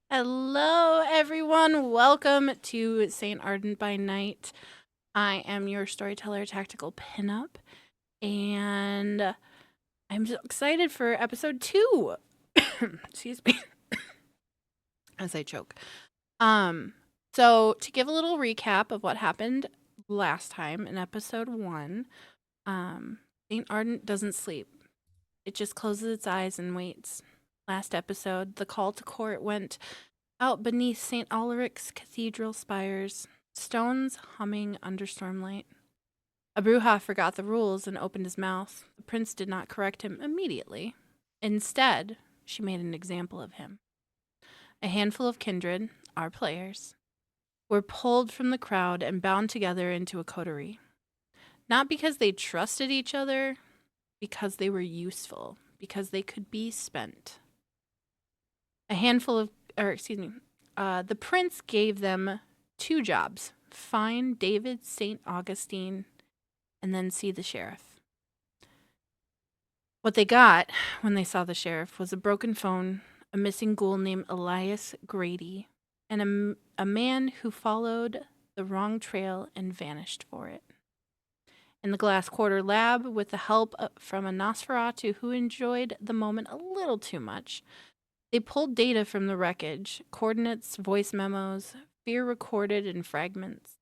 Hello, everyone. Welcome to St. Ardent by Night. I am your storyteller, Tactical Pinup, and I'm so excited for episode 2. Excuse me, as I choke. So to give a little recap of what happened last time in episode 1, St. Ardent doesn't sleep. It just closes its eyes and waits. Last episode, the call to court went out beneath St. Ulrich's cathedral spires, stones humming under stormlight. A Bruja forgot the rules and opened his mouth. The prince did not correct him immediately. Instead, she made an example of him. A handful of kindred, our players, were pulled from the crowd and bound together into a coterie. Not because they trusted each other, because they were useful, because they could be spent. The prince gave them 2 jobs: find David St. Augustine and then see the sheriff. What they got when they saw the sheriff was a broken phone, a missing ghoul named Elias Grady, and a man who followed the wrong trail and vanished for it. In the Glass Quarter lab, with the help from a Nosferatu who enjoyed the moment a little too much, they pulled data from the wreckage, coordinates, voice memos, fear recorded in fragments.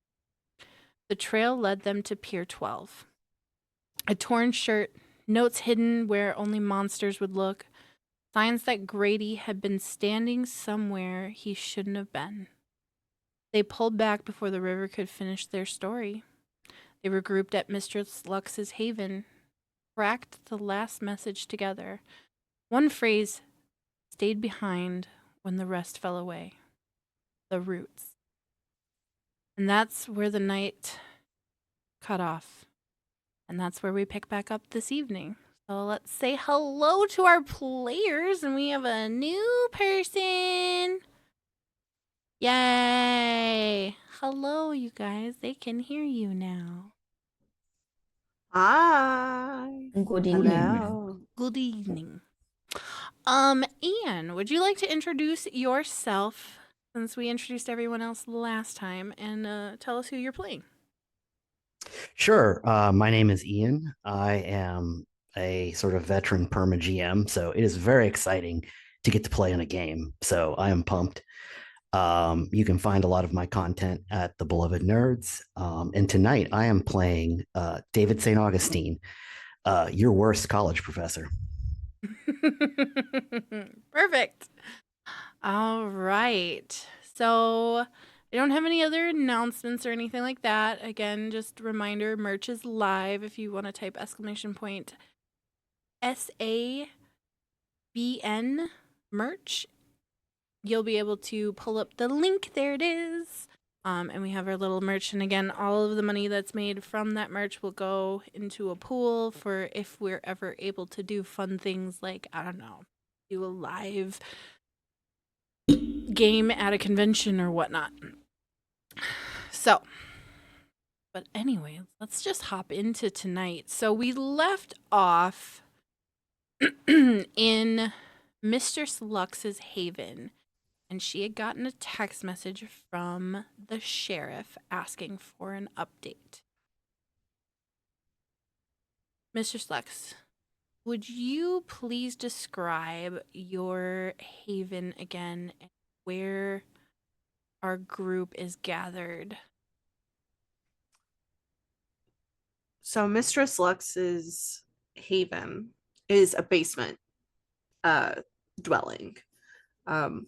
The trail led them to Pier 12. A torn shirt, notes hidden where only monsters would look, signs that Grady had been standing somewhere he shouldn't have been. They pulled back before the river could finish their story. They regrouped at Mistress Lux's haven, cracked the last message together. One phrase stayed behind when the rest fell away. The roots. And that's where the night cut off. And that's where we pick back up this evening. So let's say hello to our players. And we have a new person. Yay. Hello, you guys. They can hear you now. Hi. Good evening. Hello. Good evening. Ian, would you like to introduce yourself, since we introduced everyone else last time, and tell us who you're playing? Sure. My name is Ian. I am a sort of veteran perma GM, so it is very exciting to get to play in a game. So I am pumped. You can find a lot of my content at the Beloved Nerds. And tonight I am playing David St. Augustine, your worst college professor. Perfect. All right. So I don't have any other announcements or anything like that. Again, just a reminder, merch is live if you want to type !SABN merch. You'll be able to pull up the link. There it is. And we have our little merch. And again, all of the money that's made from that merch will go into a pool for if we're ever able to do fun things like, I don't know, do a live game at a convention or whatnot. So, But anyway, let's just hop into tonight. So we left off in Mistress Lux's haven, and she had gotten a text message from the sheriff asking for an update. Mistress Lux, would you please describe your haven again and where our group is gathered? So Mistress Lux's haven is a basement uh dwelling.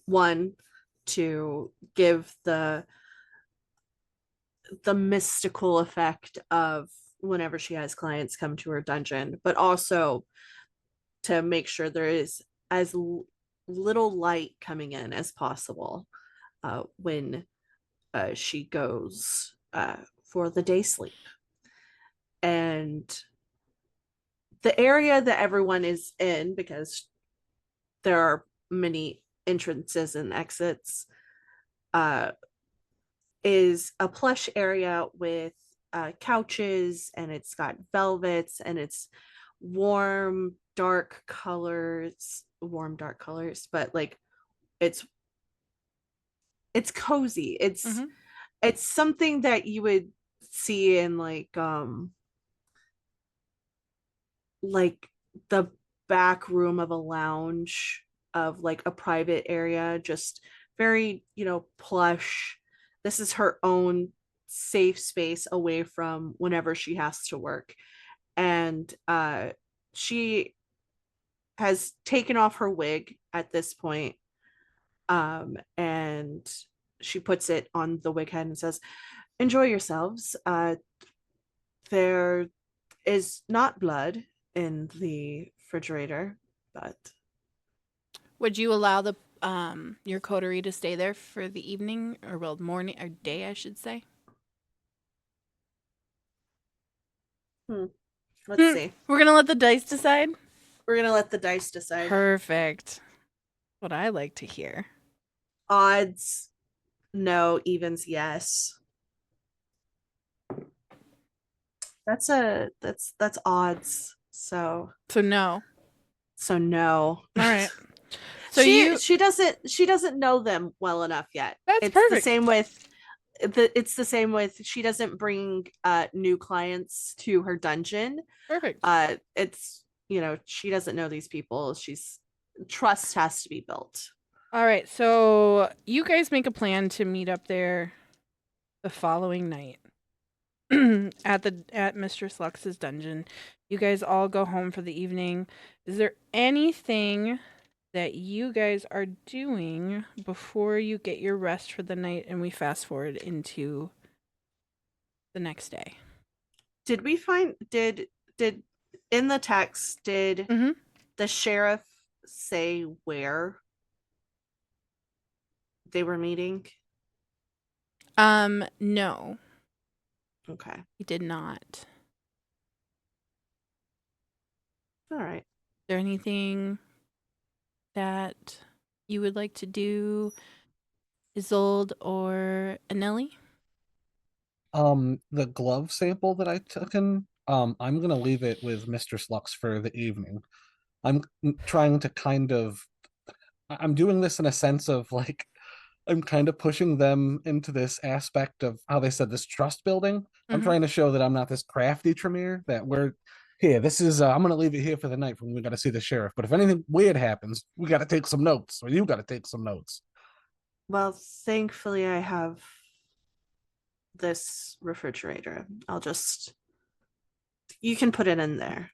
One to give the mystical effect of whenever she has clients come to her dungeon, but also to make sure there is as little light coming in as possible when she goes for the day sleep. And the area that everyone is in, because there are many entrances and exits, uh, is a plush area with couches, and it's got velvets, and it's warm dark colors, but like it's it's cozy. Mm-hmm. It's something that you would see in like the back room of a lounge of like a private area, just very, plush. This is her own safe space away from whenever she has to work. And she has taken off her wig at this point, and she puts it on the wig head and says, enjoy yourselves. There is not blood in the refrigerator, but Would you allow the your coterie to stay there for the evening, or well, morning or day, I should say? let's see. We're gonna let the dice decide. We're gonna let the dice decide. Perfect. What I like to hear. Odds, no. Evens, yes. That's odds. So No. no. All right. So she doesn't know them well enough yet. That's It's perfect. the same with she doesn't bring new clients to her dungeon. Perfect. It's she doesn't know these people. Trust has to be built. All right. So you guys make a plan to meet up there the following night at Mistress Lux's dungeon. You guys all go home for the evening. Is there anything that you guys are doing before you get your rest for the night and we fast forward into the next day? Did we find did in the text did Mhm. the sheriff say where they were meeting? No, Okay. he did not. Is All right. there anything that you would like to do, Isolde or Anelli? The glove sample that I took in, I'm gonna leave it with Mistress Lux for the evening. I'm trying to I'm doing this in a sense of like I'm kind of pushing them into this aspect of how they said this trust building. I'm Mhm. trying to show that I'm not this crafty Tremere, that we're here. This is I'm gonna leave it here for the night when we gotta see the sheriff. But if anything weird happens, we gotta take some notes, or you gotta take some notes. Well, thankfully I have this refrigerator. You can put it in there.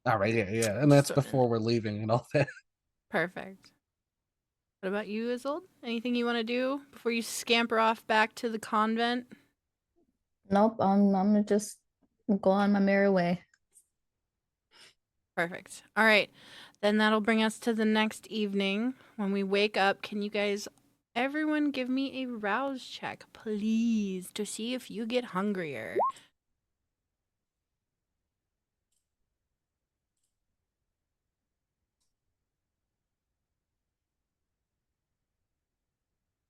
All right, yeah. And that's So- before we're leaving and all that. Perfect. What about you, Isolde? Anything you want to do before you scamper off back to the convent? Nope, I'm gonna just go on my merry way. Perfect. All right. Then that'll bring us to the next evening. When we wake up, can you guys, everyone, give me a rouse check, please, to see if you get hungrier?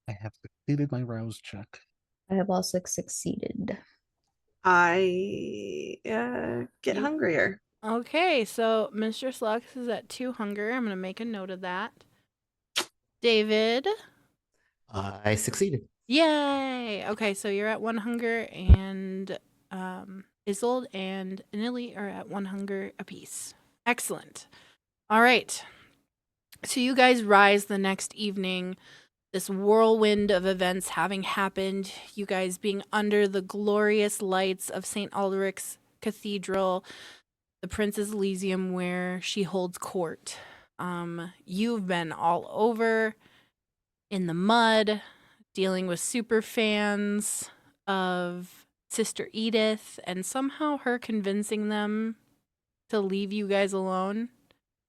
I have succeeded my rouse check. I have also succeeded. I get You- hungrier. Okay, so Mistress Lux is at 2 hunger. I'm going to make a note of that. David. I succeeded. Yay! Okay, so you're at 1 hunger, and Isolde and Anili are at 1 hunger apiece. Excellent. All right. So you guys rise the next evening, this whirlwind of events having happened, you guys being under the glorious lights of St. Alderic's Cathedral, the Princess Elysium where she holds court. You've been all over in the mud, dealing with super fans of Sister Edith, and somehow her convincing them to leave you guys alone,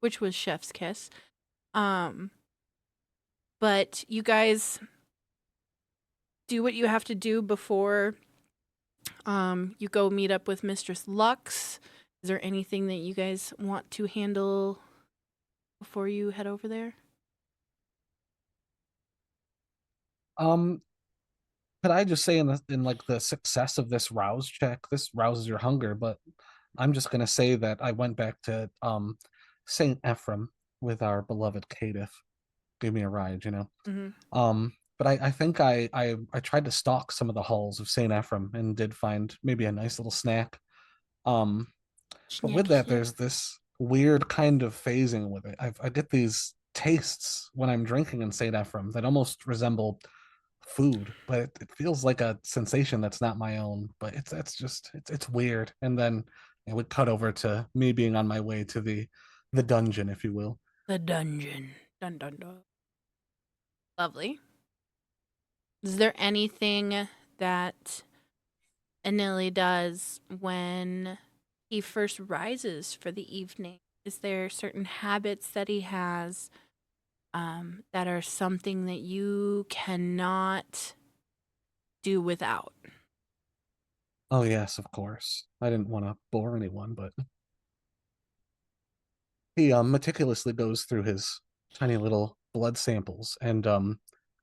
which was chef's kiss. But you guys do what you have to do before you go meet up with Mistress Lux. Is there anything that you guys want to handle before you head over there? Could I just say in like the success of this rouse check, this rouses your hunger, but I'm just gonna say that I went back to Saint Ephraim with our beloved Cadith. Gave me a ride, you know. Mm-hmm. But I think I tried to stalk some of the halls of Saint Ephraim and did find maybe a nice little snack. Um, but with that, there's this weird kind of phasing with it. I get these tastes when I'm drinking in Saint Ephraim that almost resemble food, but it feels like a sensation that's not my own. But it's weird. And then it would cut over to me being on my way to the dungeon, if you will. The dungeon. Dun dun dun. Lovely. Is there anything that Anili does when he first rises for the evening? Is there certain habits that he has that are something that you cannot do without? Oh yes, of course. I didn't want to bore anyone, but he meticulously goes through his tiny little blood samples and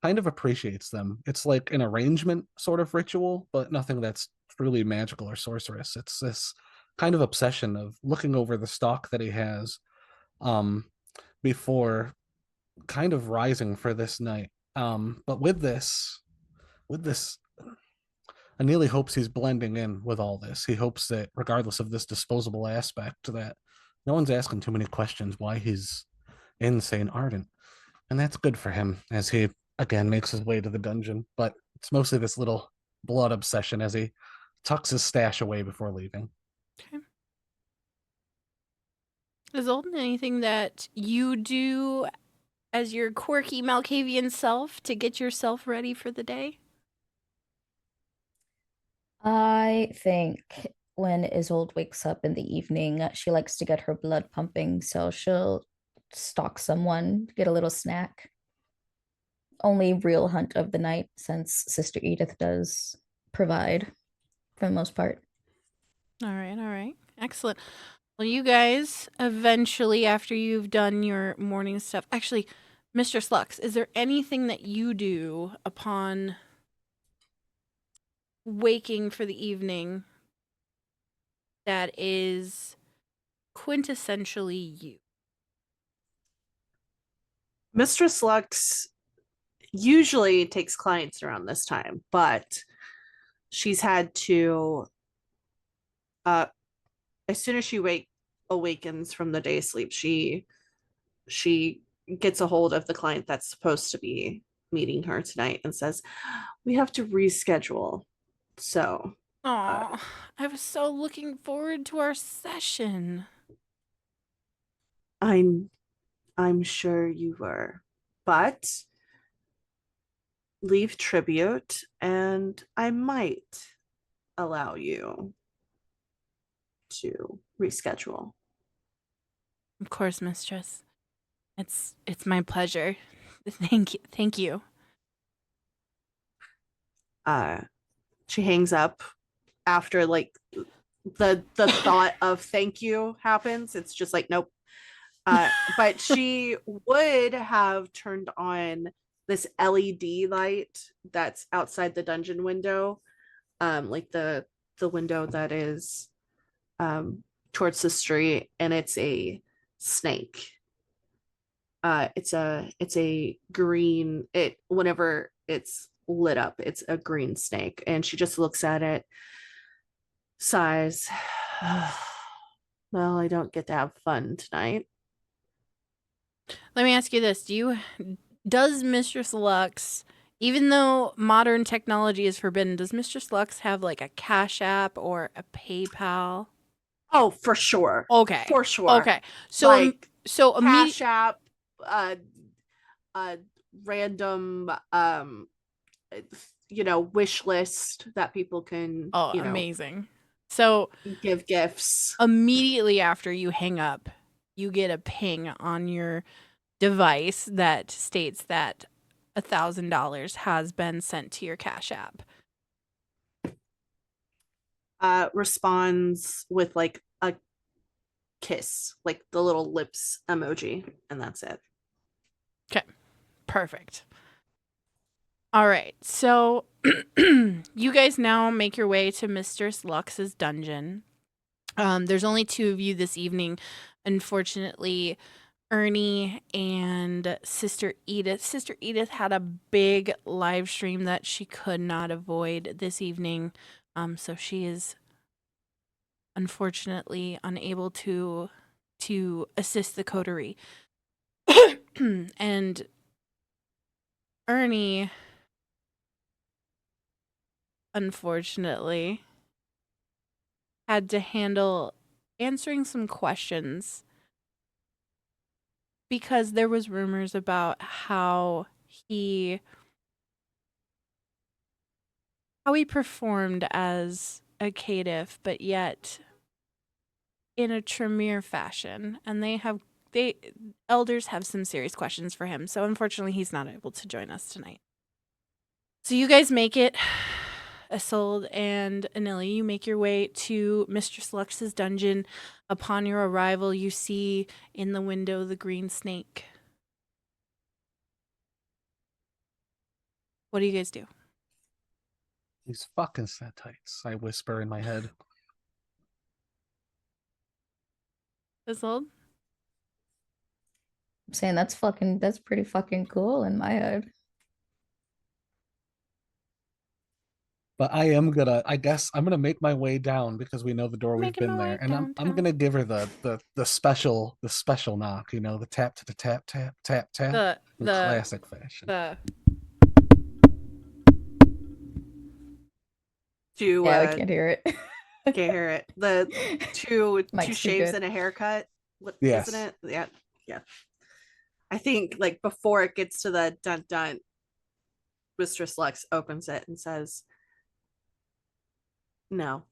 kind of appreciates them. It's like an arrangement sort of ritual, but nothing that's truly magical or sorcerous. It's this kind of obsession of looking over the stock that he has um before kind of rising for this night. But with this Anili hopes he's blending in with all this. He hopes that regardless of this disposable aspect, that no one's asking too many questions why he's in St. Ardent. And that's good for him as he again makes his way to the dungeon. But it's mostly this little blood obsession as he tucks his stash away before leaving. Okay. Is there anything that you do as your quirky Malkavian self to get yourself ready for the day? I think when Isolde wakes up in the evening, she likes to get her blood pumping, so she'll stalk someone, get a little snack. Only real hunt of the night, since Sister Edith does provide for the most part. All right. Excellent. Well, you guys, eventually, after you've done your morning stuff, actually, Mistress Lux, is there anything that you do upon waking for the evening that is quintessentially you? Mistress Lux usually takes clients around this time, but she's had to as soon as she awakens from the day sleep, she gets a hold of the client that's supposed to be meeting her tonight and says, "We have to reschedule." So, Aw, I was so looking forward to our session. I'm sure you were, but leave tribute and I might allow you to reschedule. Of course, Mistress. It's my pleasure. Thank you. She hangs up after like the thought of thank you happens. It's just like nope. But she would have turned on this LED light that's outside the dungeon window, like the the window that is towards the street, and it's a snake. It's a green, it whenever it's lit up, it's a green snake, and she just looks at it, sighs. Well, I don't get to have fun tonight. Let me ask you this. Does Mistress Lux, even though modern technology is forbidden, does Mistress Lux have like a Cash App or a PayPal? Oh, for sure. Okay. For sure. Okay. So Like, so Cash immediately App, random wish list that people can amazing. So give gifts. immediately after you hang up, you get a ping on your device that states that $1,000 has been sent to your Cash App. Responds with like a kiss, like the little lips emoji, and that's it. Perfect. All right. So you guys now make your way to Mistress Lux's dungeon. There's only 2 of you this evening. Unfortunately, Ernie and Sister Edith. Sister Edith had a big live stream that she could not avoid this evening. So she is unfortunately unable to assist the coterie. And Ernie, unfortunately, had to handle answering some questions because there was rumors about how he performed as a caitiff, but yet in a Tremere fashion, and elders have some serious questions for him. So unfortunately, he's not able to join us tonight. So you guys make it. Isolde and Anili, you make your way to Mistress Lux's dungeon. Upon your arrival, you see in the window the green snake. What do you guys do? These fucking setites, I whisper in my head. Isolde? I'm saying that's pretty fucking cool in my head. But I guess I'm gonna make my way down because we know the door we've Making been my there. way And I'm downtown. gonna give her the special knock, the tap to the tap, tap, tap, tap. In classic fashion. Yeah, I can't hear it. Can't hear it. The two Mike's too shaves good. and a haircut. Yes. Isn't it? Yeah. I think like before it gets to the dun dun, Mistress Lux opens it and says, "No."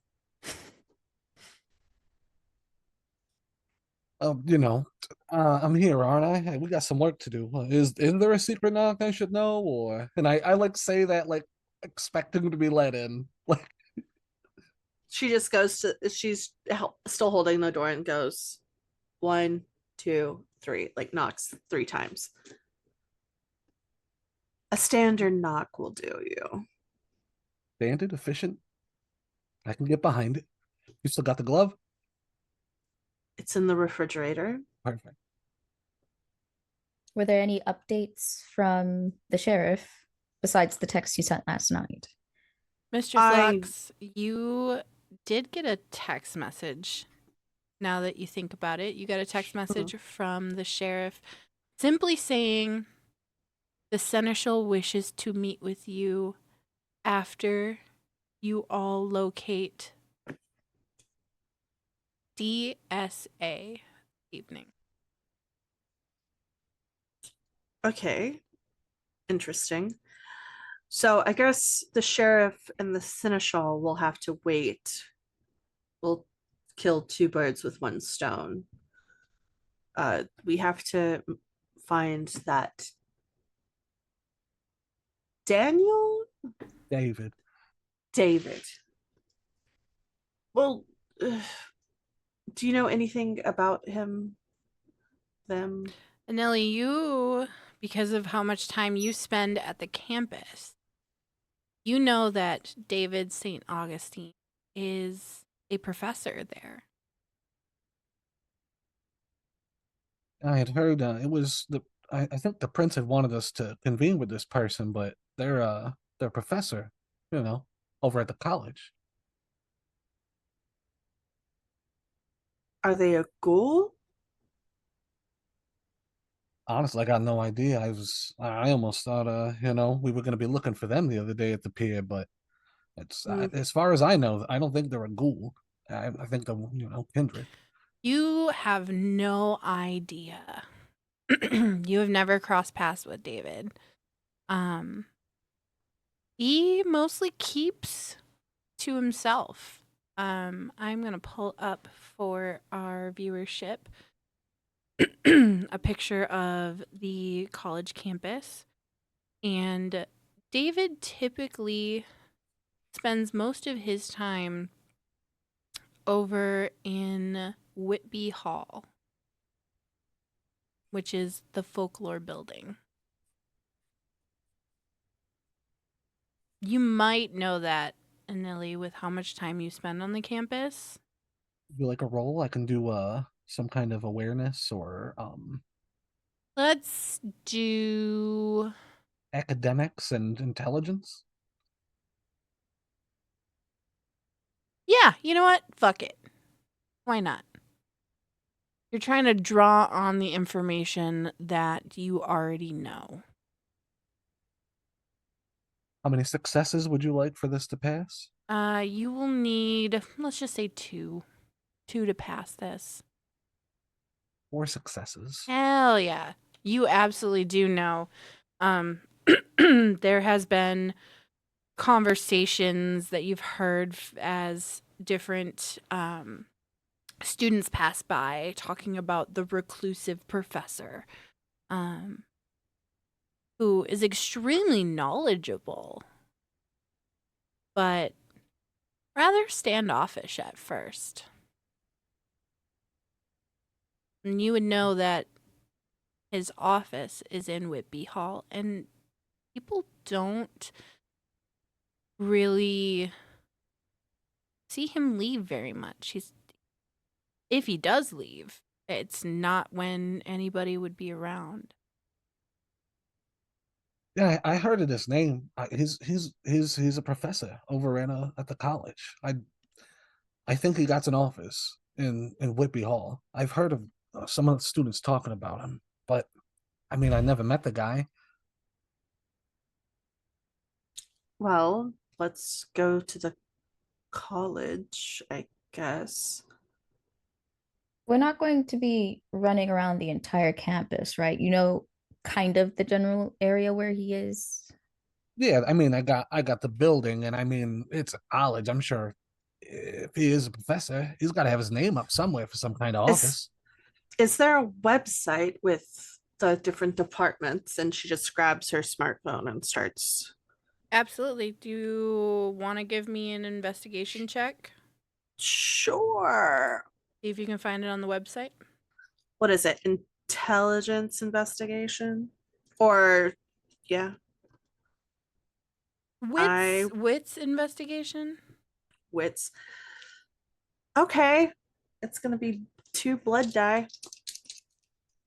I'm here, aren't I? Hey, we got some work to do. Isn't there a secret knock I should know? And I like say that like expecting to be let in. Like She just goes to. She's still holding the door and goes, 1, 2, 3. Like knocks 3 times. A standard knock will do you. banded, efficient. I can get behind it. You still got the glove? It's in the refrigerator. Perfect. Were there any updates from the sheriff besides the text you sent last night? Mistress Lux, you did get a text message. Now that you think about it, you got a text message from the sheriff simply saying the seneschal wishes to meet with you after you all locate DSA evening. Okay. Interesting. So I guess the sheriff and the seneschal will have to wait. We'll kill 2 birds with 1 stone. We have to find that David. Well, do you know anything about him? Them? Nelly, you, because of how much time you spend at the campus, you know that David St. Augustine is a professor there. I had heard it was the. I think the prince had wanted us to convene with this person, but they're professor, you know, over at the college. Are they a ghoul? Honestly, I got no idea. I almost thought we were going to be looking for them the other day at the pier, but it's Hmm. as far as I know, I don't think they're a ghoul. I think they're kindred. You have no idea. You have never crossed paths with David. He mostly keeps to himself. I'm gonna pull up for our viewership a picture of the college campus. And David typically spends most of his time over in Whitby Hall, which is the folklore building. You might know that, Anili, with how much time you spend on the campus. Do like a roll, I can do some kind of awareness or Let's do. academics and intelligence. Yeah, you know what? Fuck it. Why not? You're trying to draw on the information that you already know. How many successes would you like for this to pass? You will need, let's just say two to pass this. 4 successes. Hell yeah. You absolutely do know. There has been conversations that you've heard as different students pass by talking about the reclusive professor, who is extremely knowledgeable, but rather standoffish at first. And you would know that his office is in Whitby Hall, and people don't really see him leave very much. If he does leave, it's not when anybody would be around. Yeah, I heard of this name. He's a professor over at the college. I think he got an office in Whitby Hall. I've heard of some of the students talking about him, but I mean, I never met the guy. Well, let's go to the college, I guess. We're not going to be running around the entire campus, right? You know, kind of the general area where he is. Yeah, I mean, I got the building, and I mean, it's a college. I'm sure if he is a professor, he's got to have his name up somewhere for some kind of Is office. is there a website with the different departments? And she just grabs her smartphone and starts. Absolutely. Do you want to give me an investigation check? Sure. See if you can find it on the website. What is it? Intelligence investigation? Or yeah, I Wits investigation. wits. Okay. It's gonna be 2 blood die.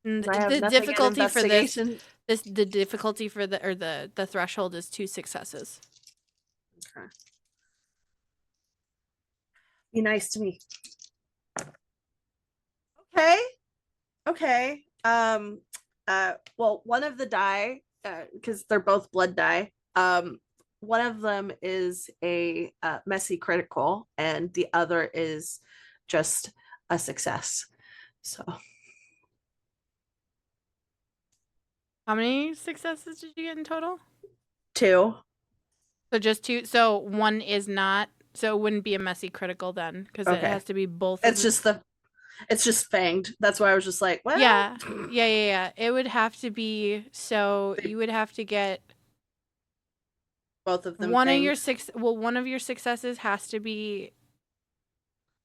And 'Cause I have the nothing in difficulty for this, investigation. the difficulty for the threshold is 2 successes. Okay. Be nice to me. Okay. Okay. Well, one of the die, because they're both blood die. One of them is a messy critical, and the other is just a success. So How many successes did you get in total? 2. So just 2. So one is not. So it wouldn't be a messy critical then, because it Okay. has to be both. It's just fanged. That's why I was just like, well, Yeah. It would have to be. So you would have to get both of them one of fanged. your one of your successes has to be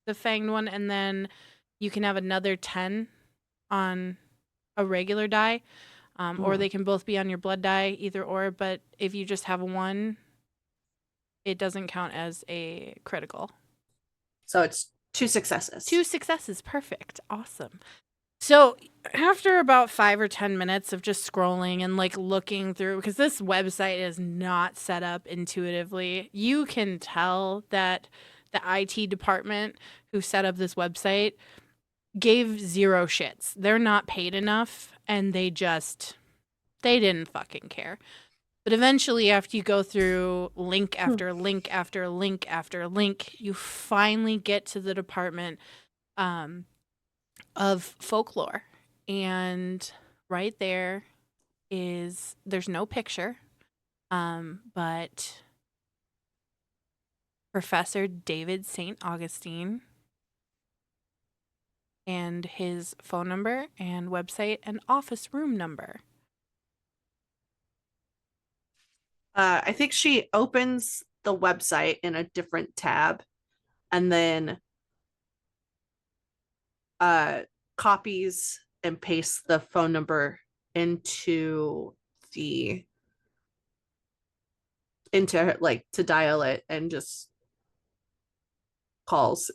the fanged one, and then you can have another 10 on a regular die, or they can both be on your blood die, either or. But if you just have one, it doesn't count as a critical. So it's 2 successes. 2 successes. Perfect. Awesome. So after about 5 or 10 minutes of just scrolling and like looking through, because this website is not set up intuitively, you can tell that the IT department who set up this website gave 0 shits. They're not paid enough and they didn't fucking care. But eventually, after you go through link after link after link after link, you finally get to the department of folklore. And right there's no picture, but Professor David St. Augustine and his phone number and website and office room number. I think she opens the website in a different tab and then copies and pastes the phone number into like to dial it and just calls.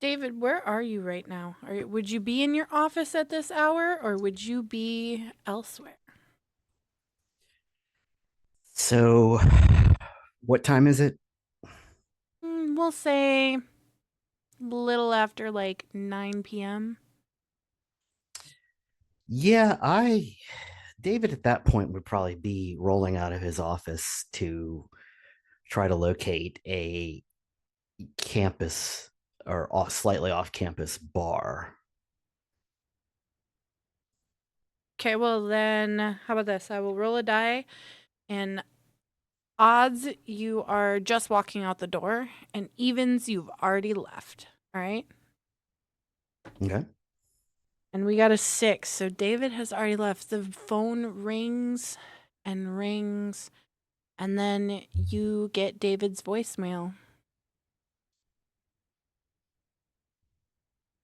David, where are you right now? Would you be in your office at this hour or would you be elsewhere? So, what time is it? We'll say little after like 9 p.m. Yeah, David at that point would probably be rolling out of his office to try to locate a campus or slightly off campus bar. Okay, well then, how about this? I will roll a die, and odds you are just walking out the door, and evens you've already left. All right? Okay. And we got a 6, so David has already left. The phone rings and rings, and then you get David's voicemail.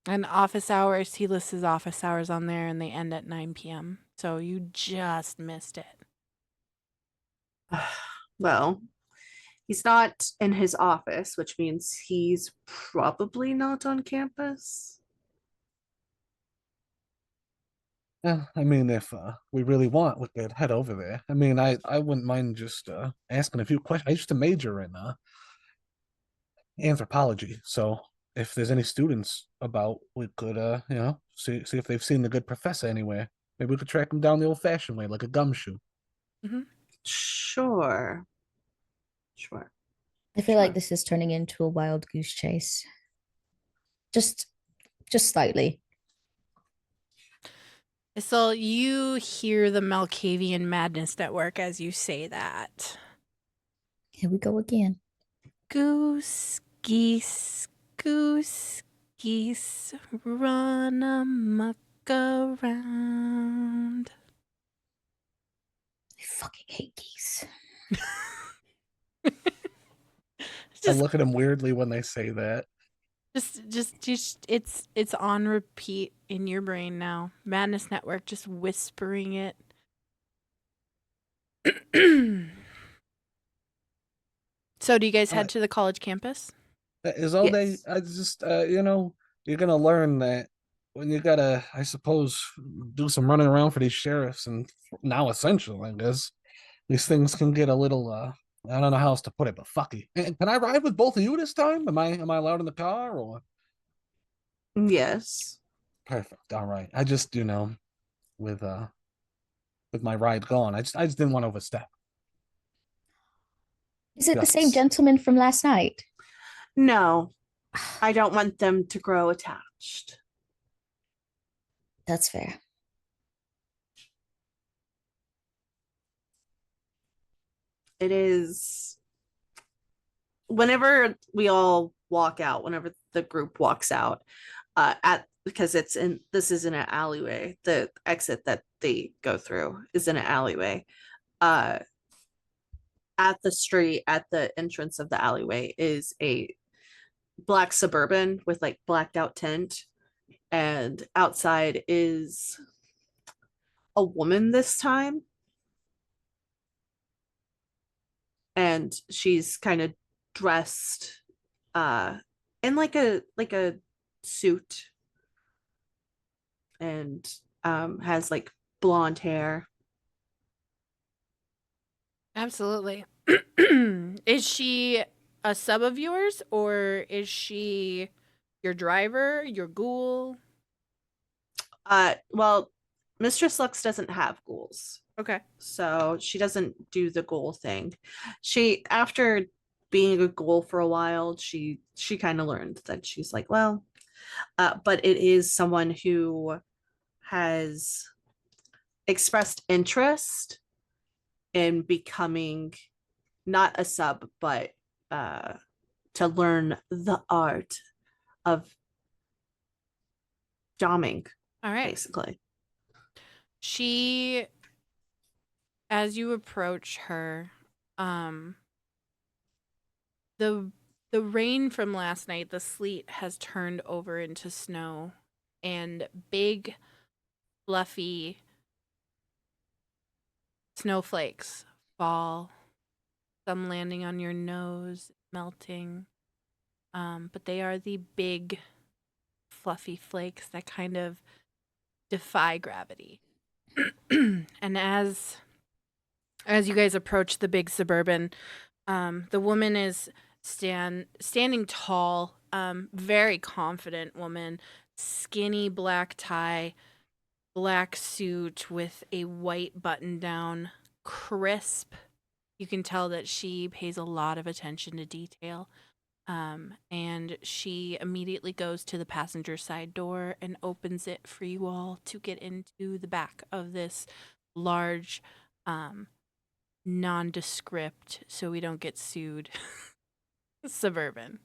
And office hours, he lists his office hours on there, and they end at 9 p.m. So you just missed it. Well, he's not in his office, which means he's probably not on campus. Yeah, I mean, if we really want, we could head over there. I mean, I wouldn't mind just asking a few questions. I used to major in anthropology, so if there's any students about, we could see if they've seen the good professor anywhere. Maybe we could track them down the old-fashioned way, like a gumshoe. Sure. Sure. I feel Sure. like this is turning into a wild goose chase. Just slightly. So you hear the Malkavian Madness Network as you say that. Here we go again. Goose, geese, run amok around. I fucking hate geese. I look at them weirdly when they say that. Just it's on repeat in your brain now. Madness Network, just whispering it. So do you guys head to the college campus? That is all they. Yes. I just you're gonna learn that when you gotta, I suppose, do some running around for these sheriffs and now essential, I guess. These things can get a little I don't know how else to put it, but fucky. Can I ride with both of you this time? Am I allowed in the car or? Yes. Perfect. All right. I just, with my ride gone, I just didn't want to overstep. Is it the same Yes. gentleman from last night? No, I don't want them to grow attached. That's fair. It is whenever we all walk out, whenever the group walks out, because this is in an alleyway. The exit that they go through is in an alleyway. At the street, at the entrance of the alleyway, is a black Suburban with like blacked out tint, and outside is a woman this time. and she's kind of dressed in like a suit, and has like blonde hair. Absolutely. Is she a sub of yours, or is she your driver, your ghoul? Well, Mistress Lux doesn't have ghouls, Okay. so she doesn't do the ghoul thing. She, after being a ghoul for a while, she kind of learned that she's like, well, but it is someone who has expressed interest in becoming not a sub, but to learn the art of doming, All right. basically. She, as you approach her, um, the the rain from last night, the sleet has turned over into snow, and big, fluffy snowflakes fall. Some landing on your nose, melting. But they are the big, fluffy flakes that kind of defy gravity. And as you guys approach the big suburban, the woman is standing tall, very confident woman, skinny black tie, black suit with a white button down, crisp. You can tell that she pays a lot of attention to detail. And she immediately goes to the passenger side door and opens it for you all to get into the back of this large, nondescript, so we don't get sued, suburban.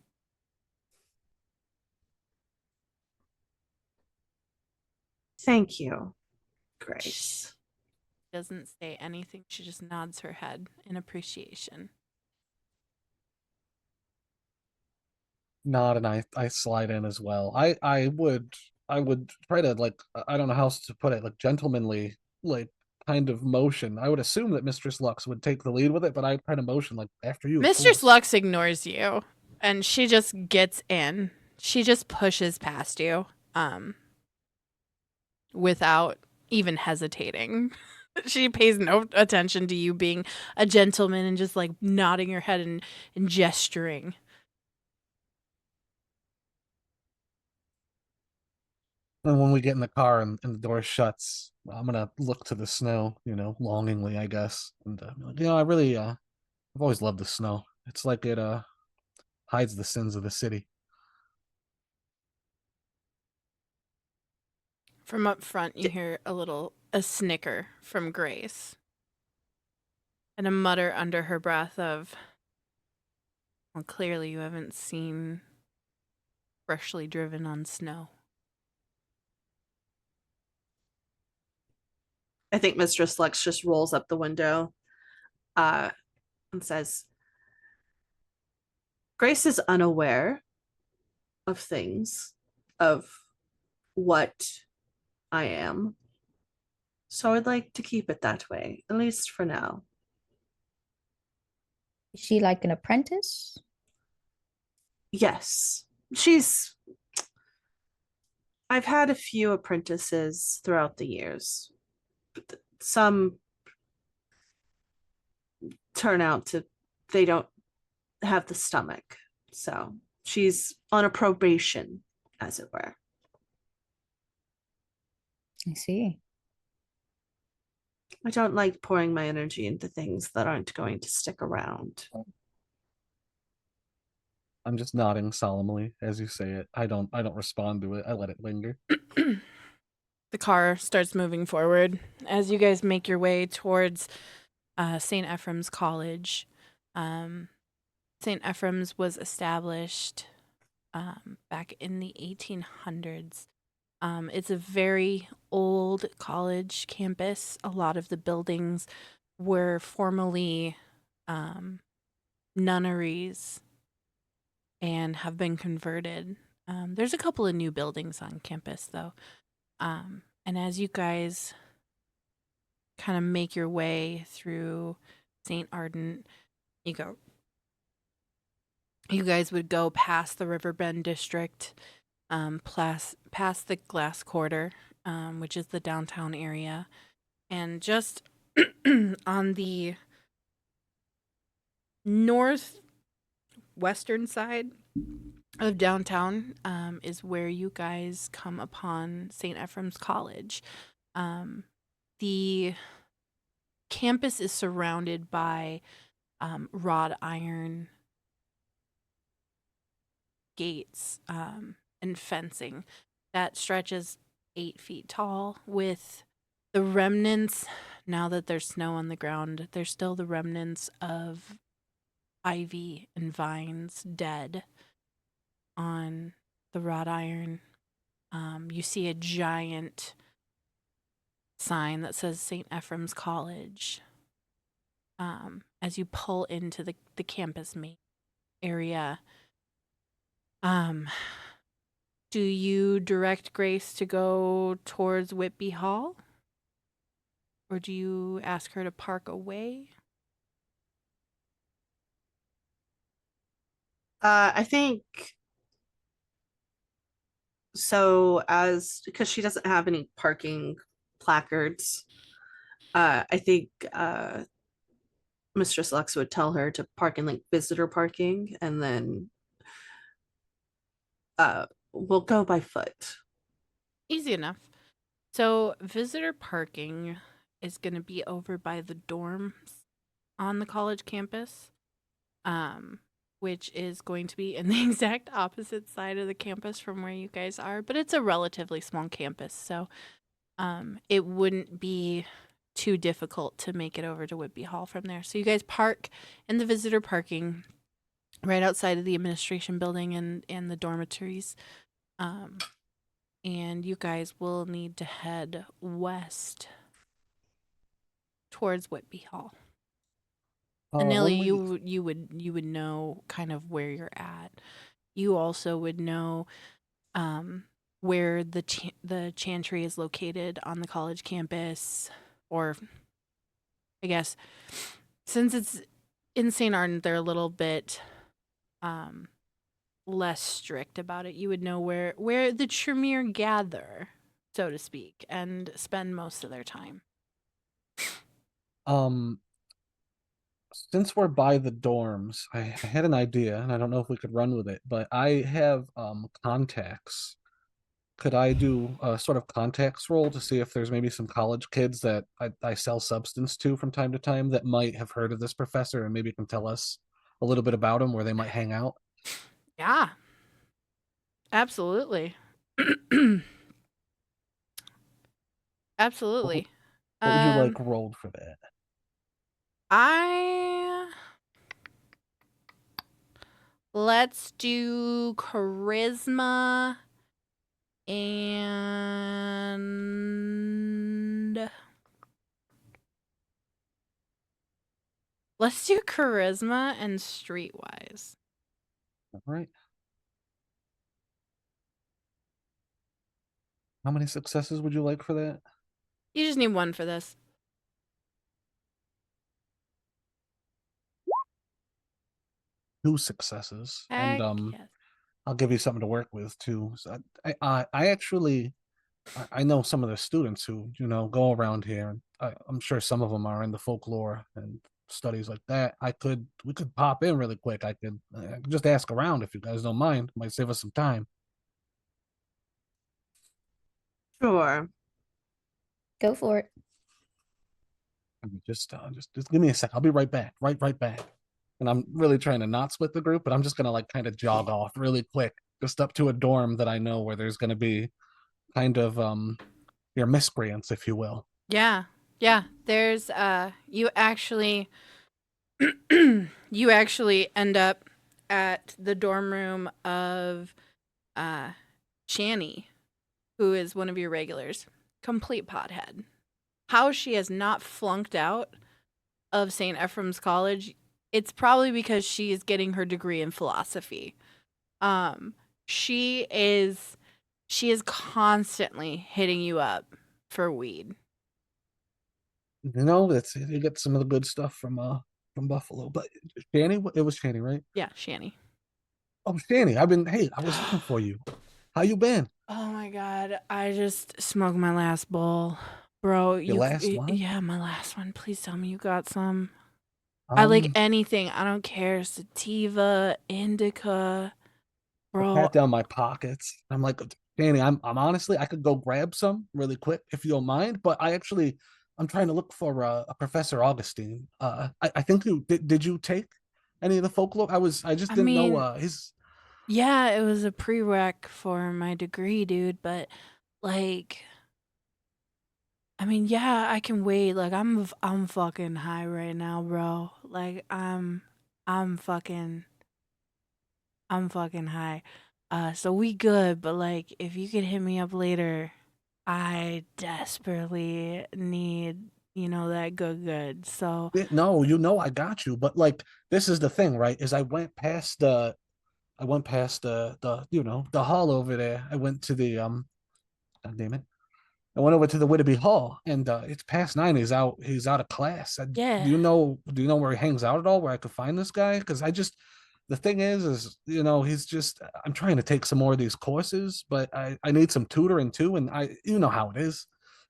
Thank you, Grace. Doesn't say anything. She just nods her head in appreciation. Nod, and I slide in as well. I would try to, like, I don't know how else to put it, like gentlemanly, like kind of motion. I would assume that Mistress Lux would take the lead with it, but I try to motion like after you, of Mistress course. Lux ignores you, and she just gets in. She just pushes past you, without even hesitating. She pays no attention to you being a gentleman and just like nodding your head and gesturing. And when we get in the car and the door shuts, I'm gonna look to the snow, longingly, I guess. And I really, I've always loved the snow. It's like it hides the sins of the city. From up front, you hear a snicker from Grace and a mutter under her breath of, well, clearly you haven't seen freshly driven on snow. I think Mistress Lux just rolls up the window uh, and says, Grace is unaware of things, of what I am. So I'd like to keep it that way, at least for now. Is she like an apprentice? Yes, I've had a few apprentices throughout the years. Some turn out to, they don't have the stomach. So she's on a probation, as it were. I see. I don't like pouring my energy into things that aren't going to stick around. I'm just nodding solemnly as you say it. I don't respond to it. I let it linger. The car starts moving forward as you guys make your way towards St. Ephraim's College. St. Ephraim's was established back in the 1800s. It's a very old college campus. A lot of the buildings were formerly nunneries and have been converted. There's a couple of new buildings on campus, though. And as you guys kind of make your way through St. Ardent, You guys would go past the Riverbend district, past the Glass Quarter, which is the downtown area, and just on the northwestern side of downtown is where you guys come upon St. Ephraim's College. The campus is surrounded by wrought iron gates and fencing that stretches 8 feet tall, with the remnants. Now that there's snow on the ground, there's still the remnants of ivy and vines dead on the wrought iron. You see a giant sign that says St. Ephraim's College as you pull into the campus main area. Do you direct Grace to go towards Whitby Hall? Or do you ask her to park away? I think so, as because she doesn't have any parking placards, I think Mistress Lux would tell her to park in like visitor parking, and then we'll go by foot. Easy enough. So visitor parking is going to be over by the dorms on the college campus, which is going to be in the exact opposite side of the campus from where you guys are. But it's a relatively small campus, so it wouldn't be too difficult to make it over to Whitby Hall from there. So you guys park in the visitor parking right outside of the administration building and the dormitories. And you guys will need to head west towards Whitby Hall. And Nelly, you would know kind of where you're at. You also would know where the chantry is located on the college campus, or I guess since it's in St. Ardent, they're a little bit less strict about it. You would know where the Tremere gather, so to speak, and spend most of their time. Since we're by the dorms, I had an idea, and I don't know if we could run with it, but I have contacts. Could I do a sort of contacts roll to see if there's maybe some college kids that I sell substance to from time to time that might have heard of this professor and maybe can tell us a little bit about him, where they might hang out? Yeah. Absolutely. Absolutely. What would you like rolled for that? Let's do charisma and let's do charisma and streetwise. All right. How many successes would you like for that? You just need one for this. 2 successes. Heck And yes. I'll give you something to work with too. So I actually I know some of the students who go around here. I'm sure some of them are into folklore and studies like that. We could pop in really quick. I could just ask around if you guys don't mind. Might save us some time. Sure. Go for it. Just give me a sec. I'll be right back. Right back. And I'm really trying to not split the group, but I'm just gonna like kind of jog off really quick, just up to a dorm that I know where there's gonna be kind of your miscreants, if you will. Yeah. There's you actually you actually end up at the dorm room of Shani, who is one of your regulars. Complete pothead. How she has not flunked out of St. Ephraim's College, it's probably because she is getting her degree in philosophy. She is constantly hitting you up for weed. You get some of the good stuff from from Buffalo, but Shanny, it was Shanny, right? Yeah, Shanny. Oh, Shanny, hey, I was looking for you. How you been? Oh my god, I just smoked my last bowl. Bro, Your last one? yeah, my last one. Please tell me you got some. I like Um, anything. I don't care. Sativa, indica. I Bro, pat down my pockets. I'm like, Danny, I'm honestly, I could go grab some really quick if you don't mind, but I'm trying to look for a Professor Augustine. I think you did you take any of the folklore? I just I didn't know mean, his. yeah, it was a prereq for my degree, dude, but like I mean, yeah, I can wait. Like I'm fucking high right now, bro. Like I'm fucking I'm fucking high. So we good, but like if you could hit me up later, I desperately need, that good. So No, I got you, but like this is the thing, right? Is I went past the hall over there. I went to the God damn it. I went over to the Whitby Hall, and it's past 9. He's out of class. yeah. Do you know where he hangs out at all? Where I could find this guy? Because the thing is he's just. I'm trying to take some more of these courses, but I need some tutoring too, and you know how it is.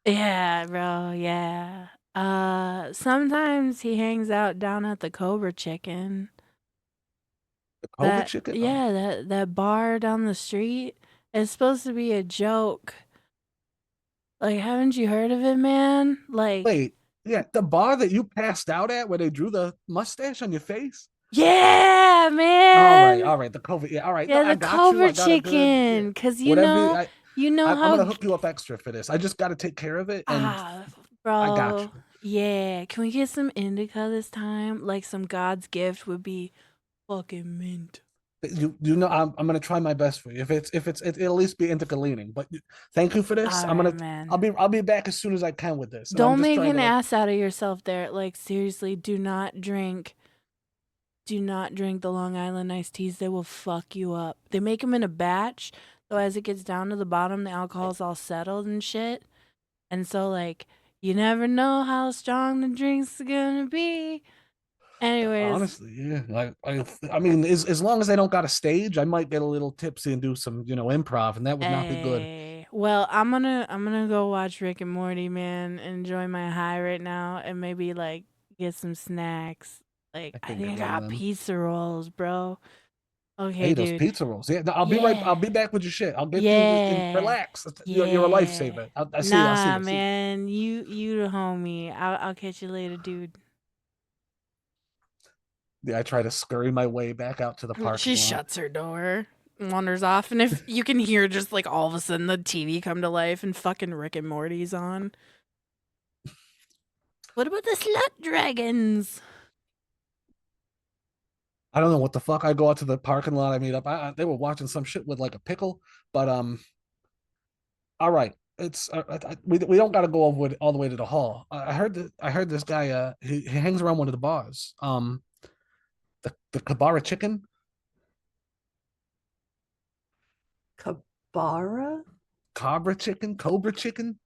Yeah, bro, yeah. Sometimes he hangs out down at the Cobra Chicken. The COVID chicken. Yeah, that bar down the street. It's supposed to be a joke. Like, haven't you heard of it, man? Like, Wait, yeah, the bar that you passed out at, where they drew the mustache on your face. yeah, man. All right, the COVID. Yeah, all right. No, Yeah, I the got you. Cobra I got a good. Yeah, Chicken, cause whatever. you know I'm how gonna hook you up extra for this. I just got to take care of it, and ah, I got bro. you. Yeah, can we get some indica this time? Like some God's gift would be fucking mint. You know I'm gonna try my best for you. It'll at least be indica leaning. But thank you for this. All right, man. I'll be back as soon as I can with this. And I'm Don't just make trying an to like ass out of yourself there. Like seriously, do not drink. Do not drink the Long Island iced teas. They will fuck you up. They make them in a batch, so as it gets down to the bottom, the alcohol's all settled and shit. And so like you never know how strong the drink's gonna be. Anyways, honestly, yeah. I mean, as long as they don't got a stage, I might get a little tipsy and do some improv, and that would not be good. well, I'm gonna go watch Rick and Morty, man. Enjoy my high right now, and maybe like get some snacks. Like I I think think you're I one of got them. pizza rolls, bro. Okay, Hey, those dude. pizza rolls. Yeah, no, I'll be right. Yeah, I'll be back with your shit. I'll get you and yeah, relax. You're a yeah. lifesaver. I see. I see. Nah, I see. man. You the homie. I'll catch you later, dude. Yeah, I try to scurry my way back out to the She parking lot. shuts her door, wanders off, and if you can hear just like all of a sudden the TV come to life and fucking Rick and Morty's on. What about the slut dragons? I don't know what the fuck. I go out to the parking lot. I meet up. They were watching some shit with like a pickle, but all right. It's we don't got to go all the way to the hall. I heard this guy. He hangs around one of the bars. The Kabara Chicken. Kabara? Cobra Chicken.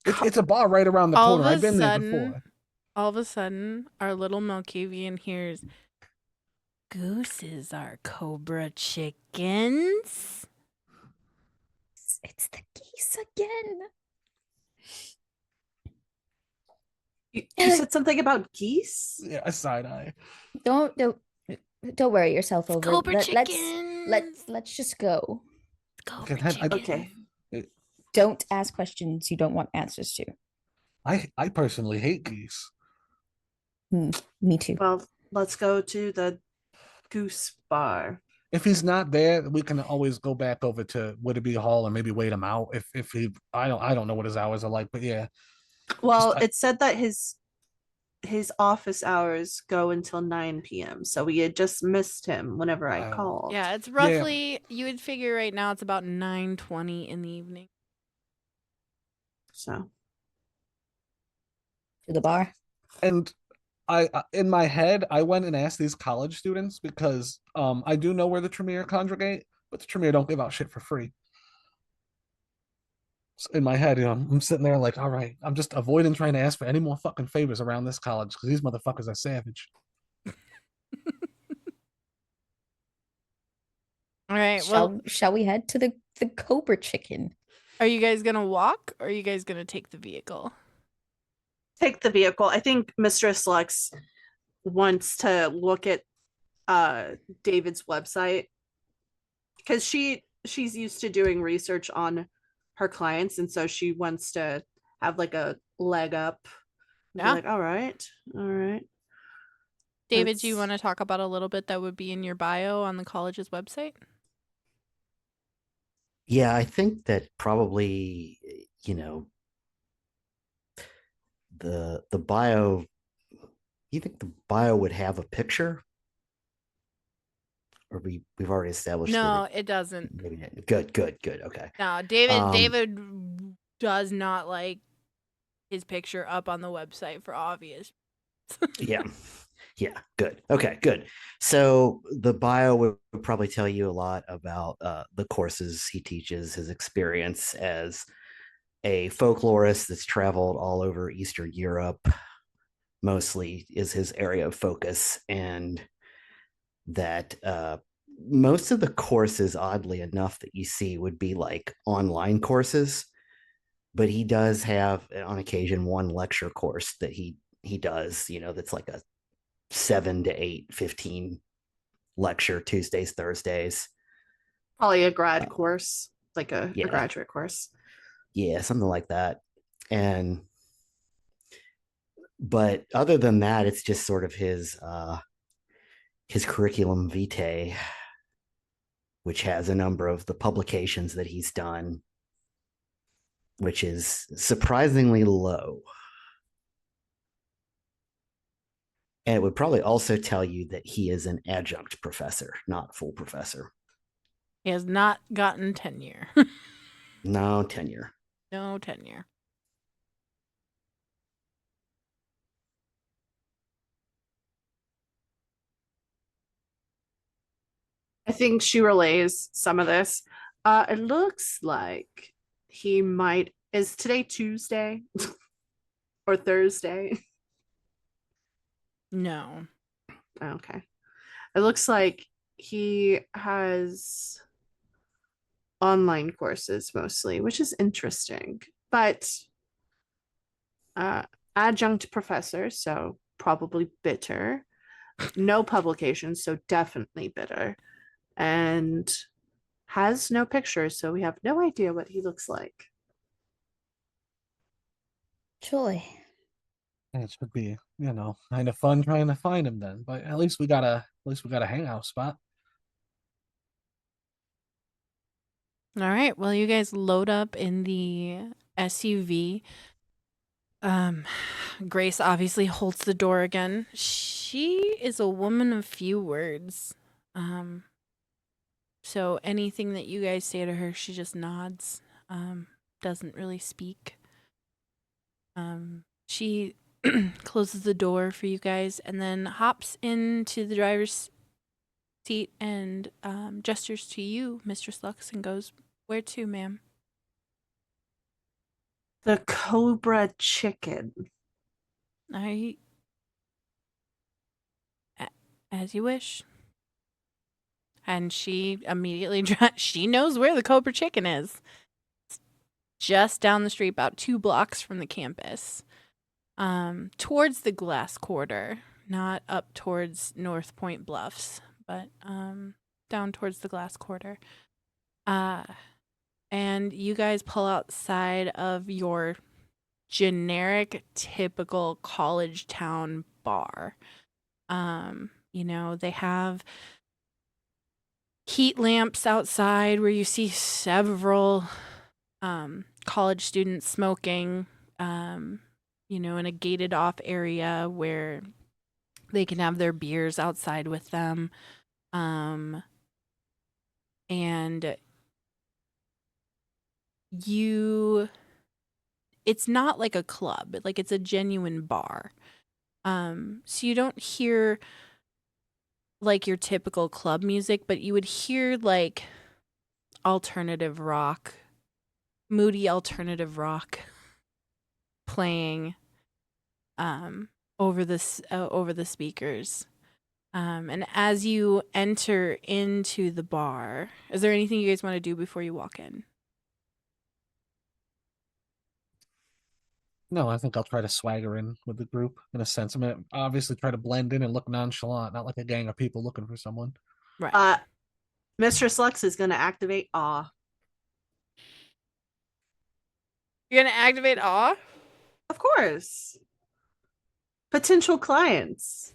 It's a bar right around the All of corner. a I've been there sudden, before. our little Malkavian hears gooses are cobra chickens. It's the geese again. You said something about geese? Yeah, a side eye. Don't don't worry yourself It's over. cobra Let's chickens. let's just go. Cobra Okay, chicken. Okay. Don't ask questions you don't want answers to. I personally hate geese. Me too. Well, let's go to the goose bar. If he's not there, we can always go back over to Whitby Hall and maybe wait him out. If he, I don't know what his hours are like, but yeah, Well, I, it said that his office hours go until 9 p.m. So we had just missed him whenever I called. Yeah, it's roughly you would figure right now it's about 9:20 in the evening. So To the bar. and in my head, I went and asked these college students because I do know where the Tremere congregate, but the Tremere don't give out shit for free. In my head, I'm sitting there like, all right, I'm just avoiding trying to ask for any more fucking favors around this college because these motherfuckers are savage. All right. Well, Shall we head to the Cobra Chicken? are you guys gonna walk or are you guys gonna take the vehicle? Take the vehicle. I think Mistress Lux wants to look at David's website because she's used to doing research on her clients, and so she wants to have like a leg up and be Yeah. like, all right, all right. David, do you Let's- want to talk about a little bit that would be in your bio on the college's website? Yeah, I think that probably, the bio, you think the bio would have a picture? Or we've already established No, that it doesn't. maybe not. Good. Okay. No, David. Um, David does not like his picture up on the website for obvious. Yeah. Yeah. Good. Okay. Good. So the bio would probably tell you a lot about the courses he teaches, his experience as a folklorist that's traveled all over Eastern Europe, mostly is his area of focus, and that most of the courses, oddly enough, that you see would be like online courses, but he does have on occasion one lecture course that he does, that's like a 7 to 8, 15 lecture Tuesdays, Thursdays. Probably a grad course, like a Yeah. graduate course. Yeah, something like that. And but other than that, it's just sort of his curriculum vitae, which has a number of the publications that he's done, which is surprisingly low. And it would probably also tell you that he is an adjunct professor, not full professor. He has not gotten tenure. No tenure. No tenure. I think she relays some of this. It looks like he might. Is today Tuesday or Thursday? No. Okay. It looks like he has online courses mostly, which is interesting. But adjunct professor, so probably bitter. No publications, so definitely bitter. And has no pictures, so we have no idea what he looks like. Joy. It should be, kind of fun trying to find him then. But at least we got a hangout spot. All right. Well, you guys load up in the SUV. Grace obviously holds the door again. She is a woman of few words. So anything that you guys say to her, she just nods. Doesn't really speak. She closes the door for you guys and then hops into the driver's seat and gestures to you, Mistress Lux, and goes, "Where to, ma'am?" The Cobra Chicken. As you wish. And she immediately she knows where the Cobra Chicken is. It's just down the street, about 2 blocks from the campus. Towards the Glass Quarter, not up towards North Point Bluffs, but down towards the Glass Quarter. And you guys pull outside of your generic, typical college town bar. They have heat lamps outside where you see several college students smoking, in a gated off area where they can have their beers outside with them. And it's not like a club, like it's a genuine bar. So you don't hear like your typical club music, but you would hear like alternative rock, moody alternative rock playing over the speakers. And as you enter into the bar, is there anything you guys want to do before you walk in? No, I think I'll try to swagger in with the group in a sense. I'm gonna obviously try to blend in and look nonchalant, not like a gang of people looking for someone. Right. Mistress Lux is going to activate awe. You're gonna activate awe? Of course. Potential clients.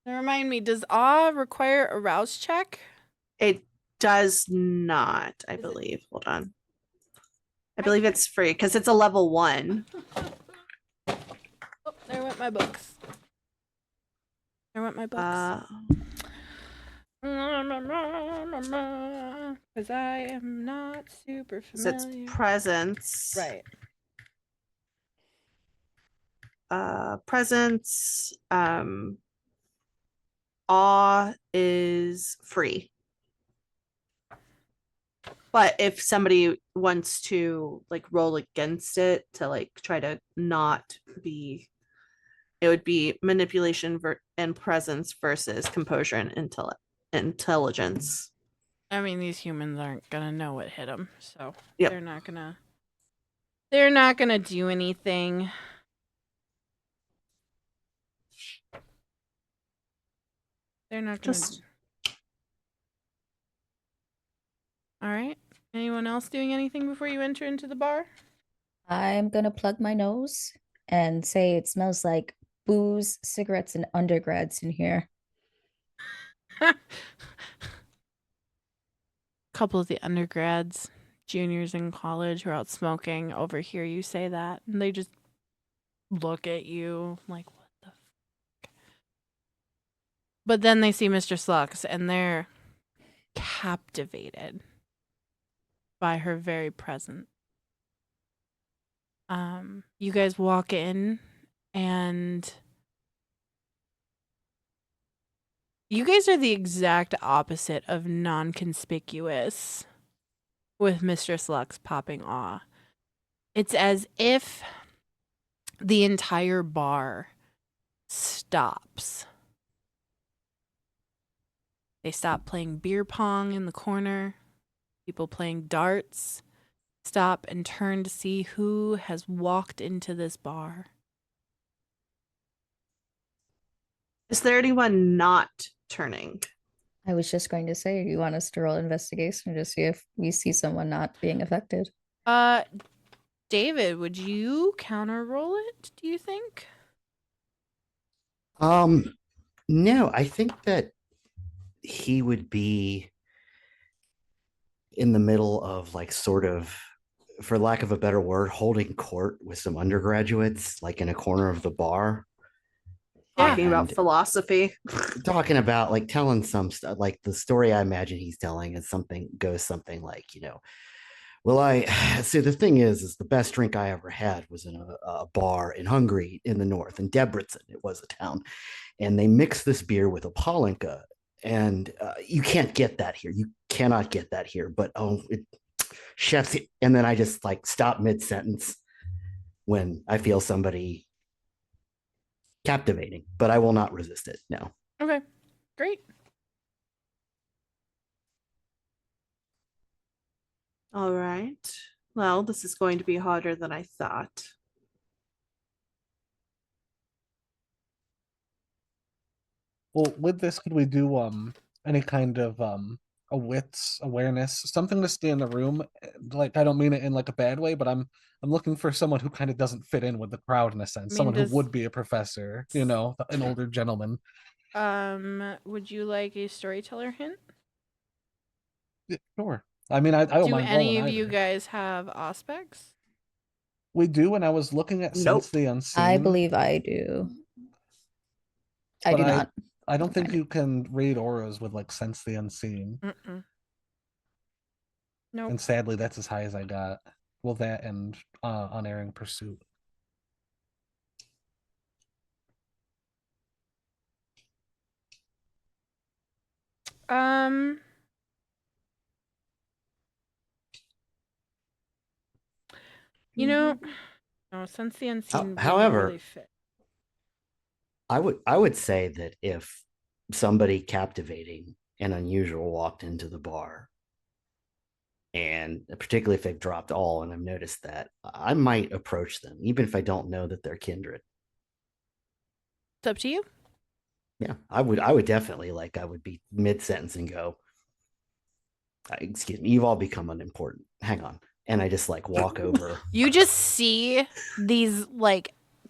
Remind me, does awe require a rouse check? It does not, I Is it- believe. Hold on. I believe it's free because it's a level 1. Oh, there went my books. There went my books. Because I am not super So it's familiar. presence. Right. Presence. Awe is free. But if somebody wants to like roll against it to like try to not be, it would be manipulation and presence versus composure and intelligence. I mean, these humans aren't gonna know what hit them, so Yep. they're not gonna do anything. They're not gonna. Just All right. Anyone else doing anything before you enter into the bar? I'm gonna plug my nose and say it smells like booze, cigarettes, and undergrads in here. Couple of the undergrads, juniors in college who are out smoking overhear you say that, and they just look at you like, what the fuck? But then they see Mr. Slux and they're captivated by her very presence. You guys walk in and you guys are the exact opposite of non-conspicuous with Mistress Lux popping awe. It's as if the entire bar stops. They stop playing beer pong in the corner. People playing darts stop and turn to see who has walked into this bar. is there anyone not turning? I was just going to say, you want us to roll investigation to see if we see someone not being affected? David, would you counter roll it, do you think? No, I think that he would be in the middle of like sort of, for lack of a better word, holding court with some undergraduates, like in a corner of the bar. Talking about And philosophy. talking about like telling some stuff, like the story I imagine he's telling is something like, well, so the thing is the best drink I ever had was in a bar in Hungary in the north, in Debrecen. It was a town, and they mixed this beer with a Palinka, and you can't get that here. You cannot get that here. But chefs, and then I just like stop mid sentence when I feel somebody captivating, but I will not resist it. No. Okay, great. All right. Well, this is going to be harder than I thought. Well, with this, could we do any kind of a wits awareness, something to stay in the room? Like I don't mean it in like a bad way, but I'm looking for someone who kind of doesn't fit in with the crowd in a sense. mean, Someone who does- would be a professor, an older gentleman. Would you like a storyteller hint? Yeah, sure. I mean, I don't Do mind any rolling of you either. guys have aspects? We do, and I was looking at Nope. Sense the Unseen. I believe I do. I But do not. I don't think Fine. you can read auras with like Sense the Unseen. Mm-mm. Nope. And sadly, that's as high as I got. Well, that and Unerring Pursuit. You know, sense the unseen wouldn't However, really fit. I would say that if somebody captivating and unusual walked into the bar, and particularly if they've dropped all, and I've noticed that, I might approach them, even if I don't know that they're kindred. It's up to you. Yeah, I would definitely I would be mid sentence and go, excuse me, you've all become unimportant. Hang on. And I just walk over. You just see these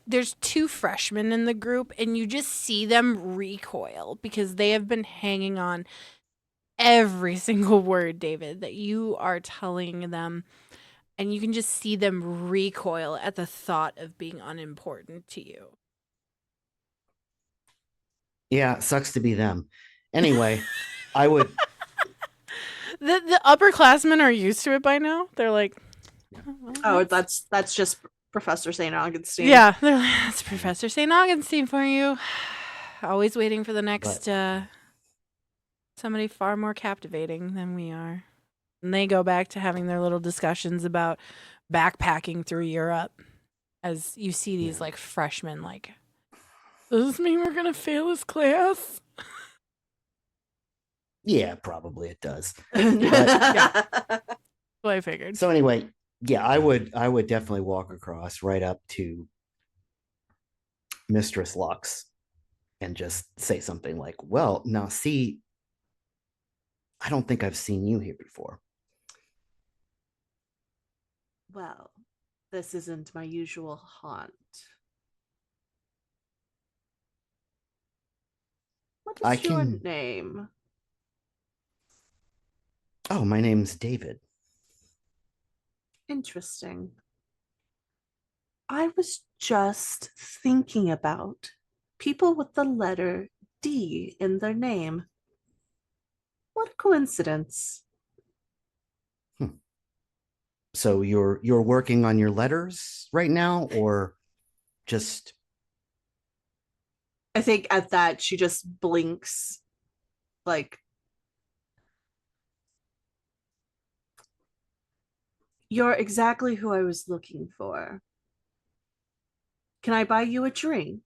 there's two freshmen in the group, and you just see them recoil because they have been hanging on every single word, David, that you are telling them, and you can just see them recoil at the thought of being unimportant to you. Yeah, sucks to be them. Anyway, I would. The upperclassmen are used to it by now. They're like, Oh, that's just Professor St. Augustine. Yeah, they're like, that's Professor St. Augustine for you. Always waiting for the next somebody far more captivating than we are. And they go back to having their little discussions about backpacking through Europe as you see these freshmen does this mean we're going to fail this class? Yeah, probably it does. That's what I figured. So anyway, yeah, I would definitely walk across right up to Mistress Lux and just say something like, well, now see, I don't think I've seen you here before. Well, this isn't my usual haunt. What is your name? Oh, my name's David. Interesting. I was just thinking about people with the letter D in their name. What coincidence. So you're working on your letters right now, or just? I think at that she just blinks you're exactly who I was looking for. Can I buy you a drink?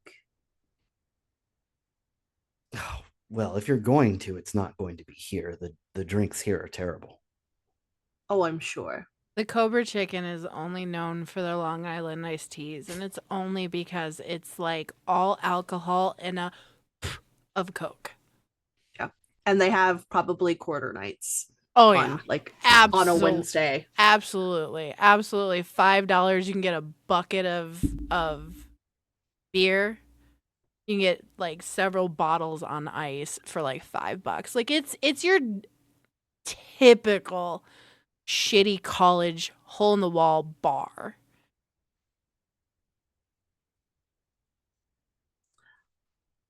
Oh, well, if you're going to, it's not going to be here. The drinks here are terrible. Oh, I'm sure. The Cobra Chicken is only known for their Long Island iced teas, and it's only because it's all alcohol and a of Coke. Yeah. And they have probably quarter nights. Oh, yeah. On a Wednesday. Absolutely. Absolutely. $5, you can get a bucket of beer. You can get several bottles on ice for $5. It's your typical shitty college hole in the wall bar.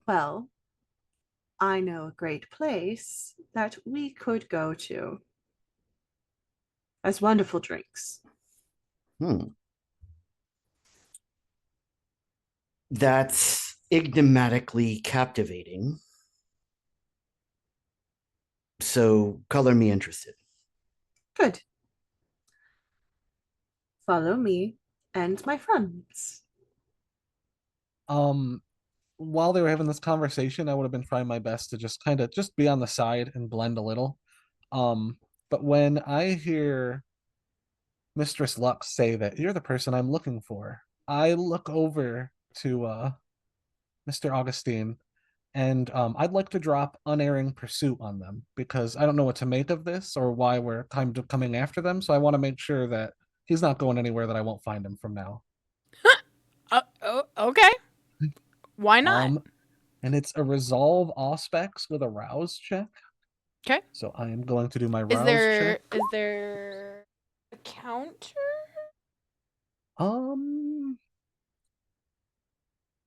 Well, I know a great place that we could go to. Has wonderful drinks. That's enigmatically captivating. So color me interested. Good. Follow me and my friends. While they were having this conversation, I would have been trying my best to just kind of just be on the side and blend a little. But when I hear Mistress Lux say that you're the person I'm looking for, I look over to Mr. Augustine, and I'd like to drop unerring pursuit on them because I don't know what to make of this or why we're kind of coming after them. So I want to make sure that he's not going anywhere that I won't find him from now. Okay. Why not? And it's a resolve aspects with a rouse check. Okay. So I am going to do my rouse check. Is there a counter? On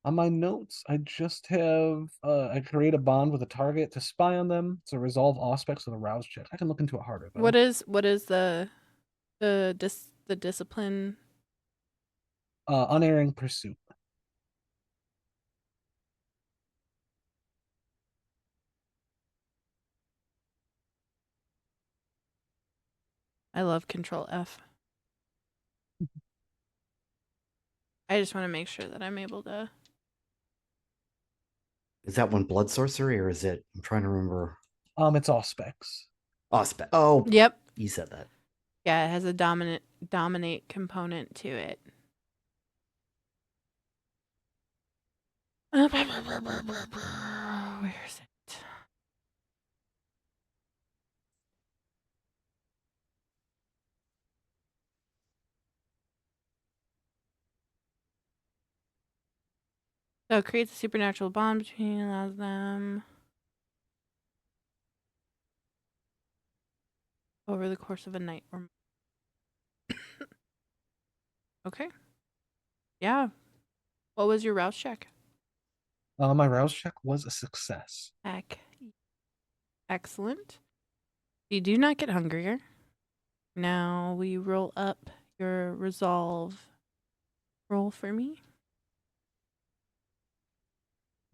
my notes, I just have I create a bond with a target to spy on them. It's a resolve aspects with a rouse check. I can look into it harder though. What is the discipline? Unerring pursuit. I love Control F. I just want to make sure that I'm able to. Is that one blood sorcery or is it? I'm trying to remember. It's all specs. Oh, Yep. you said that. Yeah, it has a dominate component to it. Where is it? So it creates a supernatural bond between allows them over the course of a night or okay. Yeah. What was your rouse check? My rouse check was a success. Excellent. You do not get hungrier. Now we roll up your resolve. Roll for me.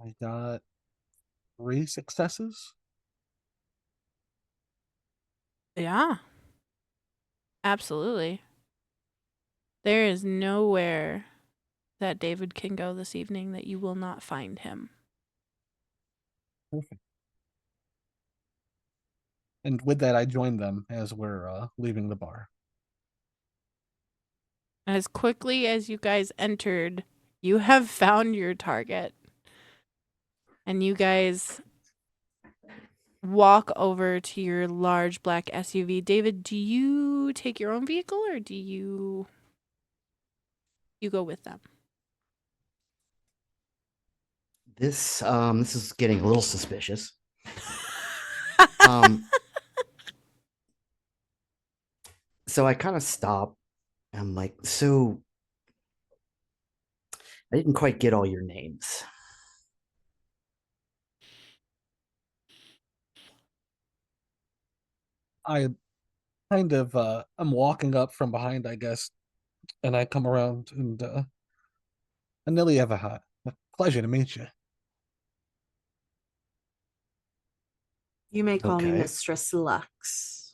I got 3 successes. Yeah. Absolutely. There is nowhere that David can go this evening that you will not find him. Perfect. And with that, I joined them as we're leaving the bar. As quickly as you guys entered, you have found your target. And you guys walk over to your large black SUV. David, do you take your own vehicle or do you go with them? This is getting a little suspicious. So I kind of stop. I'm like, so I didn't quite get all your names. I kind of I'm walking up from behind, I guess, and I come around and Anili Everhart. Pleasure to meet you. You may call me Okay. Mistress Lux.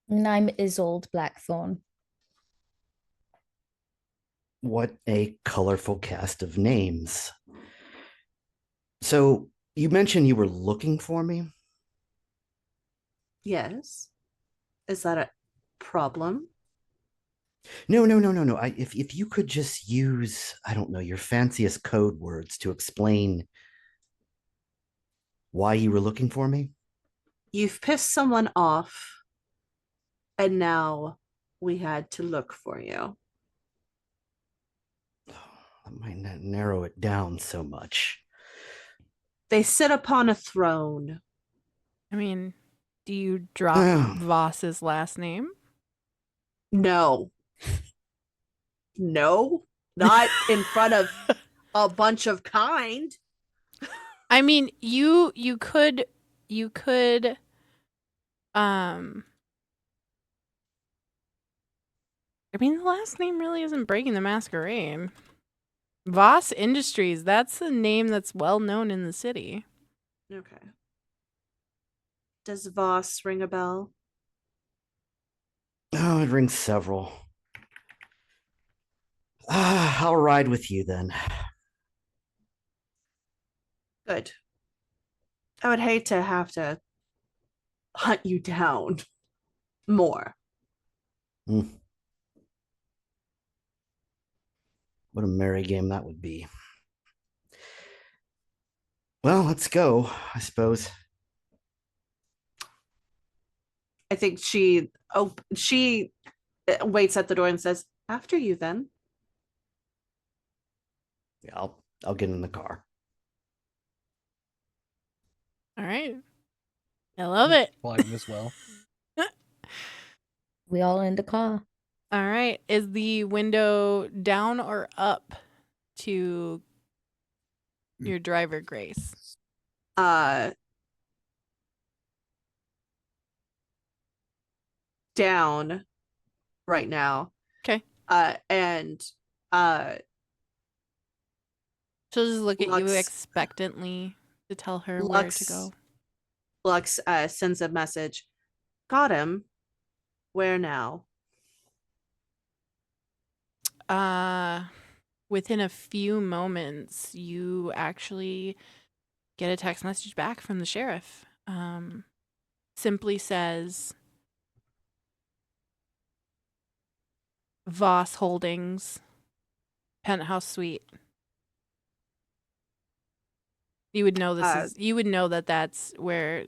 And I'm Isolde Blackthorn. What a colorful cast of names. So you mentioned you were looking for me? Yes. Is that a problem? No. If you could just use, I don't know, your fanciest code words to explain why you were looking for me. You've pissed someone off, and now we had to look for you. That might not narrow it down so much. They sit upon a throne. I mean, do you drop Voss's last name? No. No, not in front of a bunch of kind. I mean, you could I mean, the last name really isn't breaking the Masquerade. Voss Industries, that's a name that's well known in the city. Okay. Does Voss ring a bell? Oh, it rings several. I'll ride with you then. Good. I would hate to have to hunt you down more. What a merry game that would be. Well, let's go, I suppose. I think she waits at the door and says, "After you then." Yeah, I'll get in the car. All right. I love it. Flying as well. We all in the car. All right. Is the window down or up to your driver, Grace? Down right now. Okay. And She'll just look at you Lux- expectantly to tell her where to go. Lux sends a message. Got him. Where now? Within a few moments, you actually get a text message back from the sheriff. Simply says Voss Holdings, penthouse suite. You would know you would know that that's where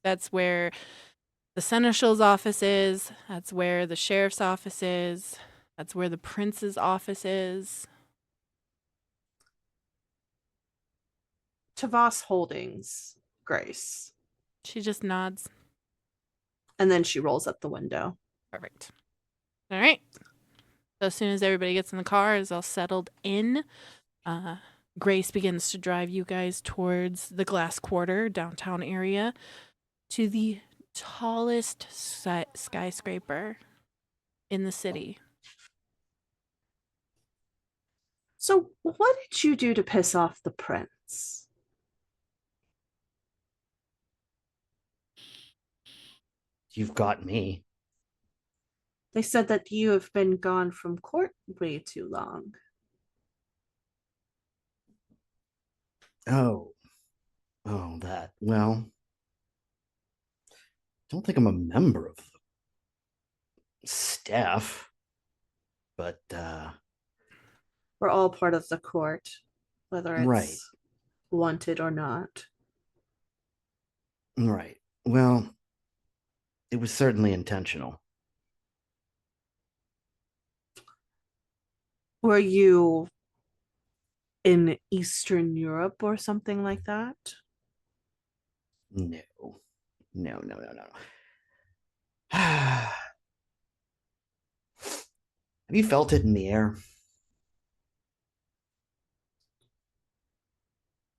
the seneschal's office is. That's where the sheriff's office is. That's where the prince's office is. Tavos Holdings, Grace. She just nods. And then she rolls up the window. Perfect. All right. So as soon as everybody gets in the car, is all settled in, Grace begins to drive you guys towards the Glass Quarter downtown area to the tallest skyscraper in the city. So, what did you do to piss off the prince? You've got me. They said that you have been gone from court way too long. Oh, that. Well, don't think I'm a member of the staff, but We're all part of the court, whether it's right, wanted or not. right. Well, it was certainly intentional. Were you in Eastern Europe or something like that? No, no. Have you felt it in the air?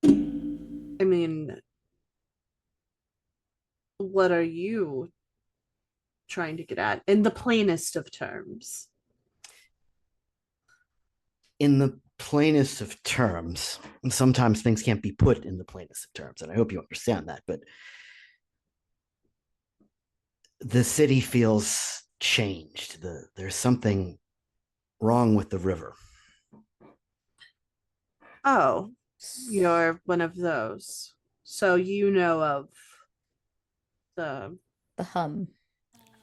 I mean, what are you trying to get at in the plainest of terms? In the plainest of terms, and sometimes things can't be put in the plainest of terms, and I hope you understand that, but the city feels changed. There's something wrong with the river. Oh, you're one of those. So you know of the The hum.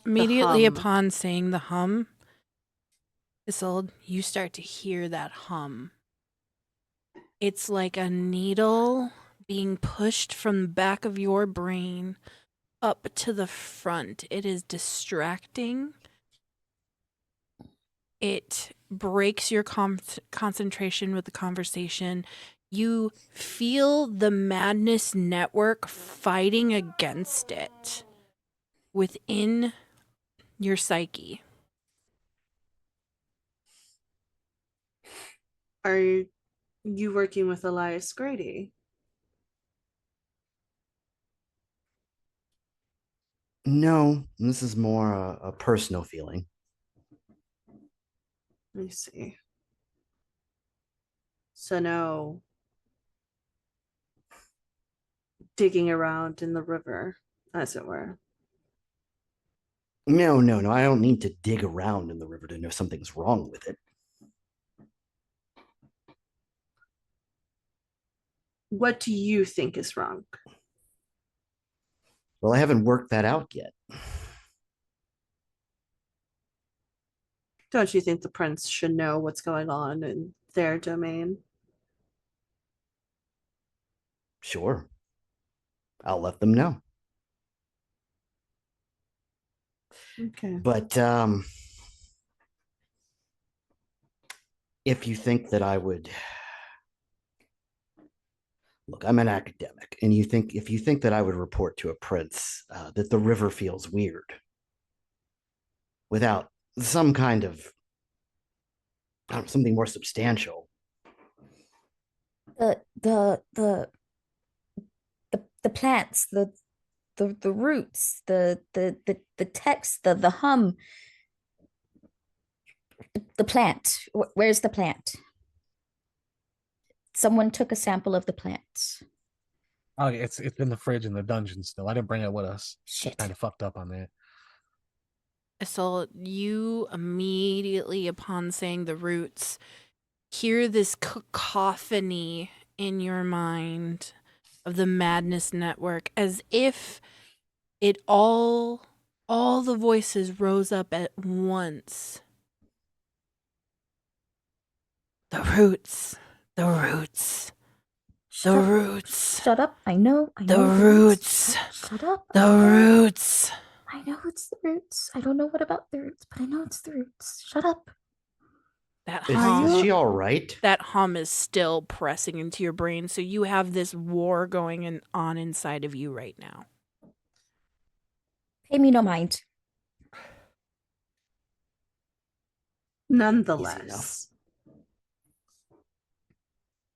Immediately hum. upon saying the hum, Isolde, you start to hear that hum. It's like a needle being pushed from the back of your brain up to the front. It is distracting. It breaks your concentration with the conversation. You feel the madness network fighting against it within your psyche. Are you working with Elias Grady? No, this is more a personal feeling. Let me see. So no digging around in the river, as it were. No. I don't need to dig around in the river to know something's wrong with it. What do you think is wrong? Well, I haven't worked that out yet. Don't you think the prince should know what's going on in their domain? Sure. I'll let them know. Okay. But if you think that I would look, I'm an academic, and if you think that I would report to a prince that the river feels weird without some kind of something more substantial. The plants, the roots, the text, the hum, the plant. Where's the plant? Someone took a sample of the plants. Oh, it's in the fridge in the dungeon still. I didn't bring it with us. Shit. Kind of fucked up on that. So you immediately, upon saying the roots, hear this cacophony in your mind of the Madness Network, as if it all the voices rose up at once. The roots, the roots, the Shut up. roots, Shut up. I know. the the roots, Shut up. the roots. I know it's the roots. I don't know what about the roots, but I know it's the roots. Shut up. That Is, hum, is she all right? that hum is still pressing into your brain, so you have this war going on inside of you right now. Pay me no mind. Nonetheless,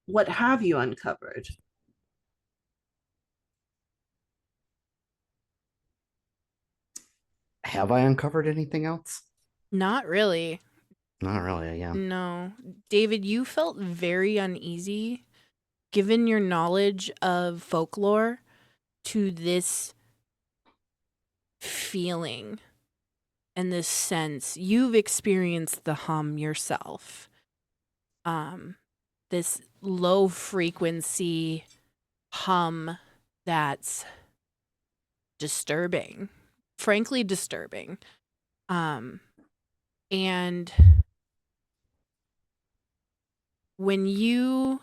what have you uncovered? Have I uncovered anything else? Not really. Not really, yeah. No. David, you felt very uneasy given your knowledge of folklore to this feeling and this sense. You've experienced the hum yourself. This low frequency hum that's disturbing. Frankly disturbing. And when you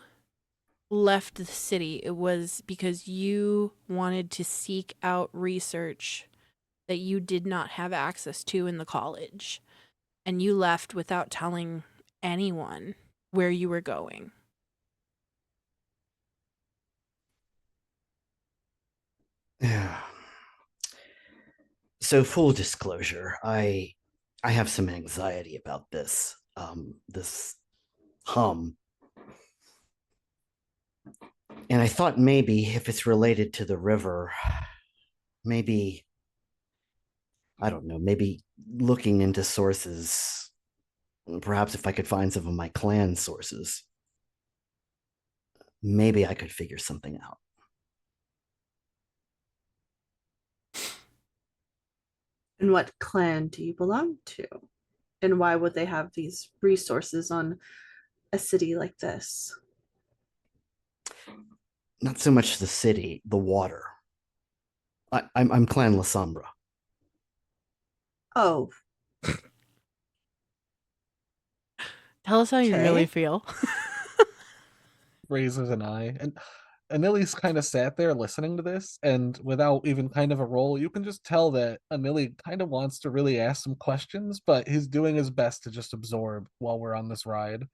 left the city, it was because you wanted to seek out research that you did not have access to in the college. And you left without telling anyone where you were going. Yeah. So full disclosure, I have some anxiety about this. This hum. And I thought maybe if it's related to the river, maybe I don't know, maybe looking into sources, perhaps if I could find some of my clan sources, maybe I could figure something out. And what clan do you belong to? And why would they have these resources on a city like this? Not so much the city, the water. I'm Clan La Sombra. Oh, Tell us how you really okay. feel. Raises an eye, and Anili's kind of sat there listening to this, and without even kind of a roll, you can just tell that Anili kind of wants to really ask some questions, but he's doing his best to just absorb while we're on this ride.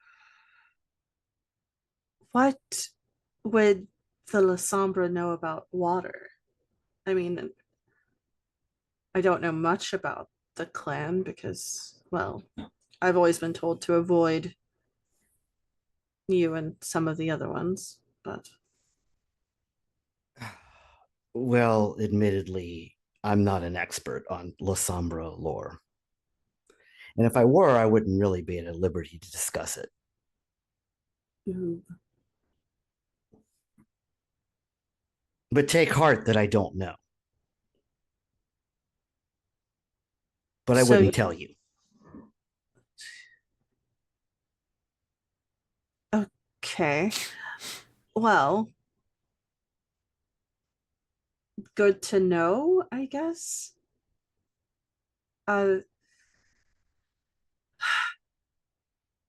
What would the La Sombra know about water? I mean, I don't know much about the clan because, well, I've always been told to avoid you and some of the other ones, but Well, admittedly, I'm not an expert on La Sombra lore. And if I were, I wouldn't really be at liberty to discuss it. ooh. But take heart that I don't know. But I So, wouldn't tell you. okay. Well, good to know, I guess. Uh,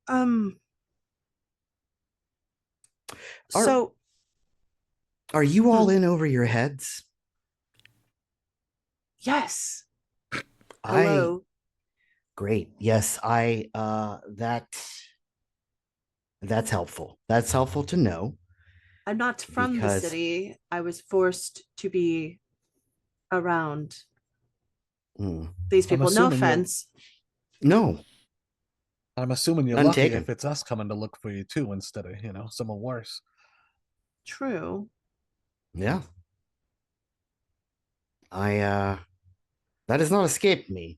um, Are so, are you all hmm, in over your heads? yes. I Hello. Great. Yes, I that's helpful. That's helpful to know I'm not from the because city. I was forced to be around hmm, these I'm people. No assuming you're offense. no, I'm assuming you're none lucky if taken. it's us coming to look for you too, instead of, someone worse. True. Yeah. I that has not escaped me.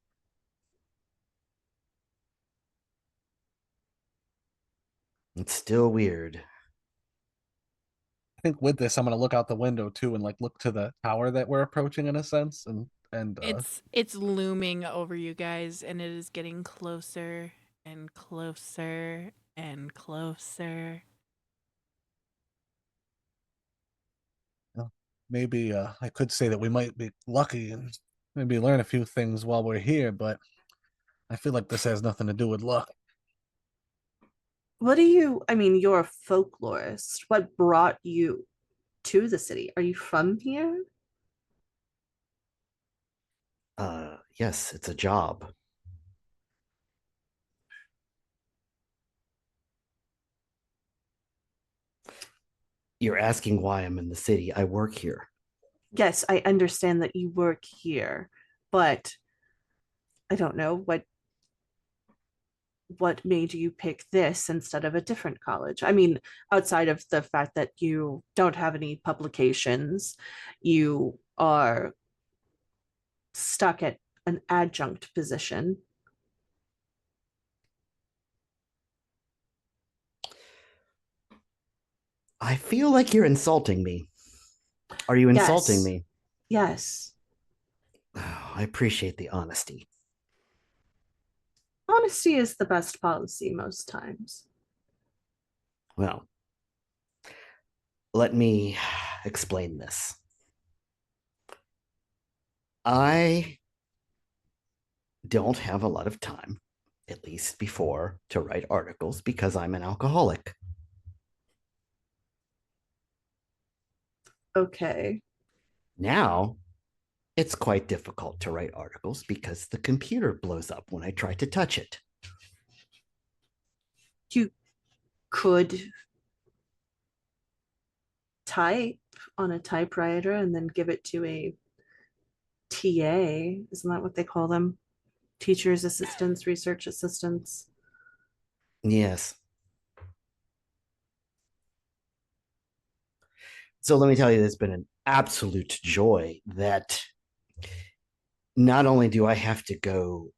It's still weird. I think with this, I'm gonna look out the window too and like look to the tower that we're approaching in a sense, and It's looming over you guys, and it is getting closer and closer and closer. maybe I could say that we might be lucky and maybe learn a few things while we're here, but I feel like this has nothing to do with luck. What do you, I mean, you're a folklorist. What brought you to the city? Are you from here? Yes, it's a job. You're asking why I'm in the city. I work here. Yes, I understand that you work here, but I don't know what made you pick this instead of a different college. I mean, outside of the fact that you don't have any publications, you are stuck at an adjunct position. I feel like you're insulting me. Are you insulting Yes. me? Yes. Oh, I appreciate the honesty. Honesty is the best policy most times. Well, let me explain this. I don't have a lot of time, at least before, to write articles because I'm an alcoholic. Okay. Now, it's quite difficult to write articles because the computer blows up when I try to touch it. You could type on a typewriter and then give it to a TA. Isn't that what they call them? Teachers' assistants, research assistants. Yes. So let me tell you, it's been an absolute joy that not only do I have to go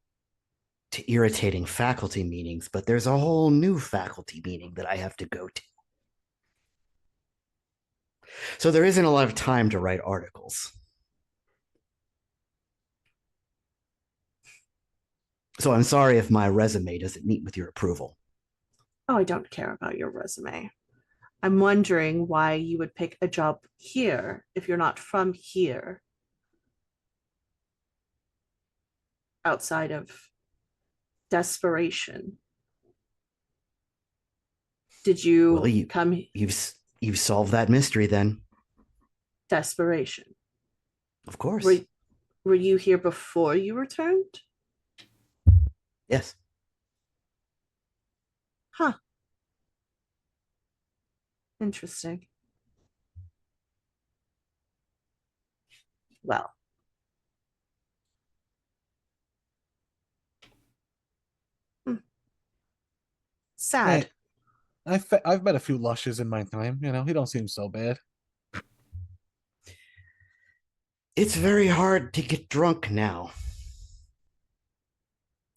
to irritating faculty meetings, but there's a whole new faculty meeting that I have to go to. So there isn't a lot of time to write articles. So I'm sorry if my resume doesn't meet with your approval. Oh, I don't care about your resume. I'm wondering why you would pick a job here if you're not from here outside of desperation. Did Well, you come you've solved that mystery then. desperation? Of course. Were you here before you returned? Yes. Huh. Interesting. Well, sad. Hey, I've met a few lushes in my time. You know, he don't seem so bad. It's very hard to get drunk now.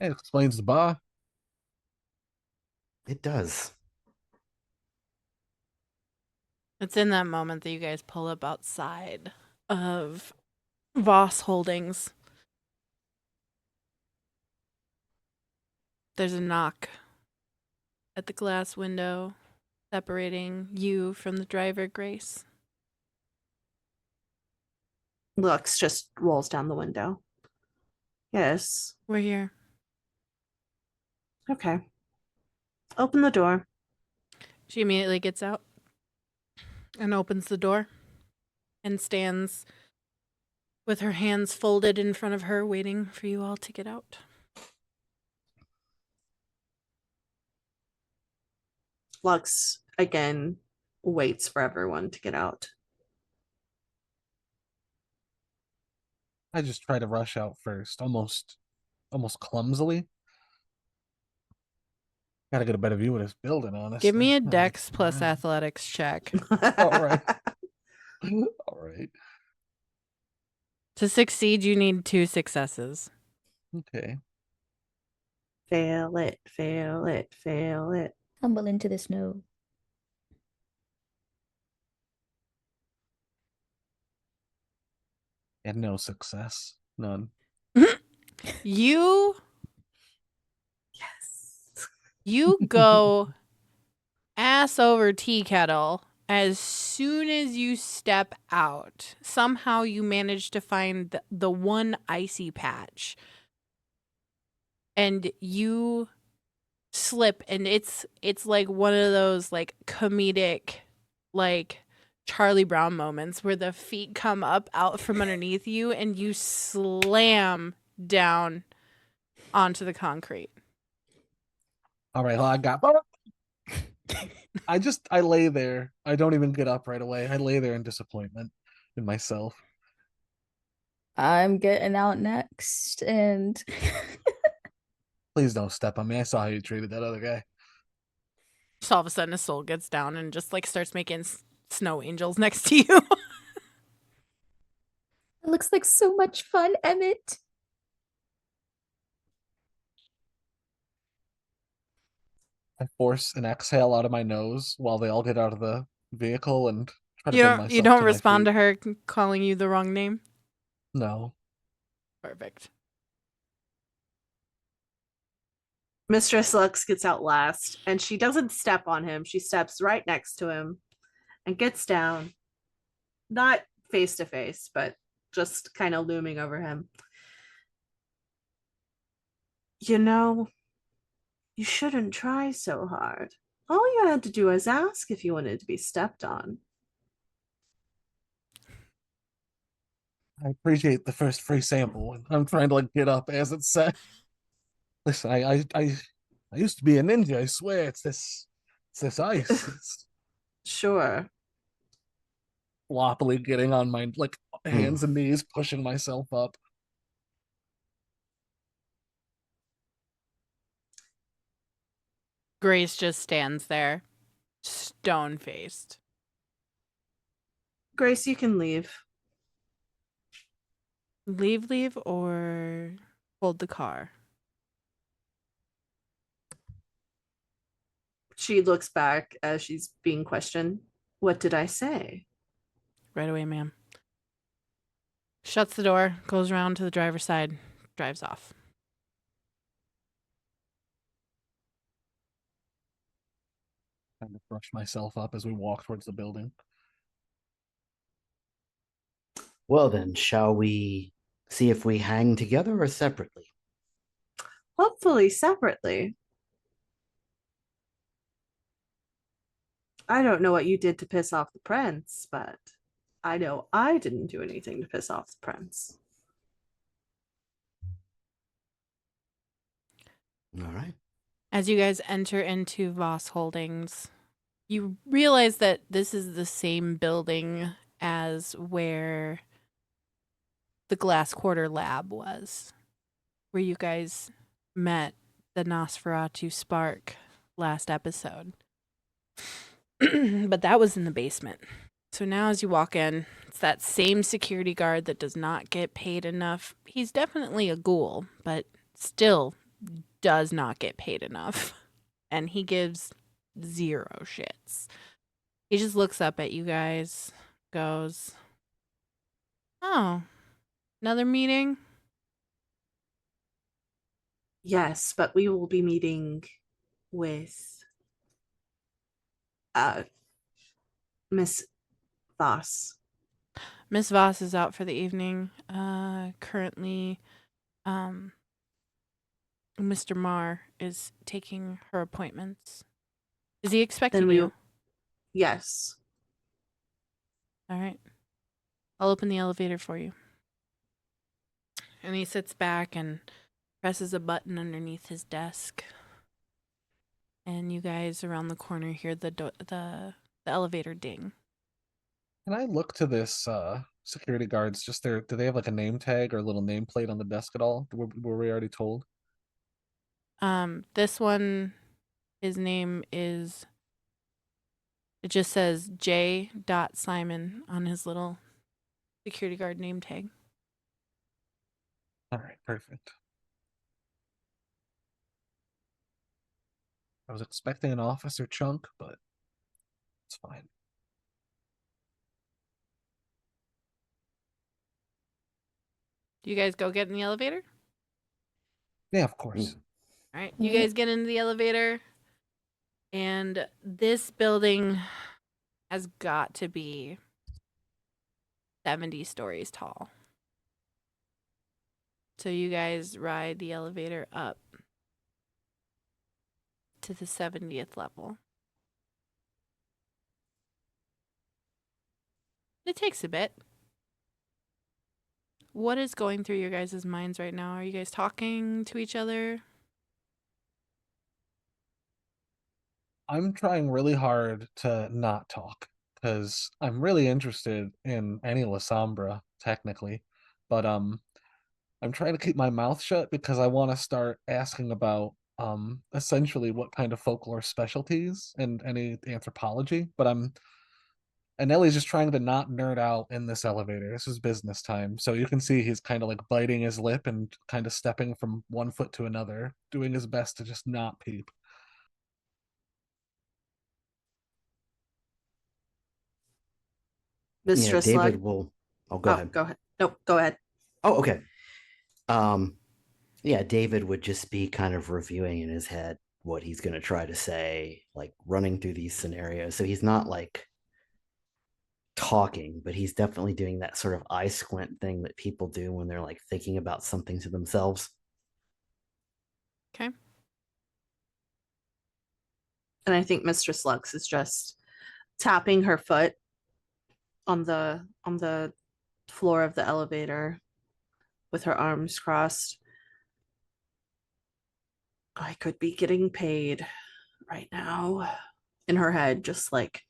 It explains the bar. It does. It's in that moment that you guys pull up outside of Voss Holdings. There's a knock at the glass window separating you from the driver, Grace. Lux just rolls down the window. Yes. We're here. Okay. Open the door. She immediately gets out and opens the door and stands with her hands folded in front of her, waiting for you all to get out. Lux again waits for everyone to get out. I just try to rush out first, almost clumsily. Gotta get a better view of this building, honestly. Give me a All dex right. plus athletics check. All right. All right. To succeed, you need 2 successes. Okay. Fail it, fail it, fail it. Tumble into the snow. And no success. None. You Yes. you go ass over tea kettle as soon as you step out. Somehow you manage to find the one icy patch. And you slip, and it's like one of those like comedic like Charlie Brown moments where the feet come up out from underneath you and you slam down onto the concrete. All right, well, I lay there. I don't even get up right away. I lay there in disappointment in myself. I'm getting out next, and Please don't step on me. I saw how you treated that other guy. Just all of a sudden his soul gets down and just like starts making snow angels next to you. it looks like so much fun, Emmett. I force an exhale out of my nose while they all get out of the vehicle and try to You bring don't you myself don't to my respond feet. to her calling you the wrong name? No. Perfect. Mistress Lux gets out last, and she doesn't step on him. She steps right next to him and gets down, not face to face, but just kind of looming over him. You know, you shouldn't try so hard. All you had to do was ask if you wanted to be stepped on. I appreciate the first free sample. I'm trying to like get up as it's said. Listen, I used to be a ninja. I swear, it's this ice. It's Sure. floppily getting on my like Hmm. hands and knees, pushing myself up. Grace just stands there, stone faced. Grace, you can leave. Leave, or hold the car? She looks back as she's being questioned. What did I say? Right away, ma'am. Shuts the door, goes around to the driver's side, drives off. Trying to brush myself up as we walk towards the building. Well, then, shall we see if we hang together or separately? Hopefully, separately. I don't know what you did to piss off the prince, but I know I didn't do anything to piss off the prince. All right. As you guys enter into Voss Holdings, you realize that this is the same building as where the Glass Quarter Lab was, where you guys met the Nosferatu Spark last episode. But that was in the basement. So now as you walk in, it's that same security guard that does not get paid enough. He's definitely a ghoul, but still does not get paid enough. And he gives 0 shits. He just looks up at you guys, goes, "Oh, another meeting?" Yes, but we will be meeting with Miss Voss. Miss Voss is out for the evening. Currently, Mr. Marr is taking her appointments. Is he expecting Then we you? Yes. All right. I'll open the elevator for you. And he sits back and presses a button underneath his desk. And you guys around the corner hear the elevator ding. Can I look to this security guards? Just there, do they have like a name tag or a little nameplate on the desk at all? Were we already told? This one, his name is, it just says J. Simon on his little security guard name tag. All right, perfect. I was expecting an officer chunk, but it's fine. Do you guys go get in the elevator? Yeah, of course. All right. You Yep. guys get into the elevator, and this building has got to be 70 stories tall. So you guys ride the elevator up to the 70th level. It takes a bit. What is going through your guys' minds right now? Are you guys talking to each other? I'm trying really hard to not talk because I'm really interested in any La Sombra, technically. But I'm trying to keep my mouth shut because I want to start asking about essentially what kind of folklore specialties and any anthropology. But and Ellie's just trying to not nerd out in this elevator. This is business time. So you can see he's kind of like biting his lip and kind of stepping from one foot to another, doing his best to just not peep. Yeah, Mistress Slug. David will. Oh, go Oh, ahead. go ahead. Nope, go ahead. Oh, okay. Um, yeah, David would just be kind of reviewing in his head what he's going to try to say, like running through these scenarios. So he's not like talking, but he's definitely doing that sort of eye squint thing that people do when they're like thinking about something to themselves. Okay. And I think Mistress Lux is just tapping her foot on the floor of the elevator with her arms crossed. I could be getting paid right now. In her head, just like,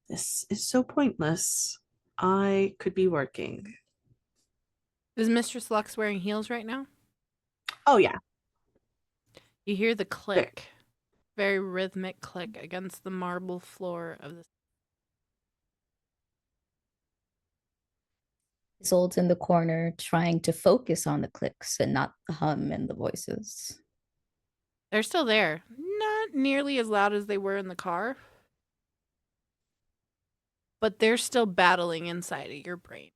this is so pointless. I could be working. Is Mistress Lux wearing heels right now? Oh yeah. You hear the click, very rhythmic click against the marble floor of the. Isolde's in the corner trying to focus on the clicks and not the hum and the voices. They're still there. Not nearly as loud as they were in the car, but they're still battling inside of your brain.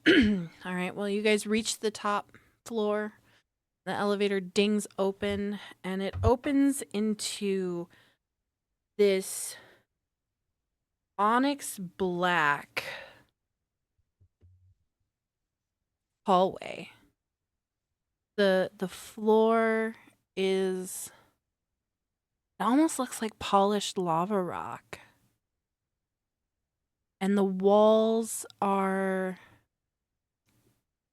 All right, well, you guys reach the top floor. The elevator dings open, and it opens into this onyx black hallway. The floor is, it almost looks like polished lava rock. And the walls are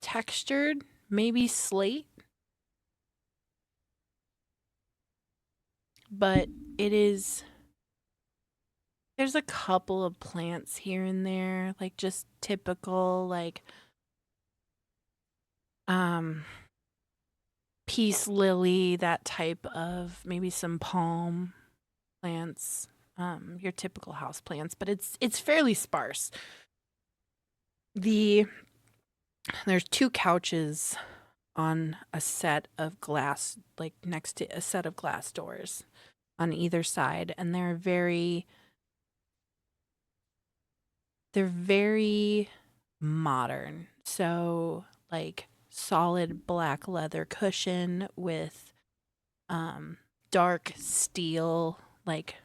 textured, maybe slate. But it is, there's a couple of plants here and there, like just typical, like peace lily, that type of, maybe some palm plants, your typical house plants, but it's fairly sparse. There's 2 couches on a set of glass, like next to a set of glass doors on either side, and they're very modern. So like solid black leather cushion with dark steel, like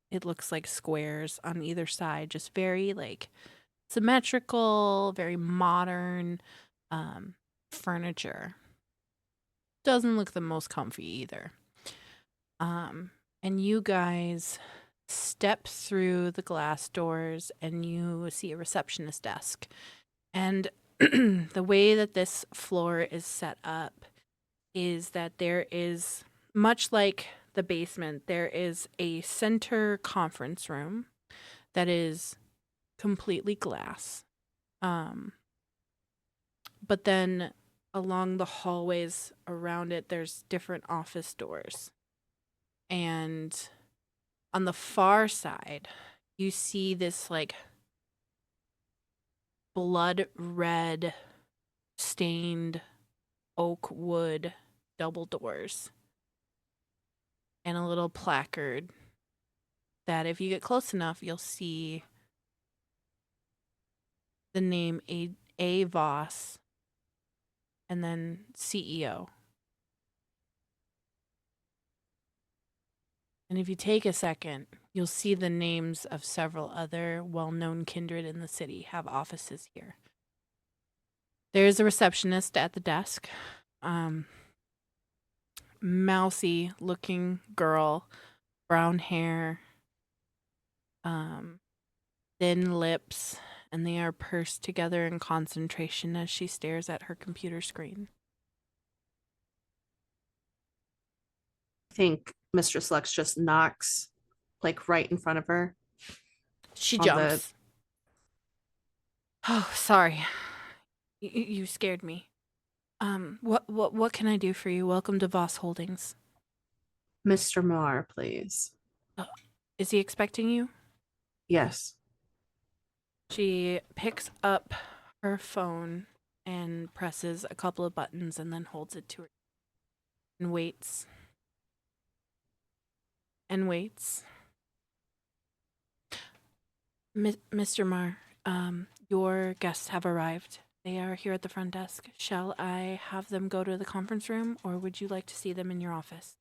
it looks like squares on either side, just very like symmetrical, very modern furniture. Doesn't look the most comfy either. And you guys step through the glass doors and you see a receptionist desk. And the way that this floor is set up is that there is, much like the basement, there is a center conference room that is completely glass. But then along the hallways around it, there's different office doors. And on the far side, you see this like blood red stained oak wood double doors and a little placard that if you get close enough, you'll see the name A. Voss, and then CEO. And if you take a second, you'll see the names of several other well-known kindred in the city have offices here. There's a receptionist at the desk. Mousy looking girl, brown hair, thin lips, and they are pursed together in concentration as she stares at her computer screen. I think Mistress Lux just knocks like right in front of her. She On the- jumps. Oh, sorry. You scared me. What can I do for you? Welcome to Voss Holdings. Mr. Marr, please. Is he expecting you? Yes. She picks up her phone and presses a couple of buttons and then holds it to her and waits. And waits. Mr. Marr, your guests have arrived. They are here at the front desk. Shall I have them go to the conference room, or would you like to see them in your office?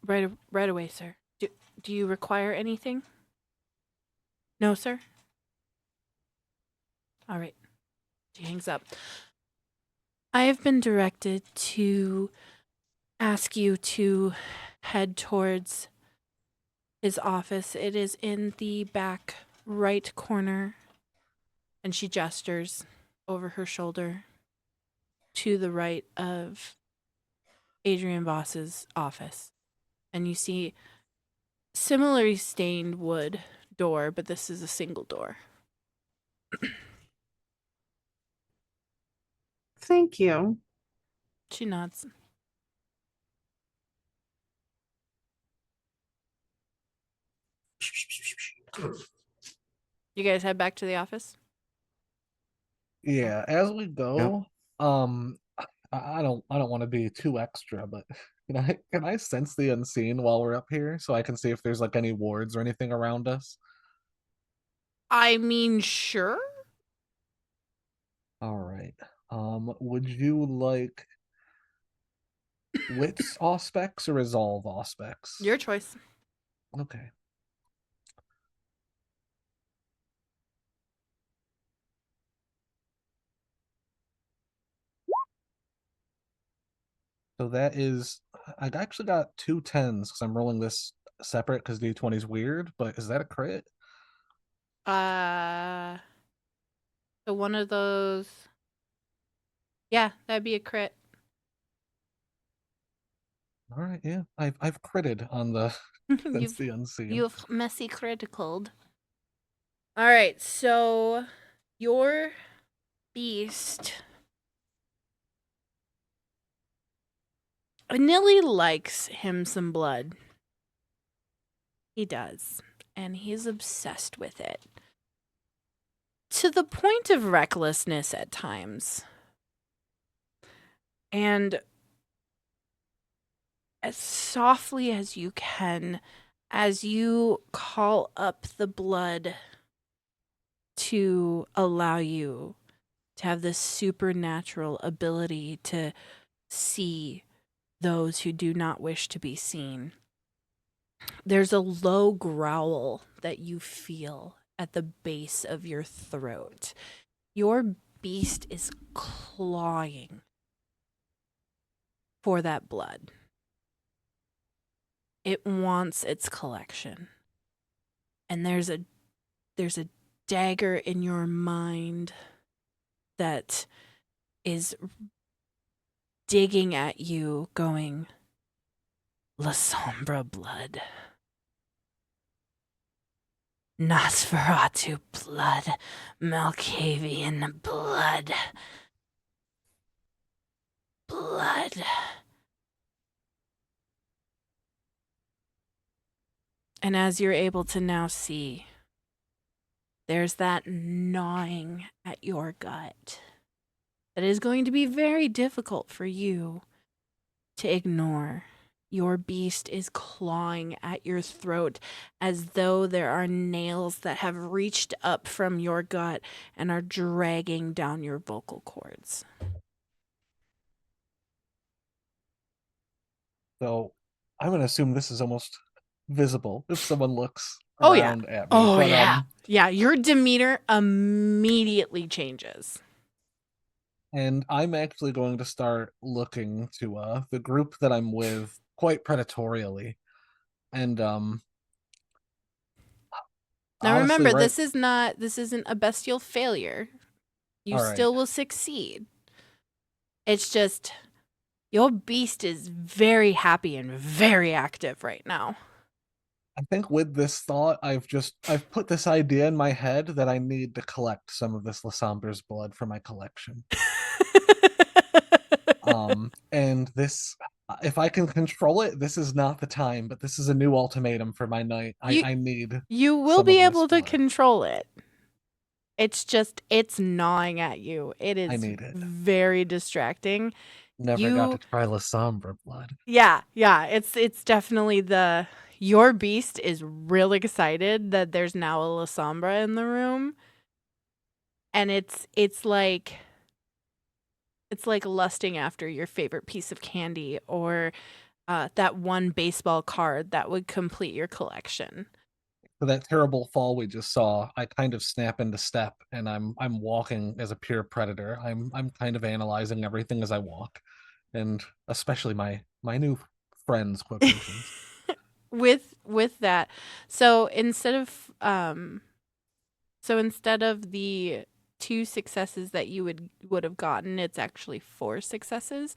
Right away, sir. Do you require anything? No, sir? All right. She hangs up. I have been directed to ask you to head towards his office. It is in the back right corner. And she gestures over her shoulder to the right of Adrian Voss's office. And you see similarly stained wood door, but this is a single door. Thank you. She nods. You guys head back to the office? Yeah, as we go, I don't want to be too extra, but can I sense the unseen while we're up here so I can see if there's like any wards or anything around us? I mean, sure. All right. Would you like wits aspects or resolve aspects? Your choice. Okay. So that is, I actually got 2 10s because I'm rolling this separate because D20 is weird, but is that a crit? So one of those. Yeah, that'd be a crit. All right, yeah. I've critted on the sense the unseen. You've messy criticaled. All right, so your beast Nilly likes him some blood. He does, and he's obsessed with it. To the point of recklessness at times. And as softly as you can, as you call up the blood to allow you to have this supernatural ability to see those who do not wish to be seen. There's a low growl that you feel at the base of your throat. Your beast is clawing for that blood. It wants its collection. And there's a dagger in your mind that is digging at you, going, La Sombra blood. Nosferatu blood. Malkavian blood. Blood. And as you're able to now see, there's that gnawing at your gut that is going to be very difficult for you to ignore Your beast is clawing at your throat as though there are nails that have reached up from your gut and are dragging down your vocal cords. So I'm gonna assume this is almost visible if someone looks Oh, yeah. around at me. Oh, But yeah. Yeah, your demeanor immediately changes. and I'm actually going to start looking to the group that I'm with quite predatorially. And Now honestly, remember, right. this isn't a bestial failure. You All right. still will succeed. It's just your beast is very happy and very active right now. I think with this thought, I've put this idea in my head that I need to collect some of this Lasombra's blood for my collection. And this, if I can control it, this is not the time, but this is a new ultimatum for my night. I need You will some be of this able to blood. control it. It's just, it's gnawing at you. It is need it. very distracting. Never got to try Lasombra blood. Yeah. It's definitely your beast is really excited that there's now a Lasombra in the room. And it's like lusting after your favorite piece of candy or that one baseball card that would complete your collection. For that terrible fall we just saw, I kind of snap into step, and I'm walking as a pure predator. I'm kind of analyzing everything as I walk, and especially my new friends' quotations. with that, so instead of the 2 successes that you would have gotten, it's actually 4 successes.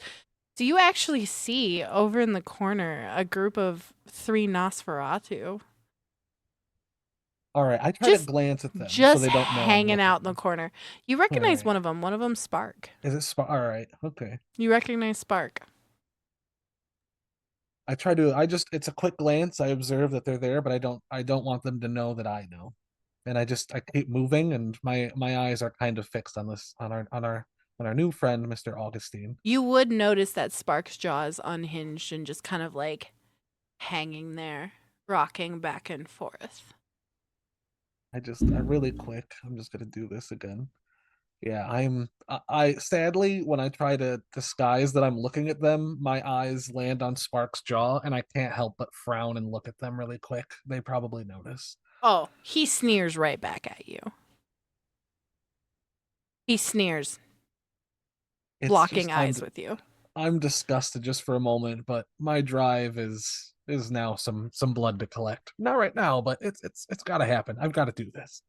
Do you actually see over in the corner a group of 3 Nosferatu? All right, I try to glance at them just so they don't know I'm hanging looking. out in the corner. You recognize right. one of them. One of them, Spark. Is it Spark? All right, okay. You recognize Spark. I try to. It's a quick glance. I observe that they're there, but I don't want them to know that I know. And I keep moving, and my eyes are kind of fixed on our new friend, Mr. Augustine. You would notice that Spark's jaw is unhinged and just kind of like hanging there, rocking back and forth. I really quick. I'm just gonna do this again. Yeah, I sadly, when I try to disguise that I'm looking at them, my eyes land on Spark's jaw, and I can't help but frown and look at them really quick. They probably notice. Oh, he sneers right back at you. He sneers, blocking eyes with you. I'm disgusted just for a moment, but my drive is now some blood to collect. Not right now, but it's got to happen. I've got to do this.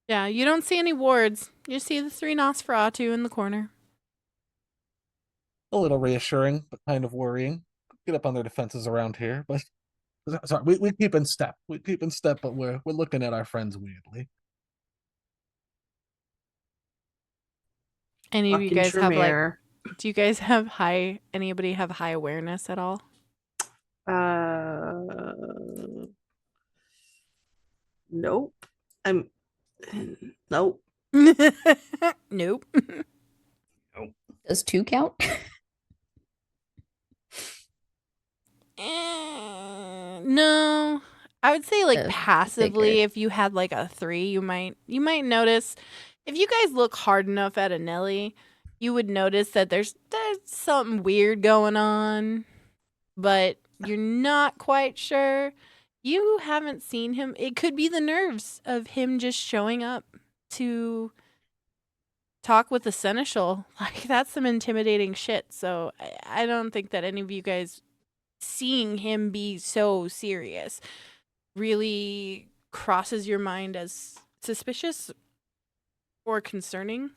Yeah, you don't see any wards. You see the 3 Nosferatu in the corner. A little reassuring, but kind of worrying. Get up on their defenses around here, but sorry, we keep in step. We keep in step, but we're looking at our friends weirdly. Any of you guys have Tremere. do you guys have anybody have high awareness at all? Nope. Nope. Nope. Does 2 count? No. I would say like I passively, figured. if you had like a 3, you might notice. If you guys look hard enough at a Nelly, you would notice that there's something weird going on, but you're not quite sure. You haven't seen him. It could be the nerves of him just showing up to talk with the seneschal. Like, that's some intimidating shit. So I don't think that any of you guys seeing him be so serious really crosses your mind as suspicious or concerning.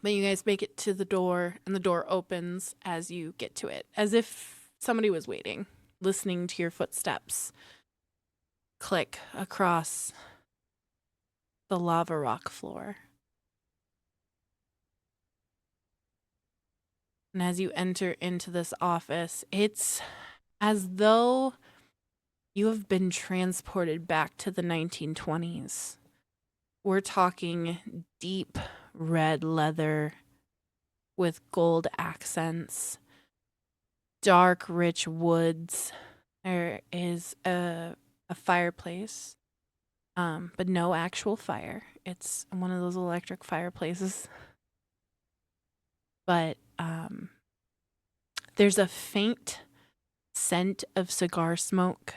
But you guys make it to the door, and the door opens as you get to it, as if somebody was waiting, listening to your footsteps click across the lava rock floor. And as you enter into this office, it's as though you have been transported back to the 1920s. We're talking deep red leather with gold accents, dark, rich woods. There is a fireplace, but no actual fire. It's one of those electric fireplaces. But there's a faint scent of cigar smoke.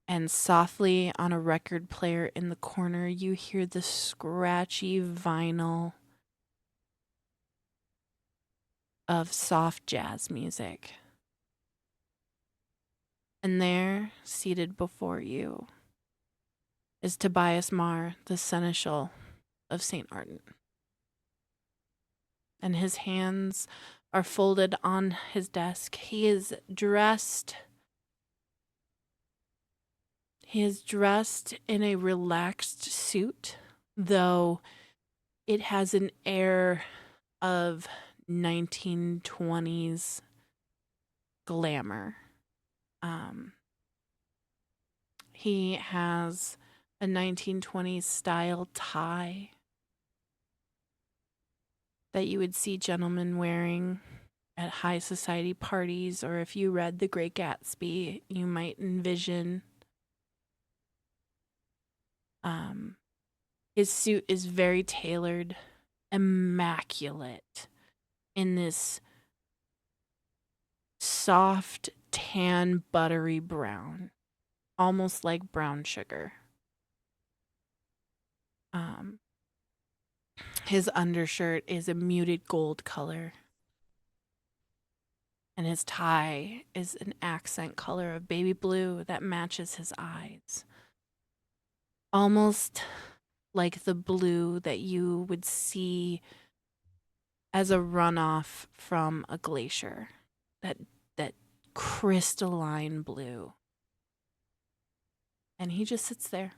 And softly on a record player in the corner, you hear the scratchy vinyl of soft jazz music. And there, seated before you, is Tobias Marr, the seneschal of St. Ardent. And his hands are folded on his desk. He is dressed in a relaxed suit, though it has an air of 1920s glamour. He has a 1920s style tie that you would see gentlemen wearing at high society parties, or if you read The Great Gatsby, you might envision. His suit is very tailored, immaculate, in this soft, tan, buttery brown, almost like brown sugar. His undershirt is a muted gold color, and his tie is an accent color of baby blue that matches his eyes. Almost like the blue that you would see as a runoff from a glacier. That crystalline blue. And he just sits there,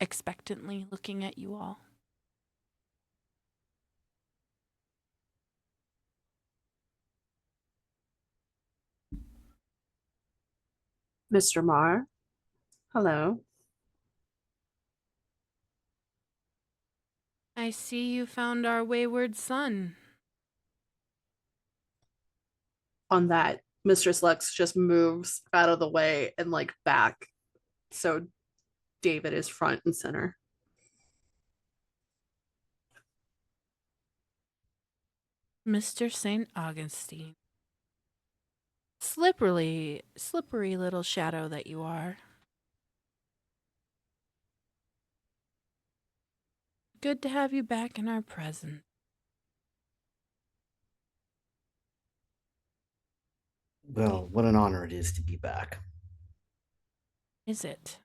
expectantly looking at you all. Mr. Marr, hello. I see you found our wayward son. On that, Mistress Lux just moves out of the way and like back, so David is front and center. Mr. St. Augustine. Slippery little shadow that you are. Good to have you back in our presence. Well, what an honor it is to be back. Is it?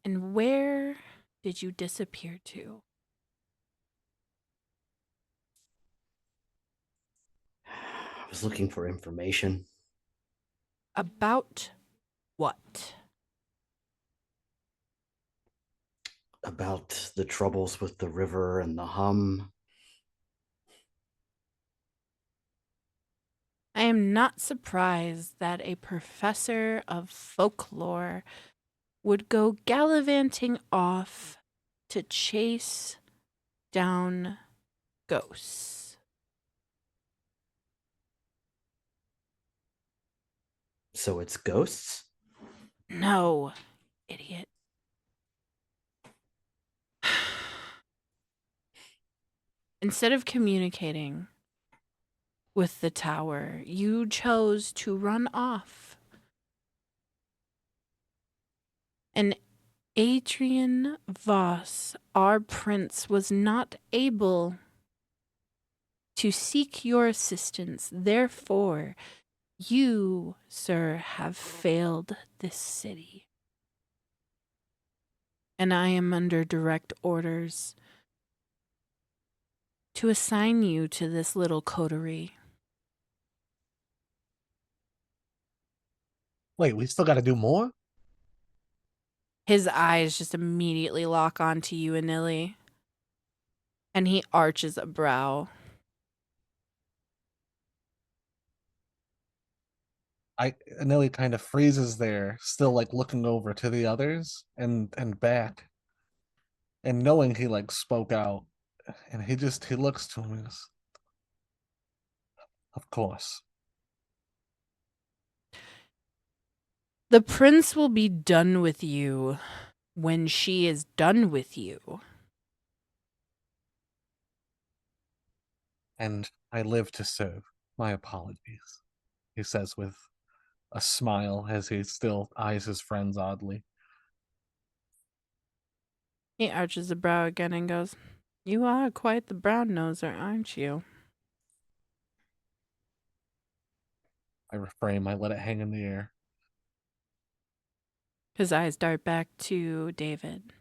And where did you disappear to? I was looking for information. About what? About the troubles with the river and the hum. I am not surprised that a professor of folklore would go gallivanting off to chase down ghosts. So it's ghosts? No, idiot. Instead of communicating with the tower, you chose to run off. And Adrian Voss, our prince, was not able to seek your assistance. Therefore, you, sir, have failed this city. And I am under direct orders to assign you to this little coterie. Wait, we still got to do more? His eyes just immediately lock onto you, Anili. And he arches a brow. Nelly kind of freezes there, still like looking over to the others and back. And knowing he like spoke out, And he looks to me and goes, of course. The prince will be done with you when she is done with you. And I live to serve. My apologies, he says with a smile as he still eyes his friends oddly. He arches a brow again and goes, "You are quite the brown noser, aren't you?" I refrain, I let it hang in the air. His eyes dart back to David.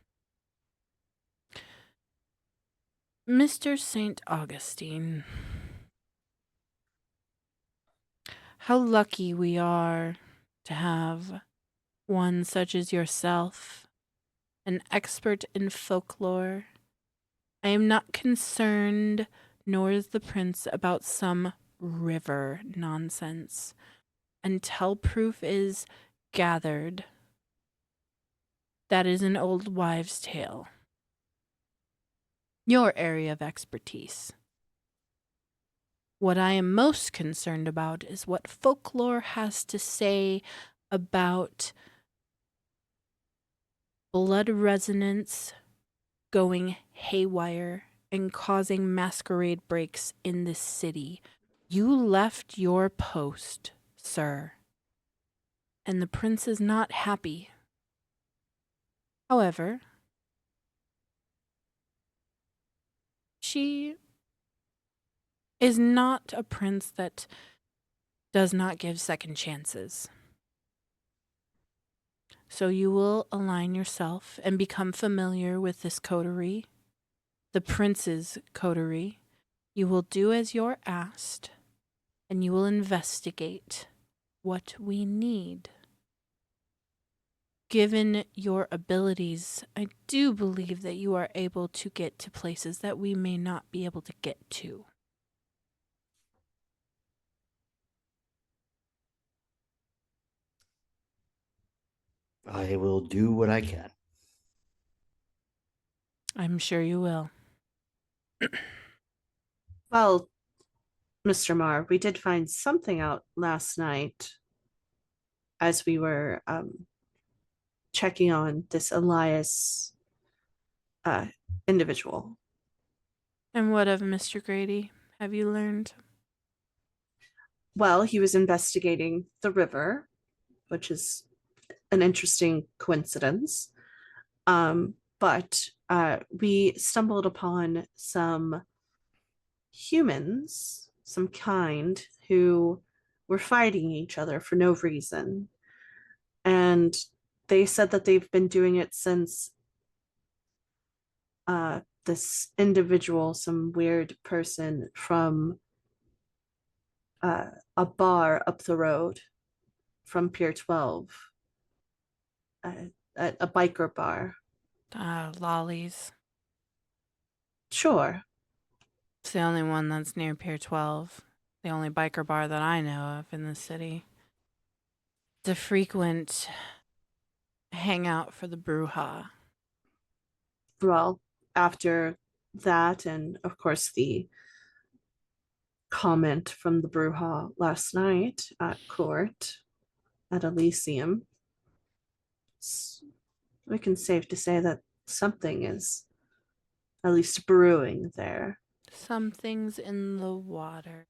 Mr. St. Augustine, how lucky we are to have one such as yourself, an expert in folklore. I am not concerned, nor is the prince, about some river nonsense. Until proof is gathered, that is an old wives' tale. Your area of expertise. What I am most concerned about is what folklore has to say about blood resonance going haywire and causing masquerade breaks in this city. You left your post, sir, and the prince is not happy. However, she is not a prince that does not give second chances. So you will align yourself and become familiar with this coterie, the prince's coterie. You will do as you're asked, and you will investigate what we need. Given your abilities, I do believe that you are able to get to places that we may not be able to get to. I will do what I can. I'm sure you will. Well, Mr. Marr, we did find something out last night as we were checking on this Elias uh, individual. And what of Mr. Grady? Have you learned? Well, he was investigating the river, which is an interesting coincidence. But we stumbled upon some humans, some kind, who were fighting each other for no reason. And they said that they've been doing it since this individual, some weird person from a bar up the road from Pier 12, a biker bar. Lollies. Sure. It's the only one that's near Pier 12. The only biker bar that I know of in the city. It's a frequent hangout for the Bruja. Well, after that, and of course, the comment from the Bruja last night at court at Elysium, we can safe to say that something is at least brewing there. Something's in the water.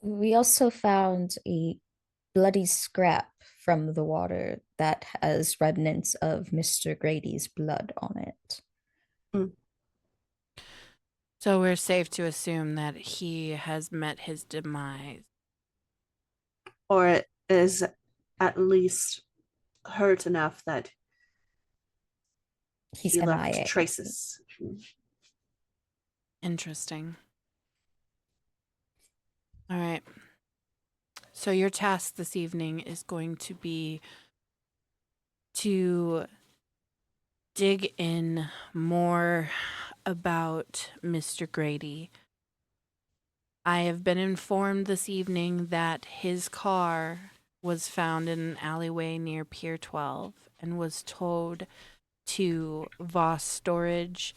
We also found a bloody scrap from the water that has remnants of Mr. Grady's blood on it. So we're safe to assume that he has met his demise. Or it is at least hurt enough that He's he left MIA. traces. Interesting. All right. So your task this evening is going to be to dig in more about Mr. Grady. I have been informed this evening that his car was found in an alleyway near Pier 12 and was towed to Voss Storage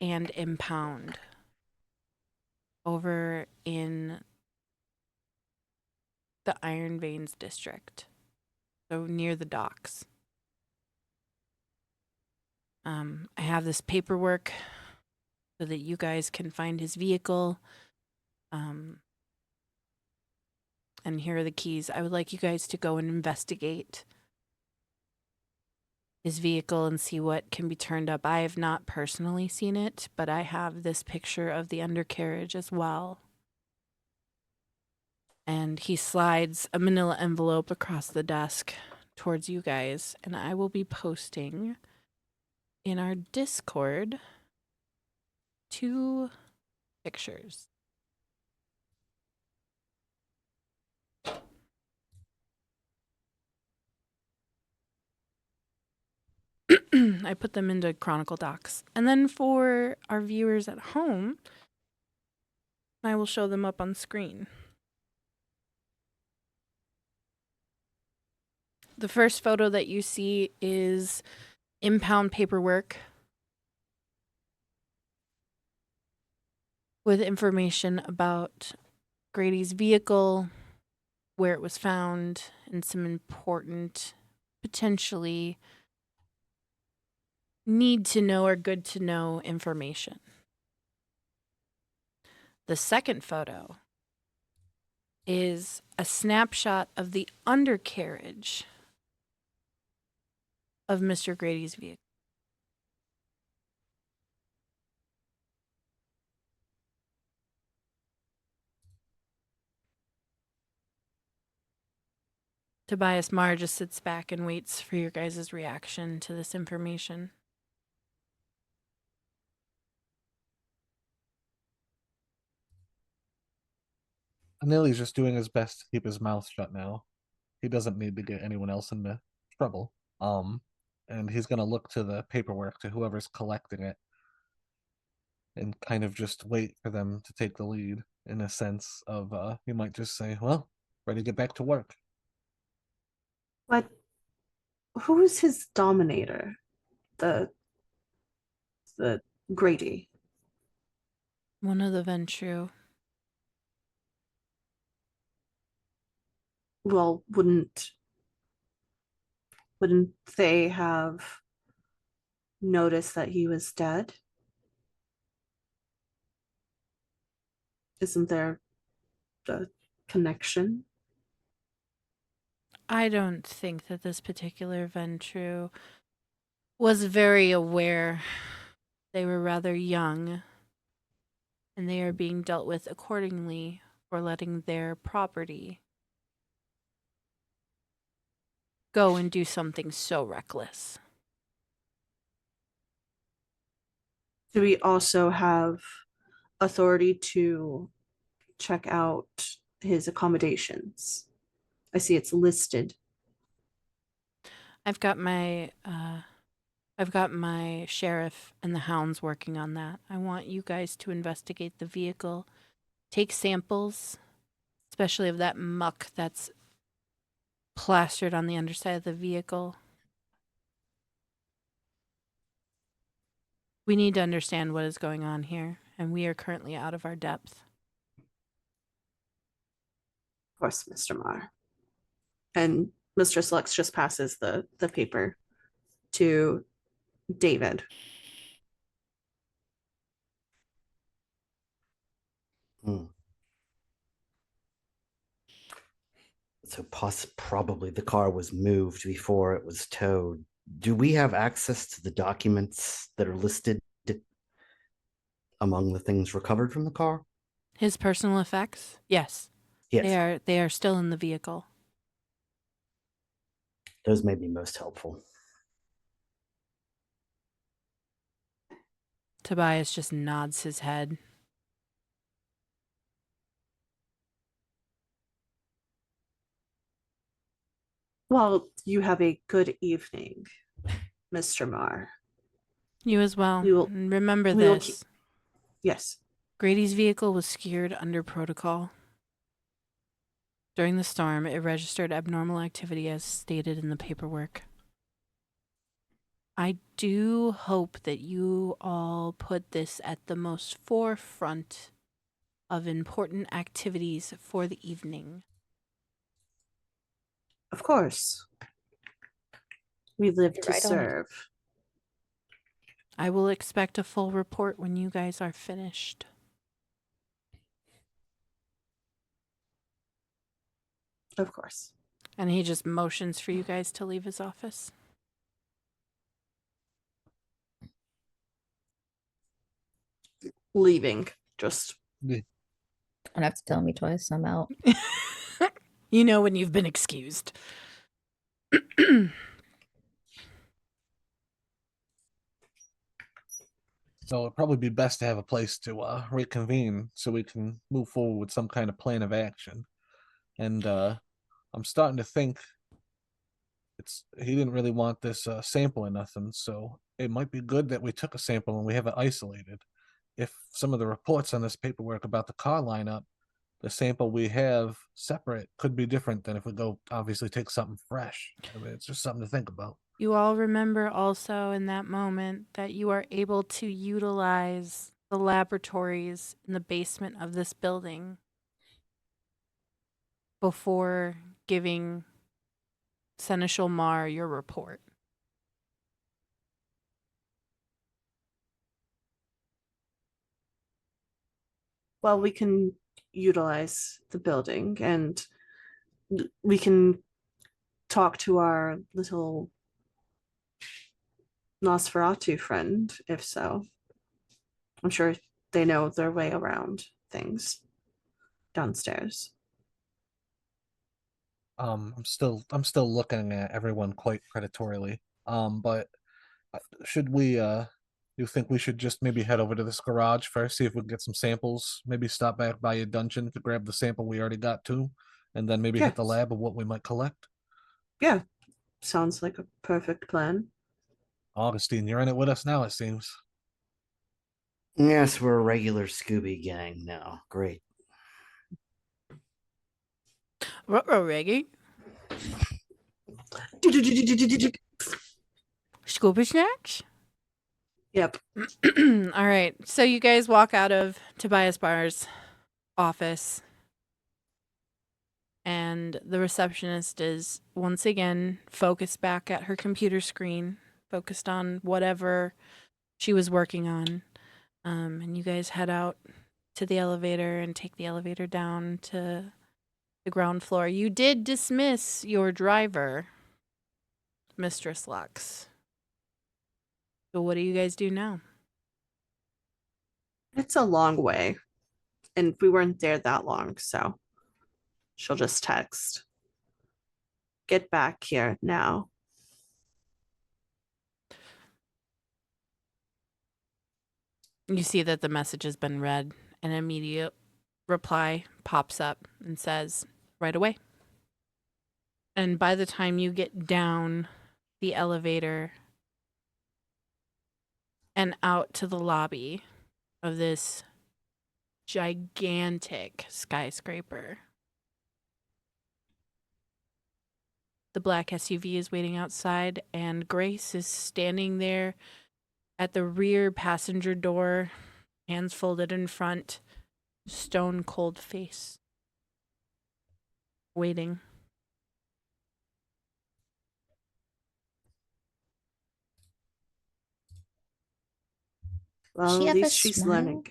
and Impound over in the Iron Veins district, so near the docks. I have this paperwork so that you guys can find his vehicle. And here are the keys. I would like you guys to go and investigate his vehicle and see what can be turned up. I have not personally seen it, but I have this picture of the undercarriage as well. And he slides a manila envelope across the desk towards you guys, and I will be posting in our Discord 2 pictures. I put them into Chronicle Docs. And then for our viewers at home, I will show them up on screen. The first photo that you see is impound paperwork with information about Grady's vehicle, where it was found, and some important, potentially need to know or good to know information. The second photo is a snapshot of the undercarriage of Mr. Grady's vehicle. Tobias Marr just sits back and waits for your guys' reaction to this information. Anili's just doing his best to keep his mouth shut now. He doesn't need to get anyone else into trouble. And he's gonna look to the paperwork, to whoever's collecting it, and kind of just wait for them to take the lead, in a sense of he might just say, well, ready to get back to work. But who is his dominator? The Grady. One of the Ventru. Well, wouldn't they have noticed that he was dead? Isn't there a connection? I don't think that this particular Ventru was very aware. They were rather young, and they are being dealt with accordingly for letting their property go and do something so reckless. Do we also have authority to check out his accommodations? I see it's listed. I've got my sheriff and the hounds working on that. I want you guys to investigate the vehicle, take samples, especially of that muck that's plastered on the underside of the vehicle. We need to understand what is going on here, and we are currently out of our depth. Of course, Mr. Marr. And Mr. Slux just passes the paper to David. So probably the car was moved before it was towed. Do we have access to the documents that are listed among the things recovered from the car? His personal effects? Yes. Yes. They are still in the vehicle. Those may be most helpful. Tobias just nods his head. Well, you have a good evening, Mr. Marr. You as well. We will- And remember we will this. Yes. Grady's vehicle was secured under protocol. During the storm, it registered abnormal activity as stated in the paperwork. I do hope that you all put this at the most forefront of important activities for the evening. Of course. We live You're to right on it. serve. I will expect a full report when you guys are finished. Of course. And he just motions for you guys to leave his office. Leaving. Just Yeah. Don't have to tell me twice. I'm out. You know when you've been excused. So it'd probably be best to have a place to reconvene so we can move forward with some kind of plan of action. And I'm starting to think he didn't really want this sample or nothing, so it might be good that we took a sample and we have it isolated. If some of the reports on this paperwork about the car lineup, the sample we have separate could be different than if we go obviously take something fresh. I mean, it's just something to think about. You all remember also in that moment that you are able to utilize the laboratories in the basement of this building before giving Seneschal Mar your report. well, we can utilize the building and we can talk to our little Nosferatu friend, if so. I'm sure they know their way around things downstairs. I'm still looking at everyone quite predatorily. But should we you think we should just maybe head over to this garage first, see if we can get some samples, maybe stop back by a dungeon to grab the sample we already got too, and then maybe hit the Yes. lab of what we might collect? Yeah, sounds like a perfect plan. Augustine, you're in it with us now, it seems. Yes, we're a regular Scooby gang now. Great. Ruh-roh, Reggie. Scooby snacks? Yep. All right. So you guys walk out of Tobias Barr's office, and the receptionist is once again focused back at her computer screen, focused on whatever she was working on. And you guys head out to the elevator and take the elevator down to the ground floor. You did dismiss your driver, Mistress Lux. So what do you guys do now? It's a long way. And we weren't there that long, so she'll just text. Get back here now. You see that the message has been read. An immediate reply pops up and says, right away. And by the time you get down the elevator and out to the lobby of this gigantic skyscraper, the black SUV is waiting outside, and Grace is standing there at the rear passenger door, hands folded in front, stone cold face, waiting. Well, She at have a least she's smile? learning.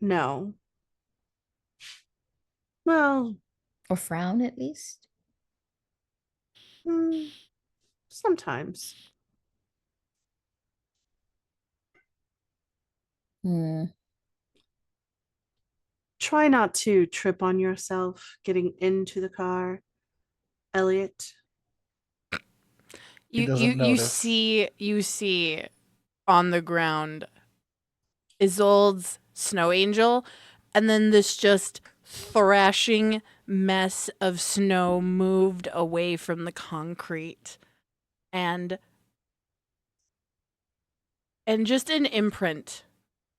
No. Well, Or frown at least? sometimes. Hmm. Try not to trip on yourself getting into the car, Elliot. He You doesn't notice. you see on the ground Isolde's snow angel, and then this just thrashing mess of snow moved away from the concrete, and just an imprint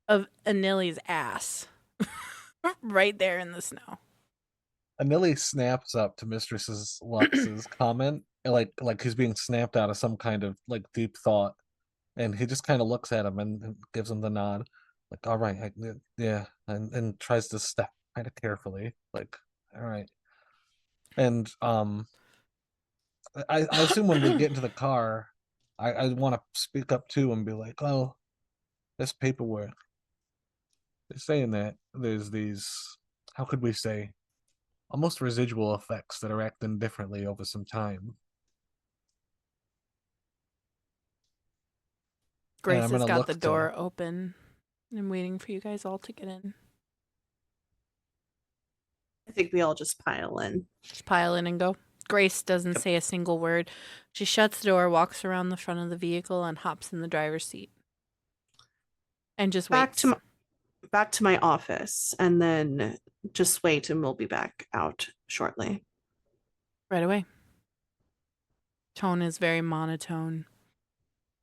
of Anili's ass right there in the snow. Anili snaps up to Mistress's Lux's comment, like he's being snapped out of some kind of like deep thought, And he just kind of looks at him and gives him the nod, like, all right, yeah, and tries to step kind of carefully, like, all right. And I assume when we get into the car, I want to speak up too and be like, oh, this paperwork. They're saying that there's these, how could we say, almost residual effects that are acting differently over some time. And Grace I'm has gonna got the look to, door open and waiting for you guys all to get in. I think we all just pile in. Just pile in and go. Grace doesn't Yep. say a single word. She shuts the door, walks around the front of the vehicle, and hops in the driver's seat. And just waits. Back to my office, and then just wait, and we'll be back out shortly. Right away. Tone is very monotone.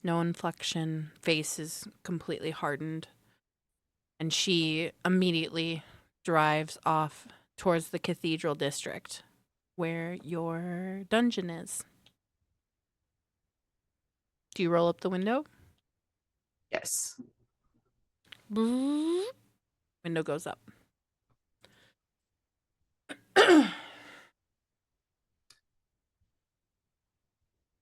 No inflection. Face is completely hardened. And she immediately drives off towards the cathedral district where your dungeon is. Do you roll up the window? Yes. Window goes up.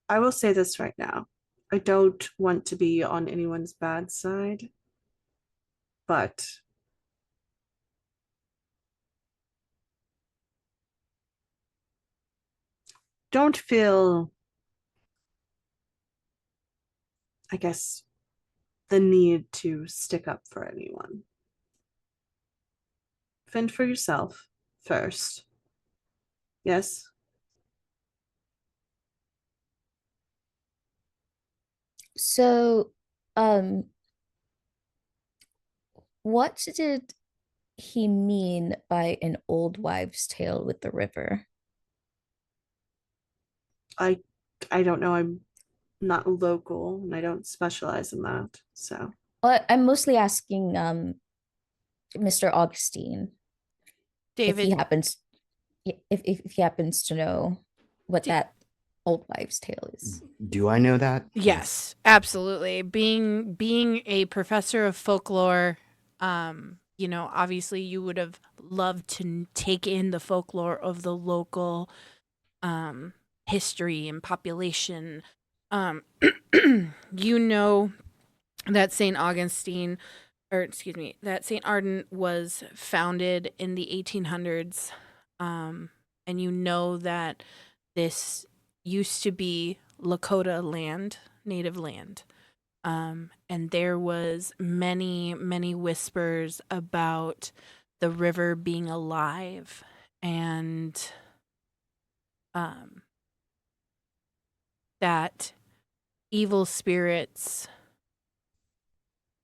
I will say this right now. I don't want to be on anyone's bad side, but don't feel, I guess, the need to stick up for anyone. Fend for yourself first. Yes? So, um, what did he mean by an old wives' tale with the river? I I don't know. I'm not local and I don't specialize in that. So I'm mostly asking Mr. Augustine if he David, happens if he happens to know what do, that old wives' tale is. Do I know that? yes, absolutely. Being a professor of folklore, obviously you would have loved to take in the folklore of the local history and population. Um, you know that St. Augustine, or excuse me, that St. Ardent was founded in the 1800s. And you know that this used to be Lakota land, native land. And there was many, many whispers about the river being alive and that evil spirits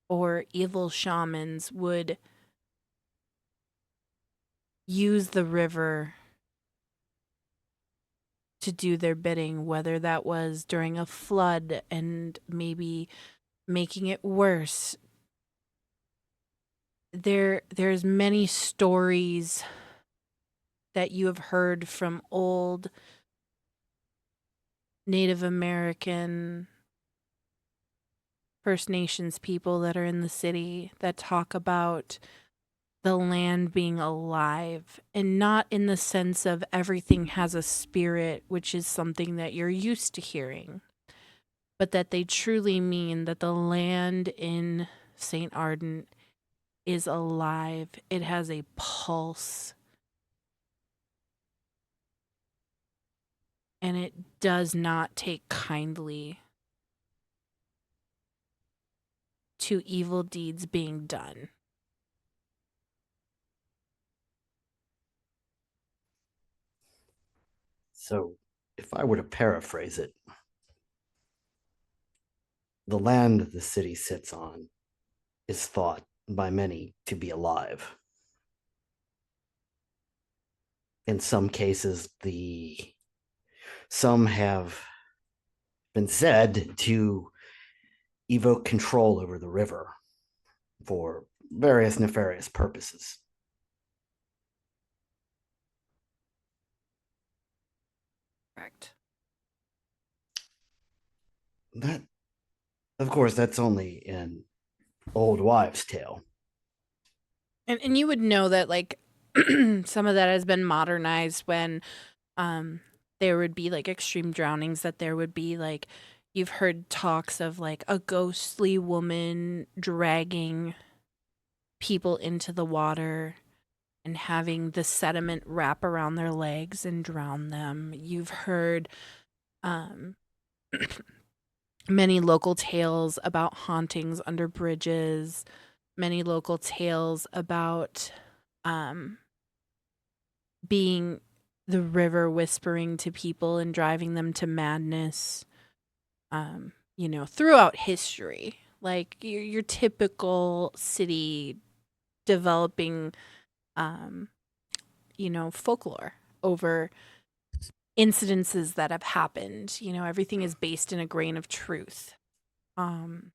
or evil shamans would use the river to do their bidding, whether that was during a flood and maybe making it worse. There's many stories that you have heard from old Native American First Nations people that are in the city that talk about the land being alive, and not in the sense of everything has a spirit, which is something that you're used to hearing, but that they truly mean that the land in St. Ardent is alive. It has a pulse. And it does not take kindly to evil deeds being done. So, if I were to paraphrase it, the land the city sits on is thought by many to be alive. In some cases, some have been said to evoke control over the river for various nefarious purposes. Correct. That Of course, that's only an old wives' tale. And you would know that like some of that has been modernized when there would be like extreme drownings, that there would be like you've heard talks of like a ghostly woman dragging people into the water and having the sediment wrap around their legs and drown them. You've heard um many local tales about hauntings under bridges, many local tales about um being the river whispering to people and driving them to madness, throughout history. Like your typical city developing, um, folklore over incidences that have happened. Everything is based in a grain of truth. Um,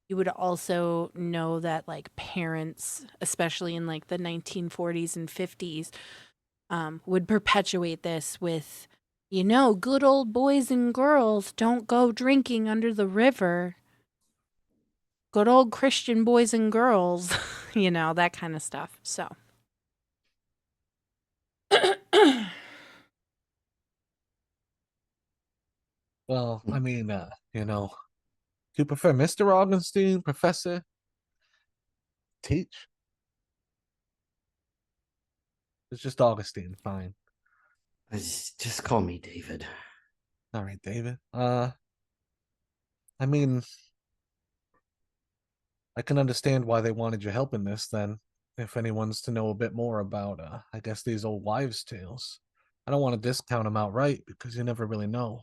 you would also know that like parents, especially in like the 1940s and 50s, would perpetuate this with, good old boys and girls don't go drinking under the river. Good old Christian boys and girls, that kind of stuff. So. Well, I mean, do you prefer Mr. Augustine, Professor? Teach? It's just Augustine, fine. Just call me David. All right, David. I mean, I can understand why they wanted your help in this then. If anyone's to know a bit more about, I guess these old wives' tales. I don't want to discount them outright because you never really know.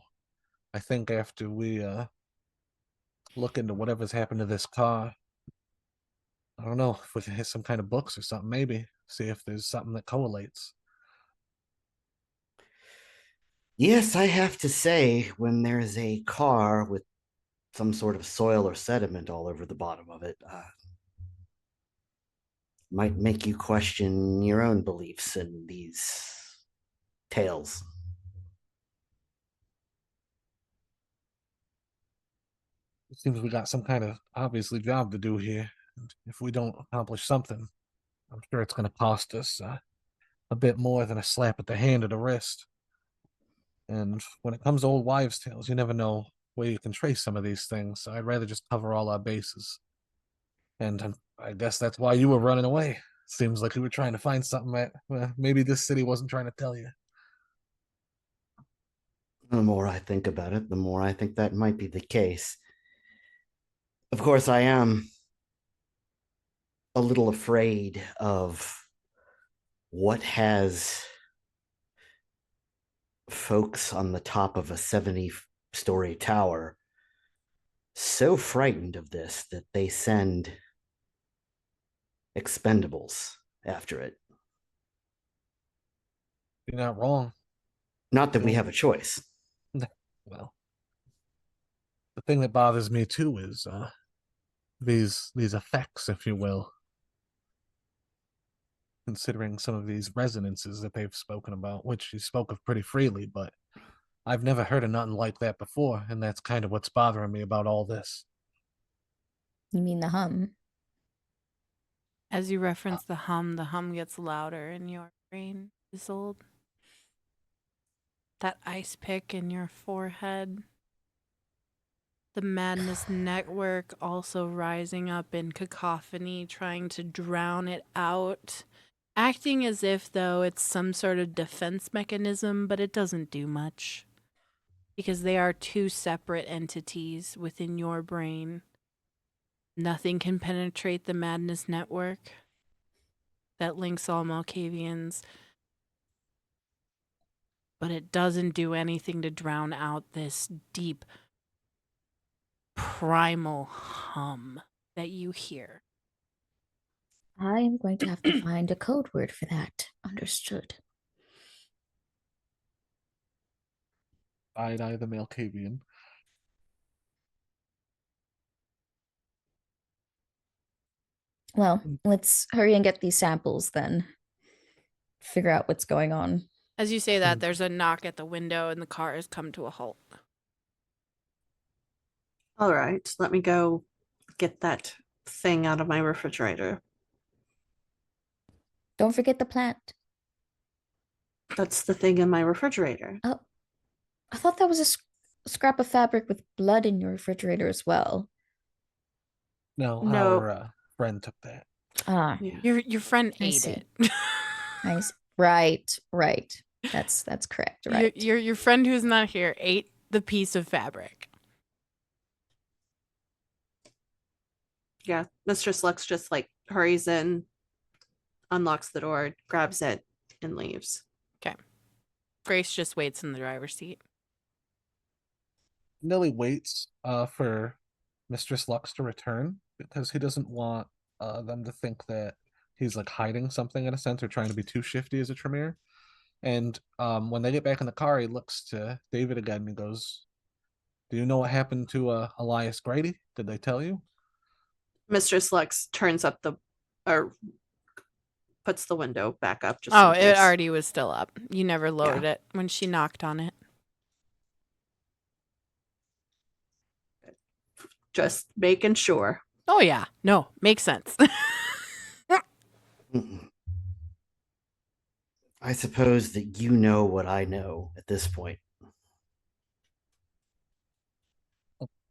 I think after we look into whatever's happened to this car, I don't know if we can hit some kind of books or something. Maybe see if there's something that correlates. Yes, I have to say, when there's a car with some sort of soil or sediment all over the bottom of it, might make you question your own beliefs in these tales. It seems we got some kind of obviously job to do here. And if we don't accomplish something, I'm sure it's going to cost us a bit more than a slap at the hand or the wrist. And when it comes to old wives' tales, you never know where you can trace some of these things. So I'd rather just cover all our bases. And I guess that's why you were running away. Seems like you were trying to find something that maybe this city wasn't trying to tell you. The more I think about it, the more I think that might be the case. Of course, I am a little afraid of what has folks on the top of a 70-story tower so frightened of this that they send expendables after it. You're not wrong. Not that we You have a choice. well, the thing that bothers me too is these effects, if you will, considering some of these resonances that they've spoken about, which you spoke of pretty freely, but I've never heard of nothing like that before, and that's kind of what's bothering me about all this. You mean the hum? As you reference the hum gets louder in your brain, Isolde. That ice pick in your forehead. The madness network also rising up in cacophony, trying to drown it out. Acting as if, though, it's some sort of defense mechanism, but it doesn't do much. Because they are two separate entities within your brain. Nothing can penetrate the madness network that links all Malkavians. But it doesn't do anything to drown out this deep, primal hum that you hear. I am going to have to find a code word for that. Understood. I'd the Malkavian. Well, let's hurry and get these samples then. Figure out what's going on. As you say that, there's a knock at the window and the car has come to a halt. All right, let me go get that thing out of my refrigerator. Don't forget the plant. That's the thing in my refrigerator. Oh, I thought that was a scrap of fabric with blood in your refrigerator as well. No, No. our friend took that. Ah, Yeah. Your friend I ate see. it. I see. Right, right. That's correct. Right. Your friend who's not here ate the piece of fabric. Yeah. Mistress Lux just like hurries in, unlocks the door, grabs it, and leaves. Okay. Grace just waits in the driver's seat. Nilly waits for Mistress Lux to return because he doesn't want them to think that he's like hiding something in a sense or trying to be too shifty as a Tremere. And when they get back in the car, he looks to David again and goes, "Do you know what happened to Elias Grady? Did they tell you?" Mistress Lux turns up the or puts the window back up just Oh, in it case. already was still up. You never lowered it when she knocked on it. Just making sure. Oh yeah. No, makes sense. Mm-mm. I suppose that you know what I know at this point.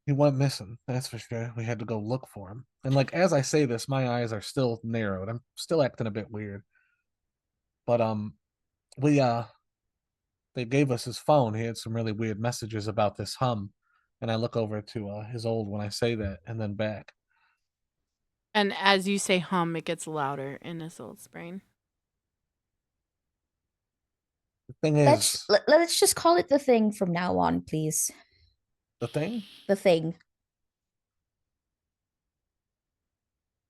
He went missing, that's for sure. We had to go look for him. And like as I say this, my eyes are still narrowed. I'm still acting a bit weird. But we they gave us his phone. He had some really weird messages about this hum. And I look over to his old when I say that and then back. And as you say hum, it gets louder in his old brain. The thing Let's is, let's just call it the thing from now on, please. the thing The thing.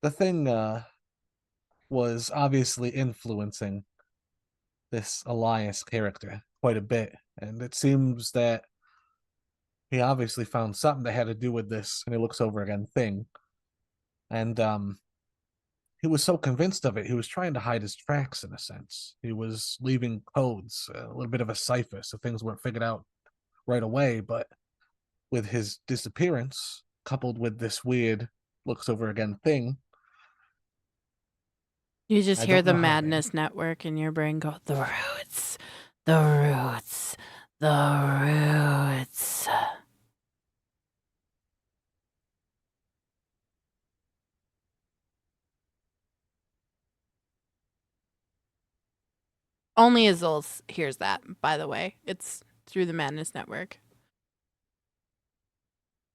the thing was obviously influencing this Elias character quite a bit. And it seems that he obviously found something that had to do with this, and he looks over again, thing. And he was so convinced of it, he was trying to hide his tracks in a sense. He was leaving codes, a little bit of a cipher, so things weren't figured out right away. But with his disappearance, coupled with this weird looks over again thing, You just I hear don't the know how, man. madness network in your brain go, the roots, the roots, the roots. Only Azul hears that, by the way. It's through the madness network.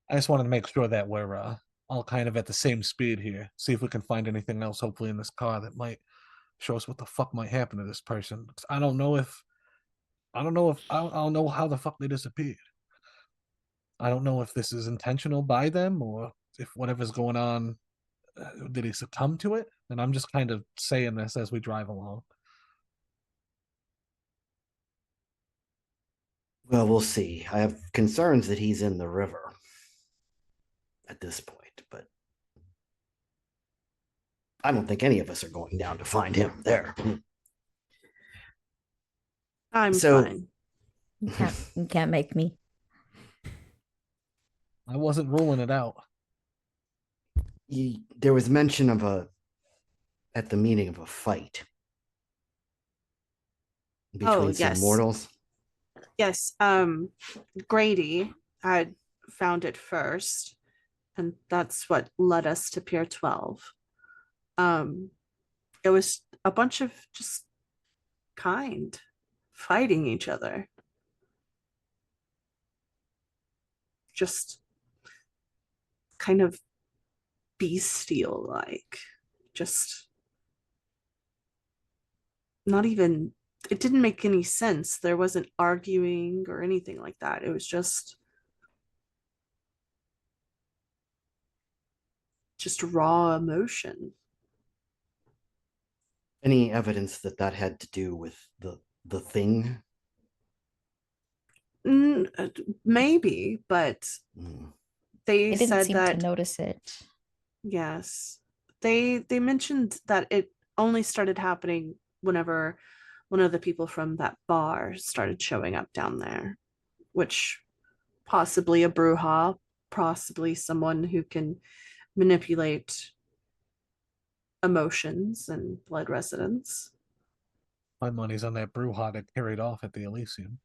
I just wanted to make sure that we're all kind of at the same speed here. See if we can find anything else, hopefully, in this car that might show us what the fuck might happen to this person. 'Cause I don't know if I don't know how the fuck they disappeared. I don't know if this is intentional by them or if whatever's going on, did he succumb to it? And I'm just kind of saying this as we drive along. Well, we'll see. I have concerns that he's in the river at this point, but I don't think any of us are going down to find him there. I'm So- fine. You can't make me. I wasn't ruling it out. There was mention of at the meeting of a fight between some yes. mortals. Yes. Grady had found it first, and that's what led us to Pier 12. It was a bunch of just kind fighting each other. Just kind of bestial like. Just not even, it didn't make any sense. There wasn't arguing or anything like that. It was just raw emotion. Any evidence that had to do with the thing? Maybe, but Mm. they I didn't said seem that to notice it. yes, they mentioned that it only started happening whenever one of the people from that bar started showing up down there, which possibly a Bruja, possibly someone who can manipulate emotions and blood residents. My money's on that Brujah that carried off at the Elysium.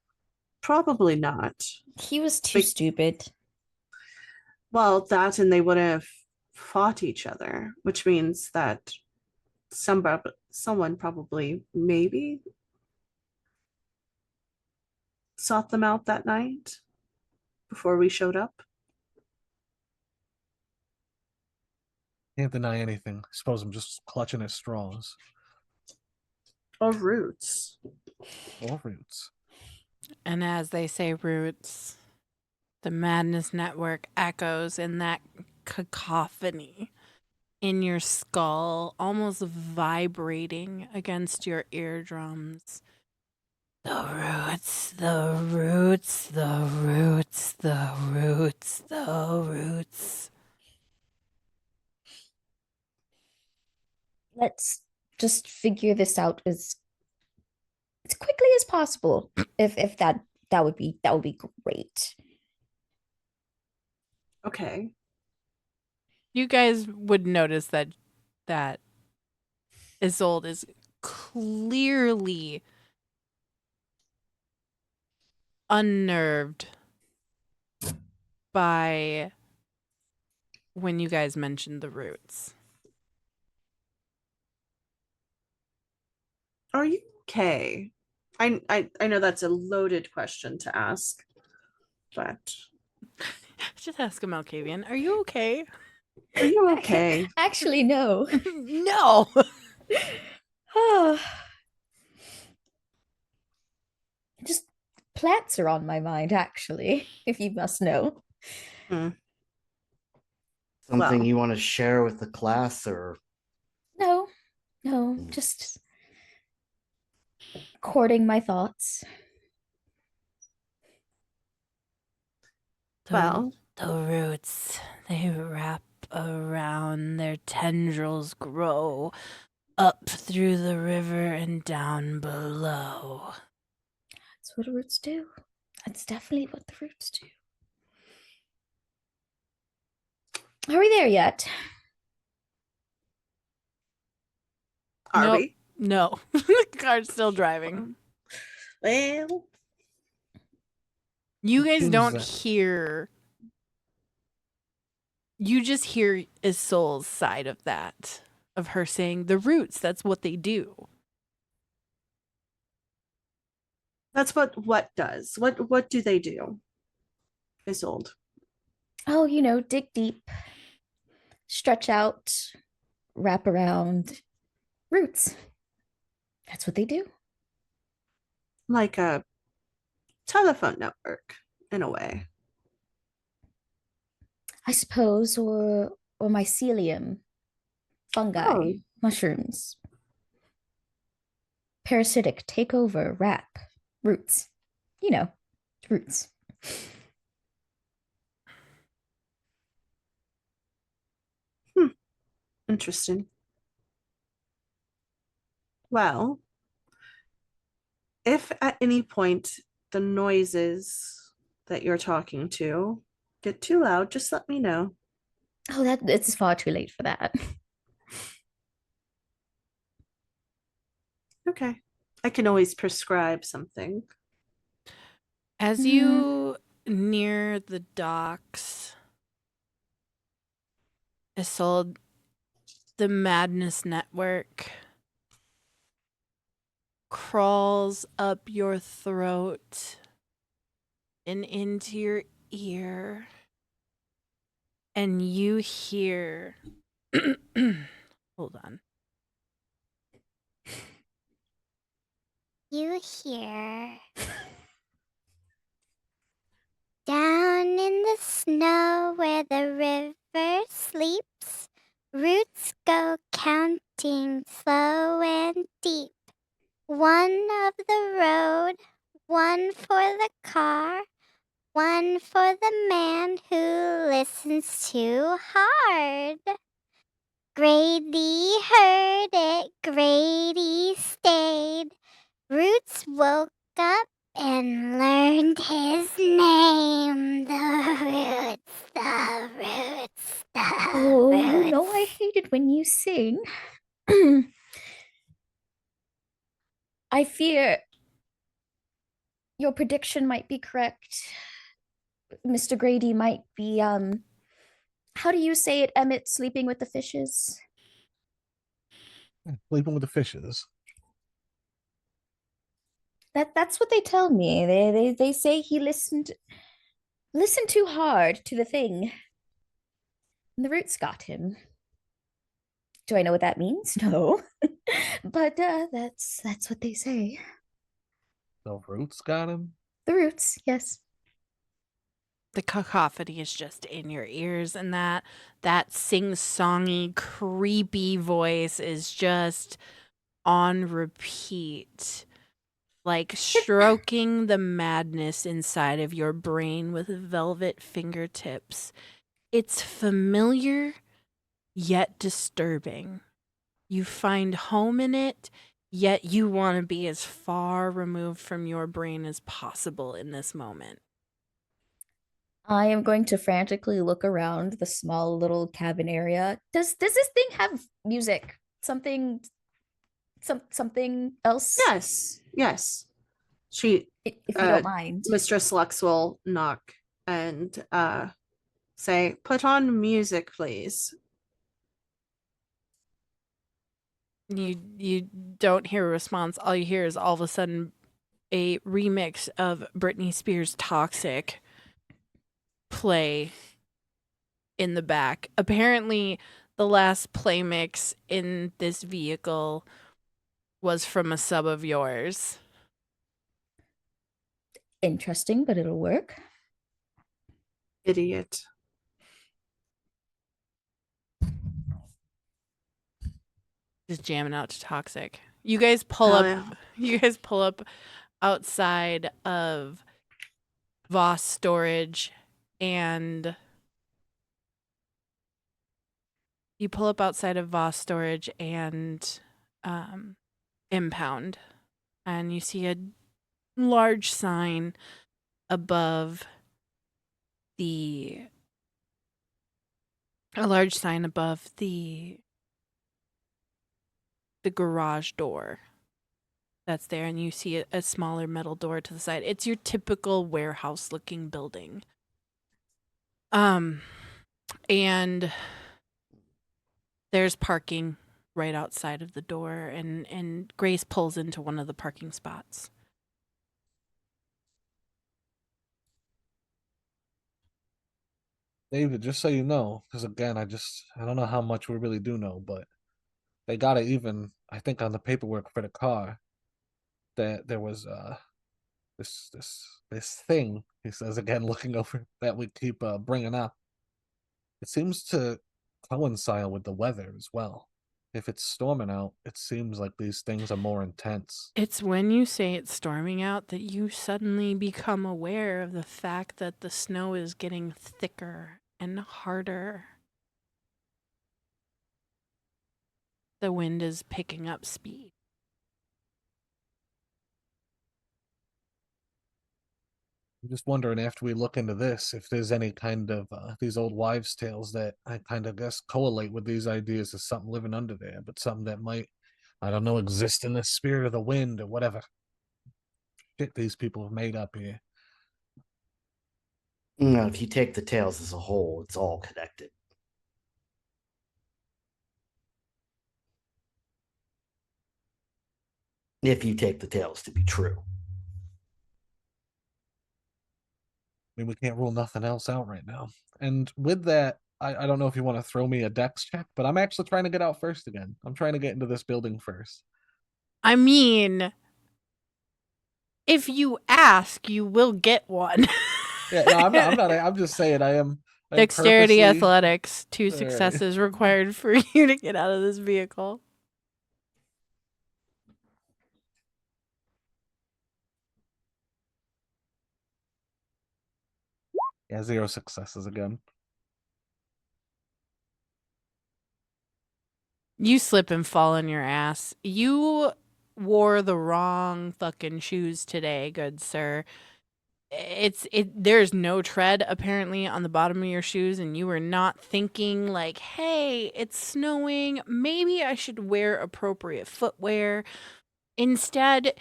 Probably not. He was too But- stupid. Well, that and they would have fought each other, which means that someone probably maybe sought them out that night before we showed up. Can't deny anything. I suppose I'm just clutching at straws. Or roots. Or roots. And as they say, roots, the Madness Network echoes in that cacophony in your skull, almost vibrating against your eardrums. The roots, the roots, the roots, the roots, the roots. Let's just figure this out as quickly as possible. If that would be great. Okay. You guys would notice that Isolde is clearly unnerved by when you guys mentioned the roots. Are you okay? I know that's a loaded question to ask, but Just ask him, Malkavian. Are you okay? are you okay? Actually, no. No. Just plants are on my mind, actually, if you must know. Something Well. you want to share with the class, or No, just courting my thoughts. Well. The roots, they wrap around, their tendrils grow up through the river and down below. That's what roots do. That's definitely what the roots do. Are we there yet? Are Nope. we? No. The car's still driving. Well, You guys Seems don't that- hear. You just hear Isolde's side of that, of her saying the roots, that's what they do. that's what does. What do they do? Isolde. Oh, dig deep, stretch out, wrap around. Roots. That's what they do. Like a telephone network, in a way. I suppose, or mycelium, fungi, Oh. mushrooms. Parasitic, take over, wrap, roots. Roots. Interesting. Well, if at any point the noises that you're talking to get too loud, just let me know. Oh, it's far too late for that. Okay. I can always prescribe something. As you near the docks, Isolde, the Madness Network crawls up your throat and into your ear, and you hear. Hold on. You hear down in the snow where the river sleeps, roots go counting slow and deep. One of the road, one for the car, one for the man who listens too hard. Grady heard it, Grady stayed. Roots woke up and learned his name. The Roots, the excited when you sing. I fear your prediction might be correct. Mr. Grady might be how do you say it, Emmett, sleeping with the fishes? Sleeping with the fishes. That's what they tell me. They say he listened too hard to the thing. And the roots got him. Do I know what that means? No. But that's what they say. The roots got him. The roots, yes. The cacophony is just in your ears, and that sing-songy, creepy voice is just on repeat, like stroking the madness inside of your brain with velvet fingertips. It's familiar, yet disturbing. You find home in it, yet you want to be as far removed from your brain as possible in this moment. I am going to frantically look around the small little cabin area. Does this thing have music? Something else? Yes, yes. She, If you don't mind. Mistress Lux will knock and say, "Put on music, please." You don't hear a response. All you hear is all of a sudden a remix of Britney Spears' Toxic play in the back. Apparently, the last play mix in this vehicle was from a sub of yours. Interesting, but it'll work. Idiot. Just jamming out to Toxic. You guys pull Hell up. yeah. You guys pull up outside of Voss Storage, and Impound, and you see a large sign above the garage door that's there, and you see a smaller metal door to the side. It's your typical warehouse looking building. And there's parking right outside of the door, and Grace pulls into one of the parking spots. David, just so you know, because again, I don't know how much we really do know, but they got it even, I think, on the paperwork for the car that there was this thing, he says again, looking over, that we keep bringing up. It seems to coincide with the weather as well. If it's storming out, it seems like these things are more intense. It's when you say it's storming out that you suddenly become aware of the fact that the snow is getting thicker and harder. The wind is picking up speed. I'm just wondering, after we look into this, if there's any kind of these old wives' tales that I kind of guess correlate with these ideas of something living under there, but something that might, I don't know, exist in the spirit of the wind or whatever shit these people have made up here. No, if you take the tales as a whole, it's all connected. If you take the tales to be true. I mean, we can't rule nothing else out right now. And with that, I don't know if you want to throw me a dex check, but I'm actually trying to get out first again. I'm trying to get into this building first. I mean, if you ask, you will get one. Yeah, no, I'm not. I'm just saying. I'm Dexterity, purposely- athletics, 2 All right. successes required for you to get out of this vehicle. Yeah, 0 successes again. You slip and fall on your ass. You wore the wrong fucking shoes today, good sir. there's no tread apparently on the bottom of your shoes, and you were not thinking like, hey, it's snowing, maybe I should wear appropriate footwear. Instead,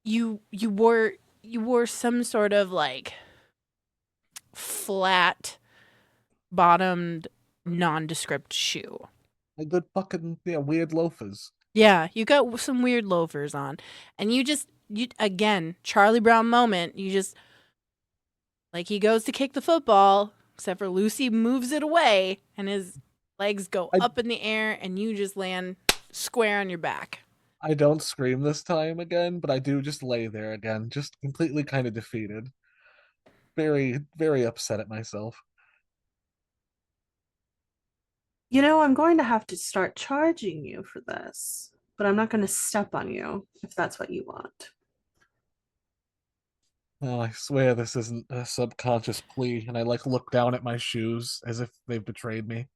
you wore some sort of like flat bottomed nondescript shoe. A good fucking weird loafers. Yeah, you got some weird loafers on, and you again, Charlie Brown moment. You just like he goes to kick the football, except for Lucy moves it away, and his legs go I- up in the air, and you just land square on your back. I don't scream this time again, but I do just lay there again, just completely kind of defeated. Very, very upset at myself. You know, I'm going to have to start charging you for this, but I'm not going to step on you if that's what you want. Oh, I swear this isn't a subconscious plea, and I like look down at my shoes as if they've betrayed me.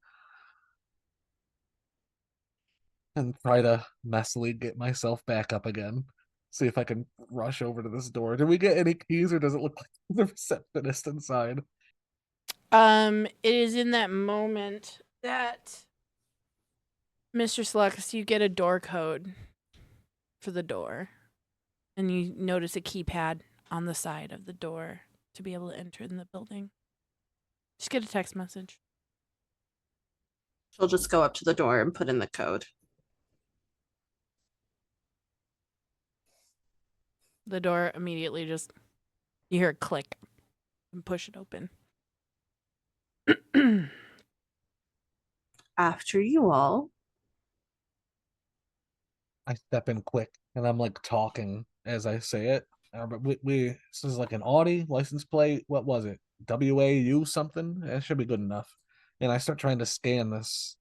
And try to messily get myself back up again. See if I can rush over to this door. Did we get any keys, or does it look like the receptionist inside? It is in that moment that Mr. Slux, you get a door code for the door, and you notice a keypad on the side of the door to be able to enter in the building. Just get a text message. She'll just go up to the door and put in the code. The door immediately just, you hear a click and push it open. After you all. I step in quick, and I'm like talking as I say it. But this is like an Audi license plate. What was it? WAU something? That should be good enough. And I start trying to scan this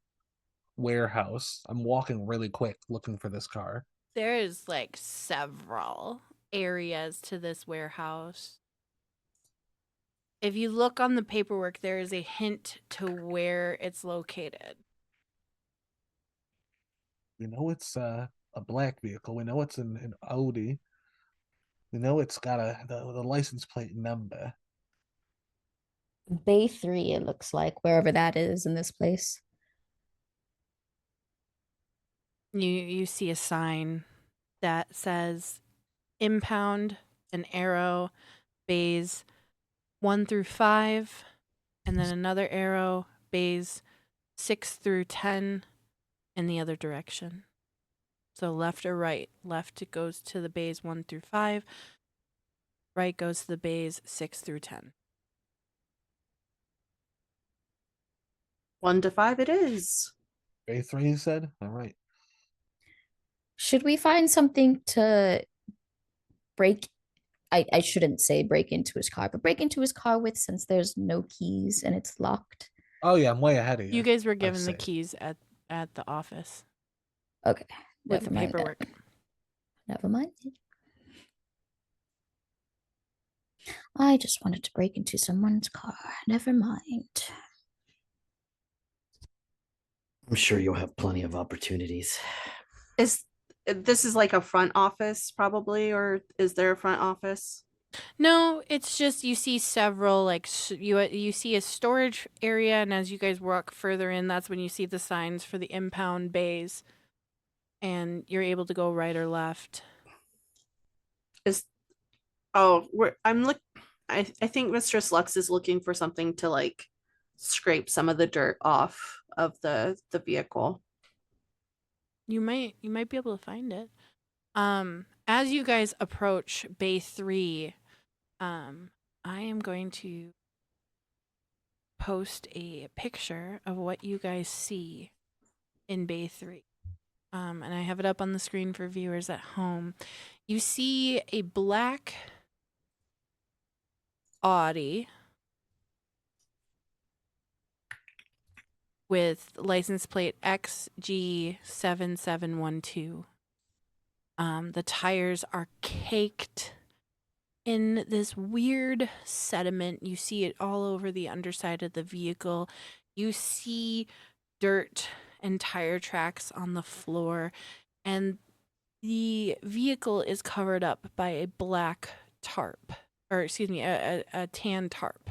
warehouse. I'm walking really quick looking for this car. There is like several areas to this warehouse. If you look on the paperwork, there is a hint to where it's located. We know it's a black vehicle. We know it's an Audi. We know it's got the license plate number. Bay 3, it looks like, wherever that is in this place. You see a sign that says impound, an arrow, bays 1 through 5, and then another arrow, bays 6 through 10 in the other direction. So left or right. Left it goes to the bays 1 through 5. Right goes to the bays 6 through 10. 1 to 5 it is. Bay 3, you said? All right. Should we find something to break? I shouldn't say break into his car, but break into his car with, since there's no keys and it's locked. Oh yeah, I'm way ahead of you. You guys were I'd given the say. keys at the office Okay, with never the mind. paperwork. Never mind. I just wanted to break into someone's car. Never mind. I'm sure you'll have plenty of opportunities. This is like a front office probably, or is there a front office? No, it's just you see several like you see a storage area, and as you guys walk further in, that's when you see the signs for the impound bays, and you're able to go right or left. I think Mistress Lux is looking for something to like scrape some of the dirt off of the vehicle. You might be able to find it. As you guys approach Bay 3, I am going to post a picture of what you guys see in Bay 3. And I have it up on the screen for viewers at home. You see a black Audi with license plate XG7712. The tires are caked in this weird sediment. You see it all over the underside of the vehicle. You see dirt and tire tracks on the floor, and the vehicle is covered up by a black tarp or excuse me, a tan tarp.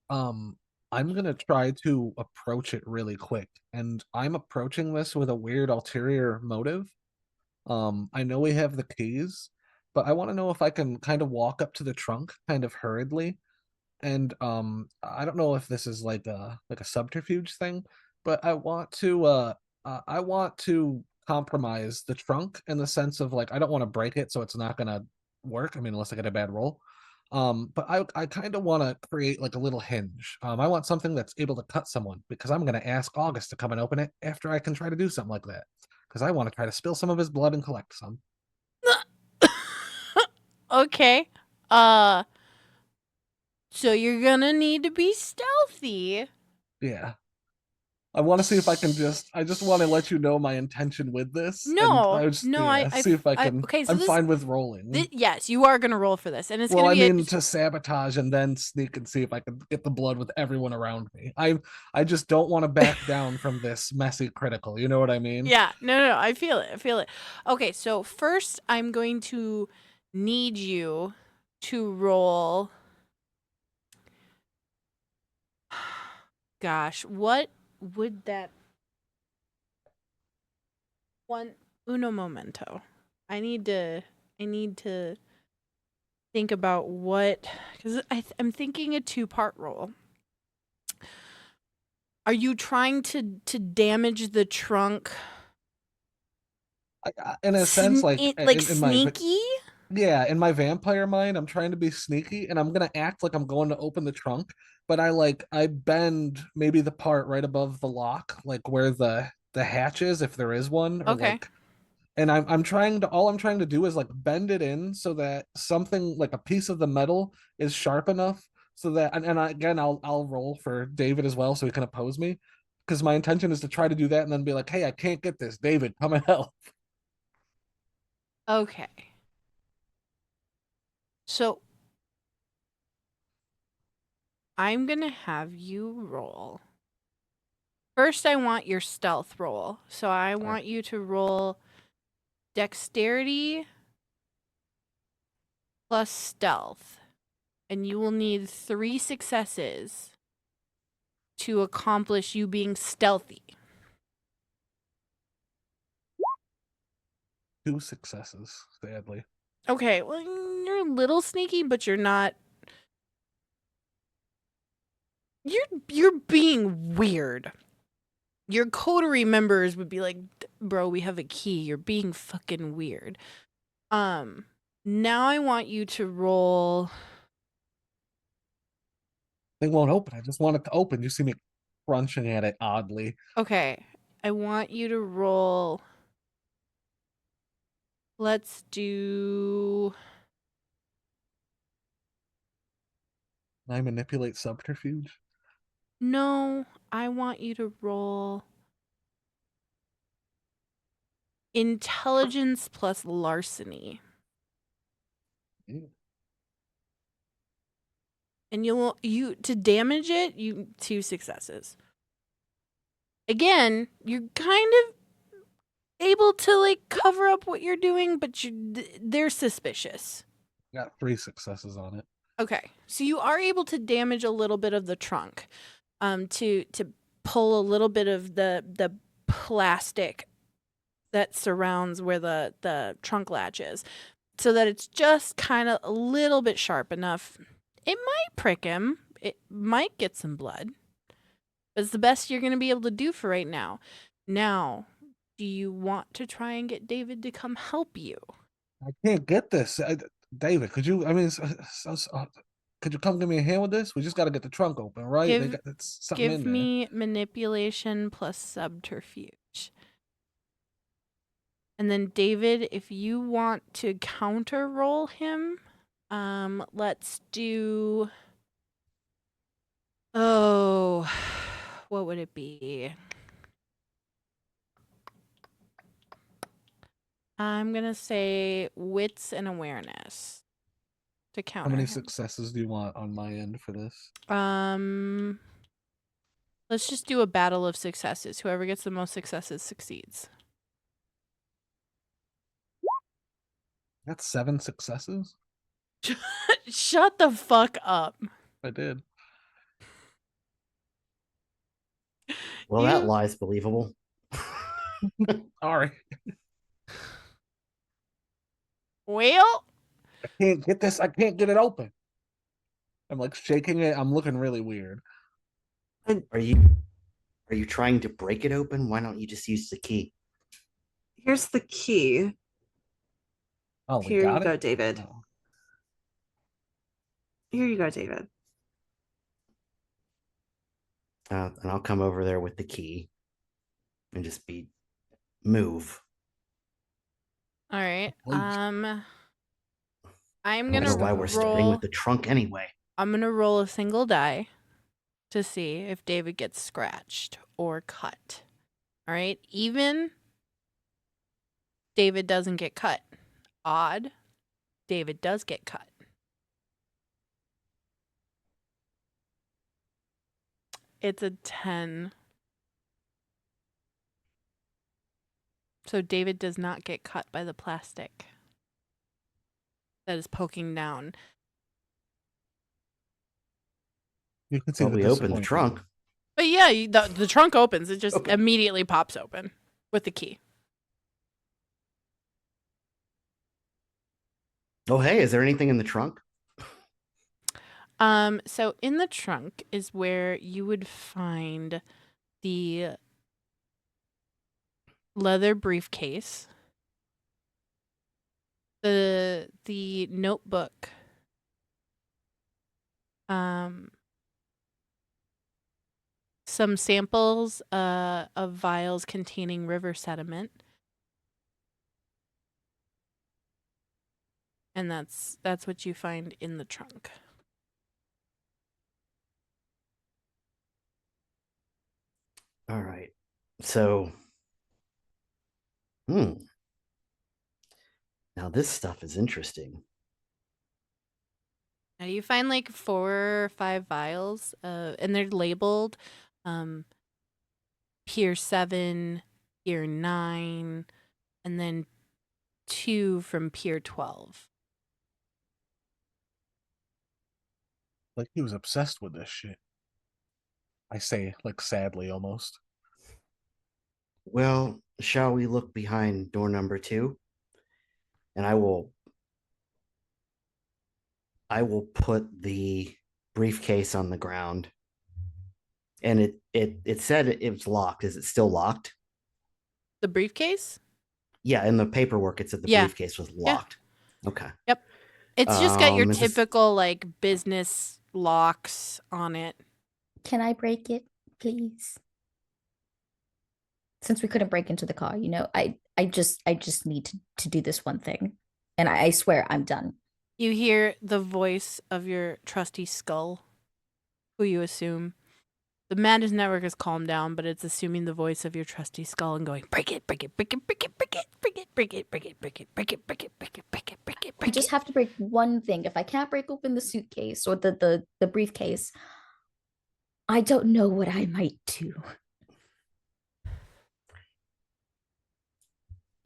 I'm gonna try to approach it really quick, and I'm approaching this with a weird ulterior motive. I know we have the keys, but I want to know if I can kind of walk up to the trunk kind of hurriedly. And I don't know if this is like a subterfuge thing, but I want to compromise the trunk in the sense of like I don't want to break it so it's not gonna work. I mean, unless I get a bad roll. But I kind of want to create like a little hinge. I want something that's able to cut someone because I'm gonna ask August to come and open it after I can try to do something like that. Because I want to try to spill some of his blood and collect some. Okay. So you're gonna need to be stealthy. Yeah. I want to see if I can I just want to let you know my intention with this. And No, I just, no, yeah, see if I can. okay, so I'm this, fine with rolling. yes, you are gonna roll for this, and it's Well, gonna I be mean, to sabotage and then sneak and see if I can get the blood with everyone around me. I just don't want to back down from this messy critical. You know what I mean? yeah, no, I feel it, Okay, so first I'm going to need you to roll. Gosh, what would that one uno momento? I need to think about what, because I'm thinking a 2-part roll. Are you trying to damage the trunk? In a sense, like in my sneaky? yeah, in my vampire mind, I'm trying to be sneaky, and I'm gonna act like I'm going to open the trunk, but I bend maybe the part right above the lock, like where the hatch is, if there is one, or Okay. like and I'm trying to all I'm trying to do is like bend it in so that something like a piece of the metal is sharp enough so that again I'll roll for David as well so he can oppose me because my intention is to try to do that and then be like, hey, I can't get this, David, come and help. Okay. So I'm gonna have you roll. First, I want your stealth roll. So I want you to roll dexterity plus stealth. And you will need 3 successes to accomplish you being stealthy. 2 successes, sadly. Okay, well, you're a little sneaky, but you're not. You're being weird. Your coterie members would be like, bro, we have a key. You're being fucking weird. Now I want you to roll. They won't open. I just want it to open. You see me crunching at it oddly. Okay, I want you to roll. Let's do. I manipulate subterfuge. No, I want you to roll intelligence plus larceny. Ew. And you to damage it, 2 successes. Again, you're kind of able to like cover up what you're doing, but they're suspicious. Got 3 successes on it. Okay, so you are able to damage a little bit of the trunk, to pull a little bit of the plastic that surrounds where the trunk latch is, so that it's just kind of a little bit sharp enough. It might prick him. It might get some blood. But it's the best you're going to be able to do for right now. Now, do you want to try and get David to come help you? I can't get this. David, could you? I mean, could you come give me a hand with this? We just got to get the trunk open, right? It's something in Give there. me manipulation plus subterfuge. And then David, if you want to counter roll him, let's do. Oh, what would it be? I'm gonna say wits and awareness to counter. How many him. successes do you want on my end for this? Let's just do a battle of successes. Whoever gets the most successes succeeds. That's 7 successes. Shut the fuck up. I did. Well, You- that lie's believable. Sorry. Well, I can't get this. I can't get it open. I'm like shaking it. I'm looking really weird. Are you trying to break it open? Why don't you just use the key? Here's the key. Oh, we Here you got go, it. David. Oh. Here you go, David. And I'll come over there with the key and just move. all right. Please. I'm I don't gonna know why we're starting roll. with the trunk anyway. I'm gonna roll a single die to see if David gets scratched or cut. All right. Even David doesn't get cut. Odd. David does get cut. It's a 10. So David does not get cut by the plastic that is poking down. You can see Well, the we opened the disappointment. trunk. But yeah, the trunk opens. It just Okay. immediately pops open with the key. Oh, hey, is there anything in the trunk? So in the trunk is where you would find the leather briefcase, the notebook, some samples of vials containing river sediment, and that's what you find in the trunk. All right. So, now this stuff is interesting. Now you find like 4 or 5 vials, and they're labeled Pier 7, Pier 9, and then 2 from Pier 12. Like he was obsessed with this shit. I say, like sadly almost. Well, shall we look behind door number 2? And I will put the briefcase on the ground. And it said it was locked. Is it still locked? The briefcase? Yeah, in the paperwork it said the Yeah. briefcase was locked. Okay. Yep. It's just got your Is this- typical like business locks on it. Can I break it, please? Since we couldn't break into the car, I just need to do this one thing. And I swear I'm done. You hear the voice of your trusty skull, who you assume. The madness network has calmed down, but it's assuming the voice of your trusty skull and going, break it, break it, break it, break it, break it, break it, break it, break it, break it, break it, break it, break it, break it, break it, I break just it. have to break one thing. If I can't break open the suitcase or the briefcase, I don't know what I might do.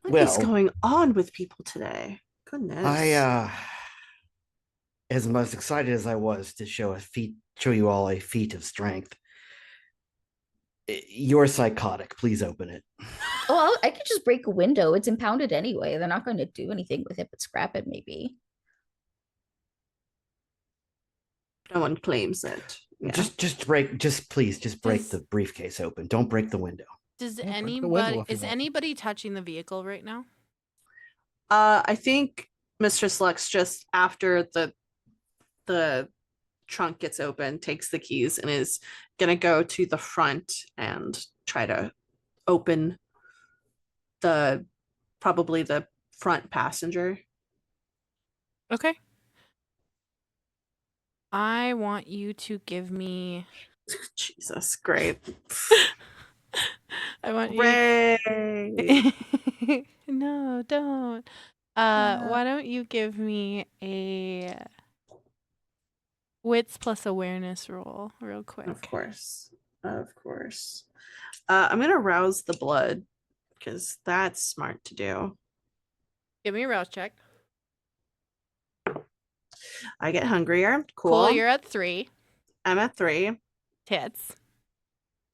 What is Well, going on with people today? Goodness. As much excited as I was to show you all a feat of strength, you're psychotic. Please open it. Oh, I could just break a window. It's impounded anyway. They're not going to do anything with it but scrap it, maybe. No one claims it. Yeah. Just break the briefcase open. Don't break the window. Does Yeah, break the window anybody if you is want. anybody touching the vehicle right now? I think Mistress Lux just after the trunk gets open, takes the keys and is gonna go to the front and try to open probably the front passenger. Okay. I want you to give me Jesus, great. I want Great. you No, don't. Why don't you give me a wits plus awareness roll real quick? Of course. Of course. I'm gonna rouse the blood because that's smart to do. Give me a rouse check. I get hungrier. Cool. Cool. You're at 3. I'm at 3. Tits.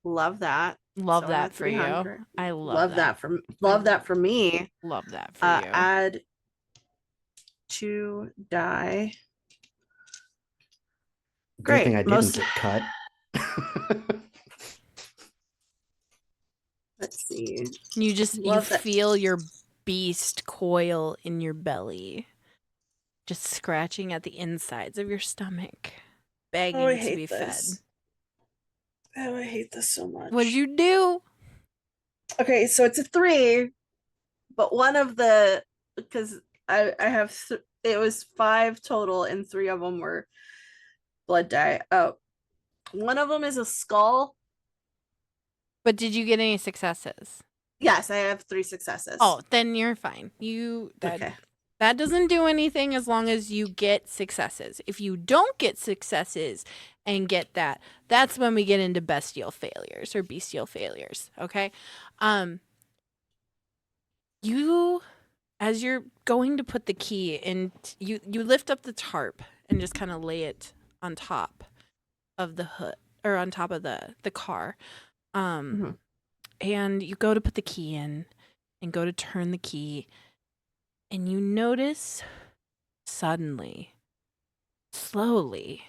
Love that. Love So I'm that at for 3 you. hungry. I love that. Love that for me. Love that for you. Add 2 die. Good thing I Great. didn't get cut. Let's see. You Love that. feel your beast coil in your belly, just scratching at the insides of your stomach, begging to be fed. Oh, I hate this so much. What'd you do? Okay, so it's a 3, but one of the, because I have it was 5 total and 3 of them were blood die. Oh, one of them is a skull. But did you get any successes? Yes, I have 3 successes. Oh, then you're fine. Okay. That doesn't do anything as long as you get successes. If you don't get successes and get that, that's when we get into bestial failures or bestial failures. Okay. You, as you're going to put the key in, you lift up the tarp and just kind of lay it on top of the hood or on top of the car. Mhm. And you go to put the key in and go to turn the key, and you notice suddenly, slowly,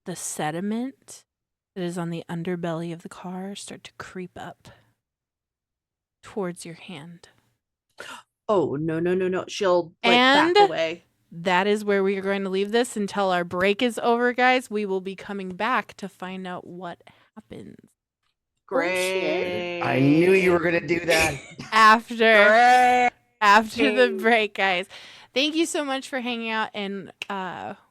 the sediment that is on the underbelly of the car start to creep up towards your hand. Oh, no. She'll like And back away. that is where we are going to leave this until our break is over, guys. We will be coming back to find out what happens. Great. I knew you were going to do that. After the break, guys. Thank you so much for hanging out and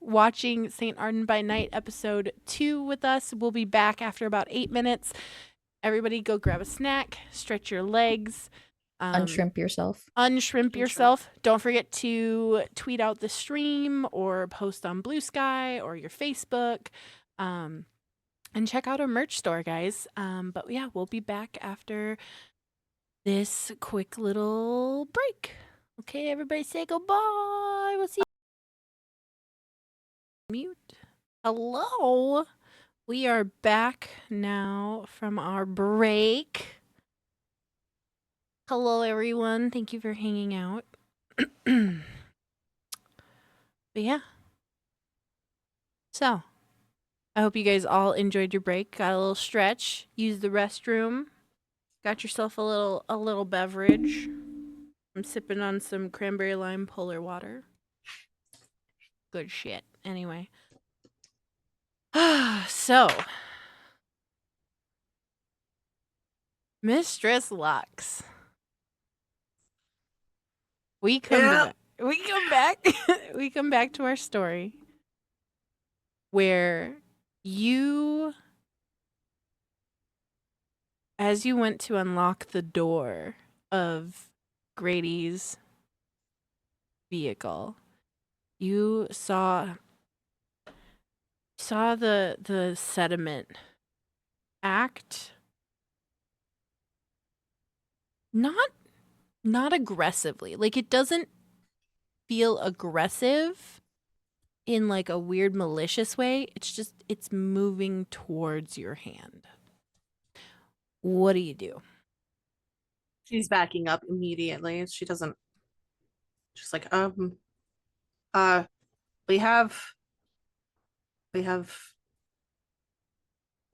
watching St. Ardent by Night episode 2 with us. We'll be back after about 8 minutes. Everybody go grab a snack, stretch your legs. Unshrimp yourself. Unshrimp yourself. Don't forget to tweet out the stream or post on Blue Sky or your Facebook. And check out our merch store, guys. But yeah, we'll be back after this quick little break. Okay, everybody say goodbye. We'll see you. Mute. Hello. We are back now from our break. Hello, everyone. Thank you for hanging out. But yeah. So, I hope you guys all enjoyed your break. Got a little stretch. Used the restroom. Got yourself a little beverage. I'm sipping on some cranberry lime polar water. Good shit. Anyway. So, Mistress Lux. We come back we come back to our story where you, as you went to unlock the door of Grady's vehicle, you saw the sediment act not aggressively. Like, it doesn't feel aggressive in like a weird malicious way. It's moving towards your hand. What do you do? She's backing up immediately. She's like, we have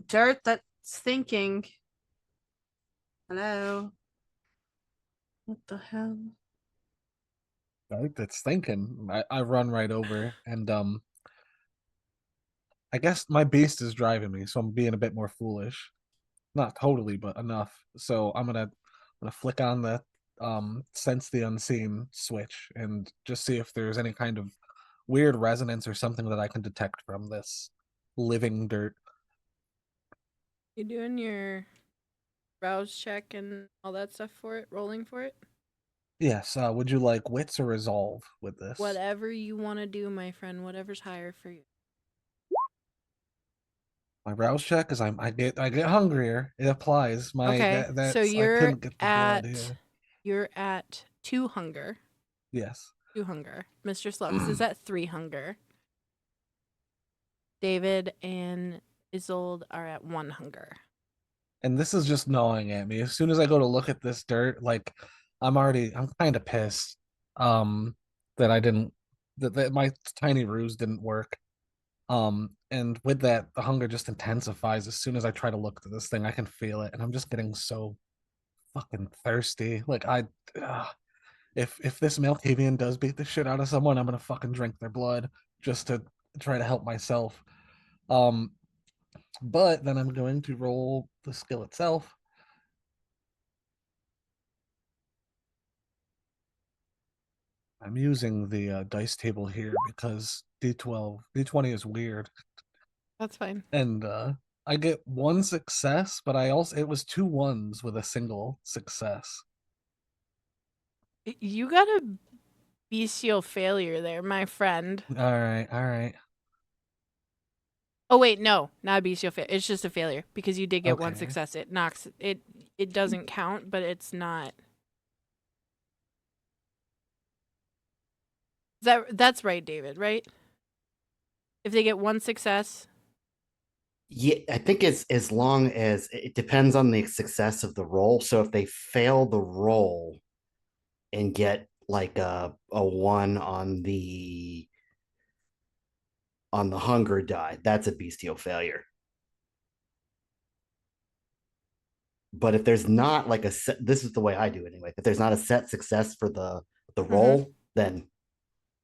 dirt that's thinking. Hello. What the hell? Right, that's thinking. I run right over and I guess my beast is driving me, so I'm being a bit more foolish. Not totally, but enough. So I'm gonna flick on the sense the unseen switch and just see if there's any kind of weird resonance or something that I can detect from this living dirt. You doing your browse check and all that stuff for it, rolling for it? Yes, would you like wits or resolve with this? Whatever you want to do, my friend, whatever's higher for you. My browse check is I get hungrier. It applies. Okay, That's so I you're couldn't get the blood at here. you're at 2 hunger. Yes. 2 hunger. Mr. Slux is at 3 hunger. David and Isolde are at 1 hunger. And this is just gnawing at me. As soon as I go to look at this dirt, like I'm kind of pissed that I didn't that my tiny ruse didn't work. And with that, the hunger just intensifies as soon as I try to look at this thing. I can feel it, and I'm just getting so fucking thirsty. Like if this Malkavian does beat the shit out of someone, I'm gonna fucking drink their blood just to try to help myself. Um, but then I'm going to roll the skill itself. I'm using the dice table here because D20 is weird, That's fine. and I get 1 success, but it was 2 ones with a single success. You got a bestial failure there, my friend. All right. Oh wait, no, not a bestial failure. It's just a failure because you did get 1 Okay. success. It knocks it. It doesn't count, but it's not. That's right, David. Right? If they get 1 success, Yeah, I think it's as long as it depends on the success of the roll. So if they fail the roll and get like a 1 on the hunger die, that's a bestial failure. But if there's not like a set, this is the way I do it anyway. If there's not a set success for the roll, then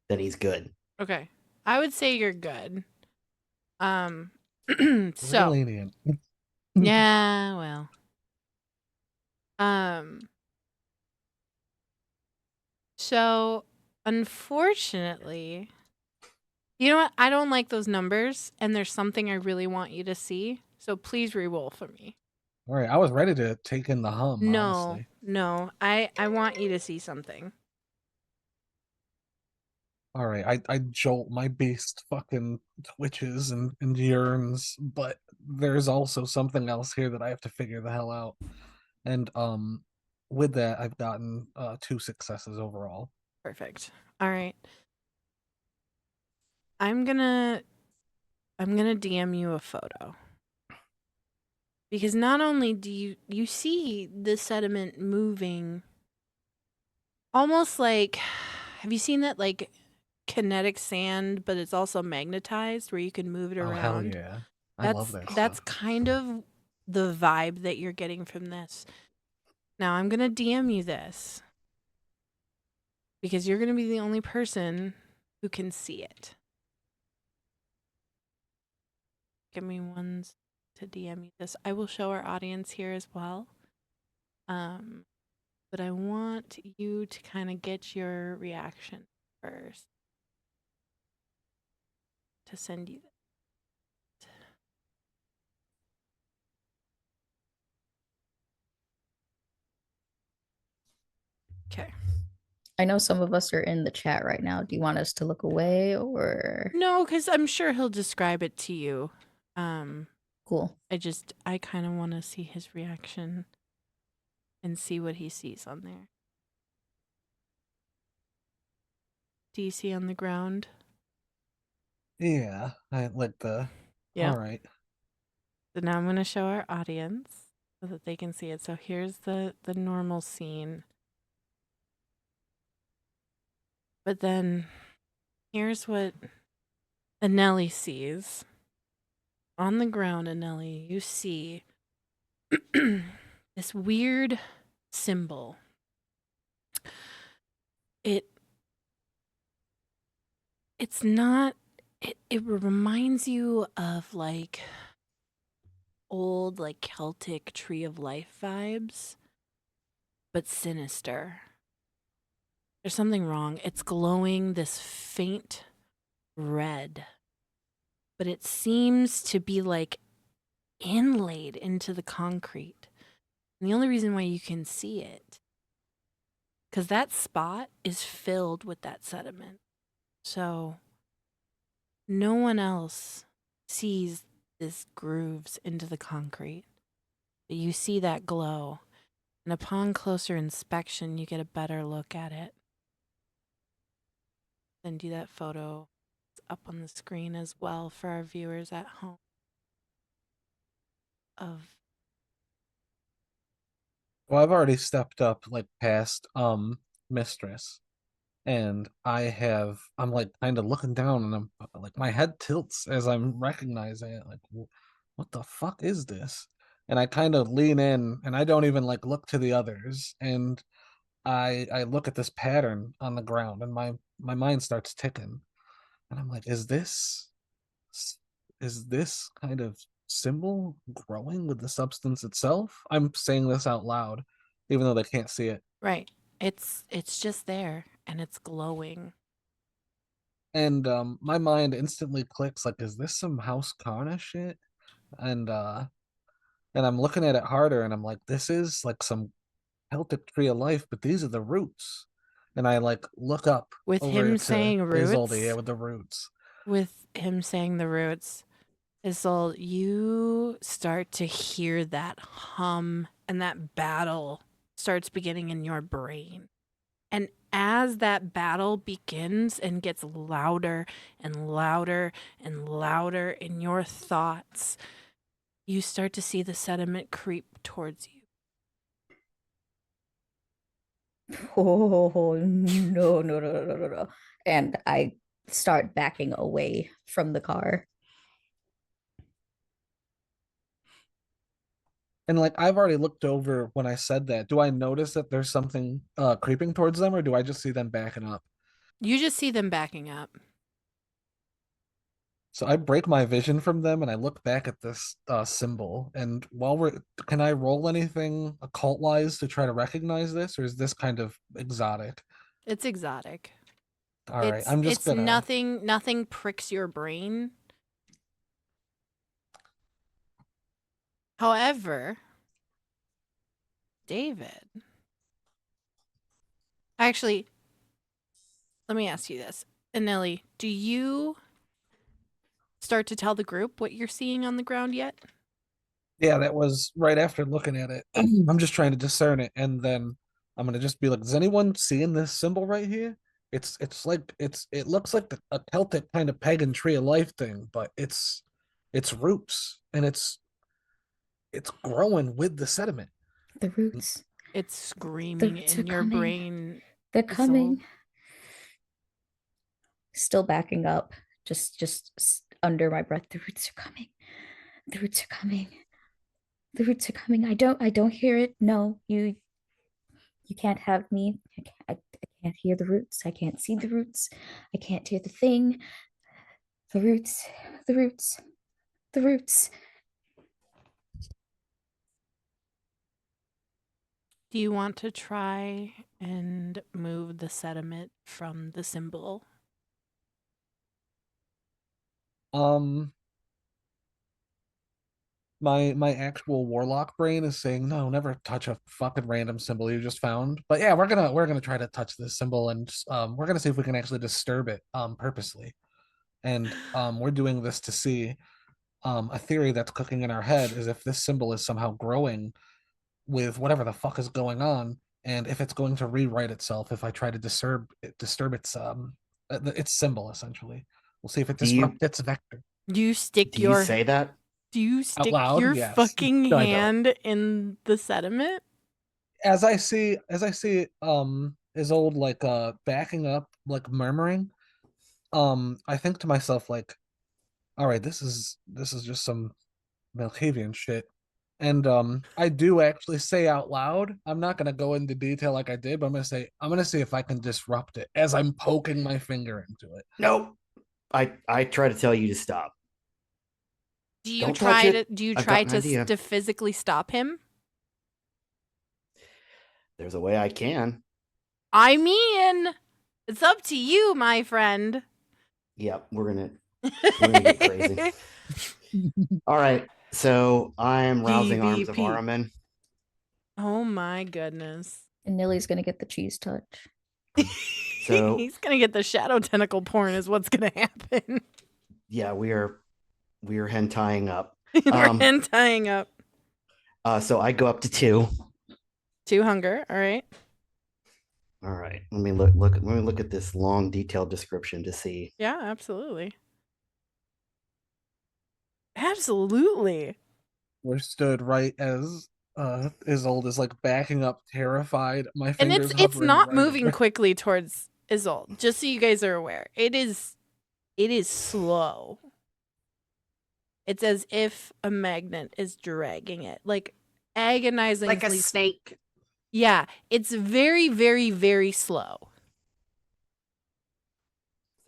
he's good. okay. I would say you're good. Real So lenient. yeah, well. So unfortunately, you know what? I don't like those numbers, and there's something I really want you to see. So please re-roll for me. All right, I was ready to take in the hum. No, Honestly. no, I want you to see something. All right, I jolt, my beast fucking twitches and yearns, but there's also something else here that I have to figure the hell out. And with that, I've gotten 2 successes overall. Perfect. All right. I'm gonna DM you a photo. Because not only do you see the sediment moving almost like, have you seen that like kinetic sand, but it's also magnetized where you can move it Oh around? hell yeah. I love that That's stuff. kind of the vibe that you're getting from this. Now I'm gonna DM you this because you're gonna be the only person who can see it. Give me one to DM you this. I will show our audience here as well. But I want you to kind of get your reaction first to send you this. Okay. I know some of us are in the chat right now. Do you want us to look away or No, because I'm sure he'll describe it to you. cool? I kind of want to see his reaction and see what he sees on there. Do you see on the ground? Yeah, I like the. Yeah. All right. So now I'm going to show our audience so that they can see it. So here's the normal scene. But then here's what Anelli sees. On the ground, Anelli, you see this weird symbol. It's not, it reminds you of like old like Celtic Tree of Life vibes, but sinister. There's something wrong. It's glowing this faint red, but it seems to be like inlaid into the concrete. And the only reason why you can see it, because that spot is filled with that sediment. So no one else sees this grooves into the concrete. But you see that glow. And upon closer inspection, you get a better look at it. Send you that photo. It's up on the screen as well for our viewers at home. Well, I've already stepped up like past mistress, and I'm like kind of looking down, and I'm like my head tilts as I'm recognizing it. Like, what the fuck is this? And I kind of lean in, and I don't even like look to the others, and I look at this pattern on the ground, and my mind starts ticking, and I'm like, is this kind of symbol growing with the substance itself? I'm saying this out loud, even though they can't see it. Right. It's just there and it's glowing. And my mind instantly clicks like, is this some House Carna shit? And I'm looking at it harder, and I'm like, this is like some Celtic tree of life, but these are the roots. And I like look up With over him to saying Isolde, roots, yeah, with the roots. Isolde, you start to hear that hum and that battle starts beginning in your brain. And as that battle begins and gets louder and louder and louder in your thoughts, you start to see the sediment creep towards you. Oh, no. And I start backing away from the car. And like I've already looked over when I said that. Do I notice that there's something creeping towards them, or do I just see them backing up? You just see them backing up. So I break my vision from them, and I look back at this symbol. And can I roll anything occult wise to try to recognize this, or is this kind of exotic? It's exotic. All right, I'm just it's gonna. nothing pricks your brain. However, David, actually, let me ask you this. Anili, do you start to tell the group what you're seeing on the ground yet? Yeah, that was right after looking at it. I'm just trying to discern it, and then I'm gonna just be like, "Is anyone seeing this symbol right here? It looks like a Celtic kind of pagan tree of life thing, but it's roots, and it's growing with the sediment." The roots. It's screaming in your coming. brain. They're Isolde. coming. Still backing up, just under my breath. The roots are coming. The roots are coming. The roots are coming. I don't hear it. No, you can't have me. I can't hear the roots. I can't see the roots. I can't hear the thing. The roots, the roots, the roots. Do you want to try and move the sediment from the symbol? My actual warlock brain is saying no, never touch a fucking random symbol you just found. But yeah, we're gonna try to touch this symbol, and we're gonna see if we can actually disturb it purposely. And we're doing this to see a theory that's cooking in our head is if this symbol is somehow growing with whatever the fuck is going on, and if it's going to rewrite itself if I try to disturb its symbol. Essentially, we'll see if it Do you disrupts its vector. Do you stick do you say that? Do you Out stick loud, your yes. fucking No, I don't. hand in the sediment? As I see his old like backing up, like murmuring, I think to myself like, all right, this is just some Malkavian shit. And I do actually say out loud, I'm not gonna go into detail like I did, but I'm gonna see if I can disrupt it as I'm poking my finger into it. Nope. I try to tell you to stop. Do you Don't touch try to it. do you I've try got an idea. to physically stop him? There's a way I can. I mean, it's up to you, my friend. Yep, we're gonna get crazy. All right. So I'm rousing arms of PvP. Araman. Oh my goodness. And Nilly's gonna get the cheese touch. So he's gonna get the shadow tentacle porn is what's gonna happen. yeah, we are hentying up. We're hentying up. So I go up to 2. 2 hunger, all right. All right. Let me look at this long detailed description to see. Yeah, absolutely. Absolutely. We're stood right as Isolde is like backing up terrified, my And fingers it's hovering not right moving over. quickly towards Isolde, just so you guys are aware. It is slow. It's as if a magnet is dragging it, like agonizingly. Like a snake. Yeah, it's very, very, very slow.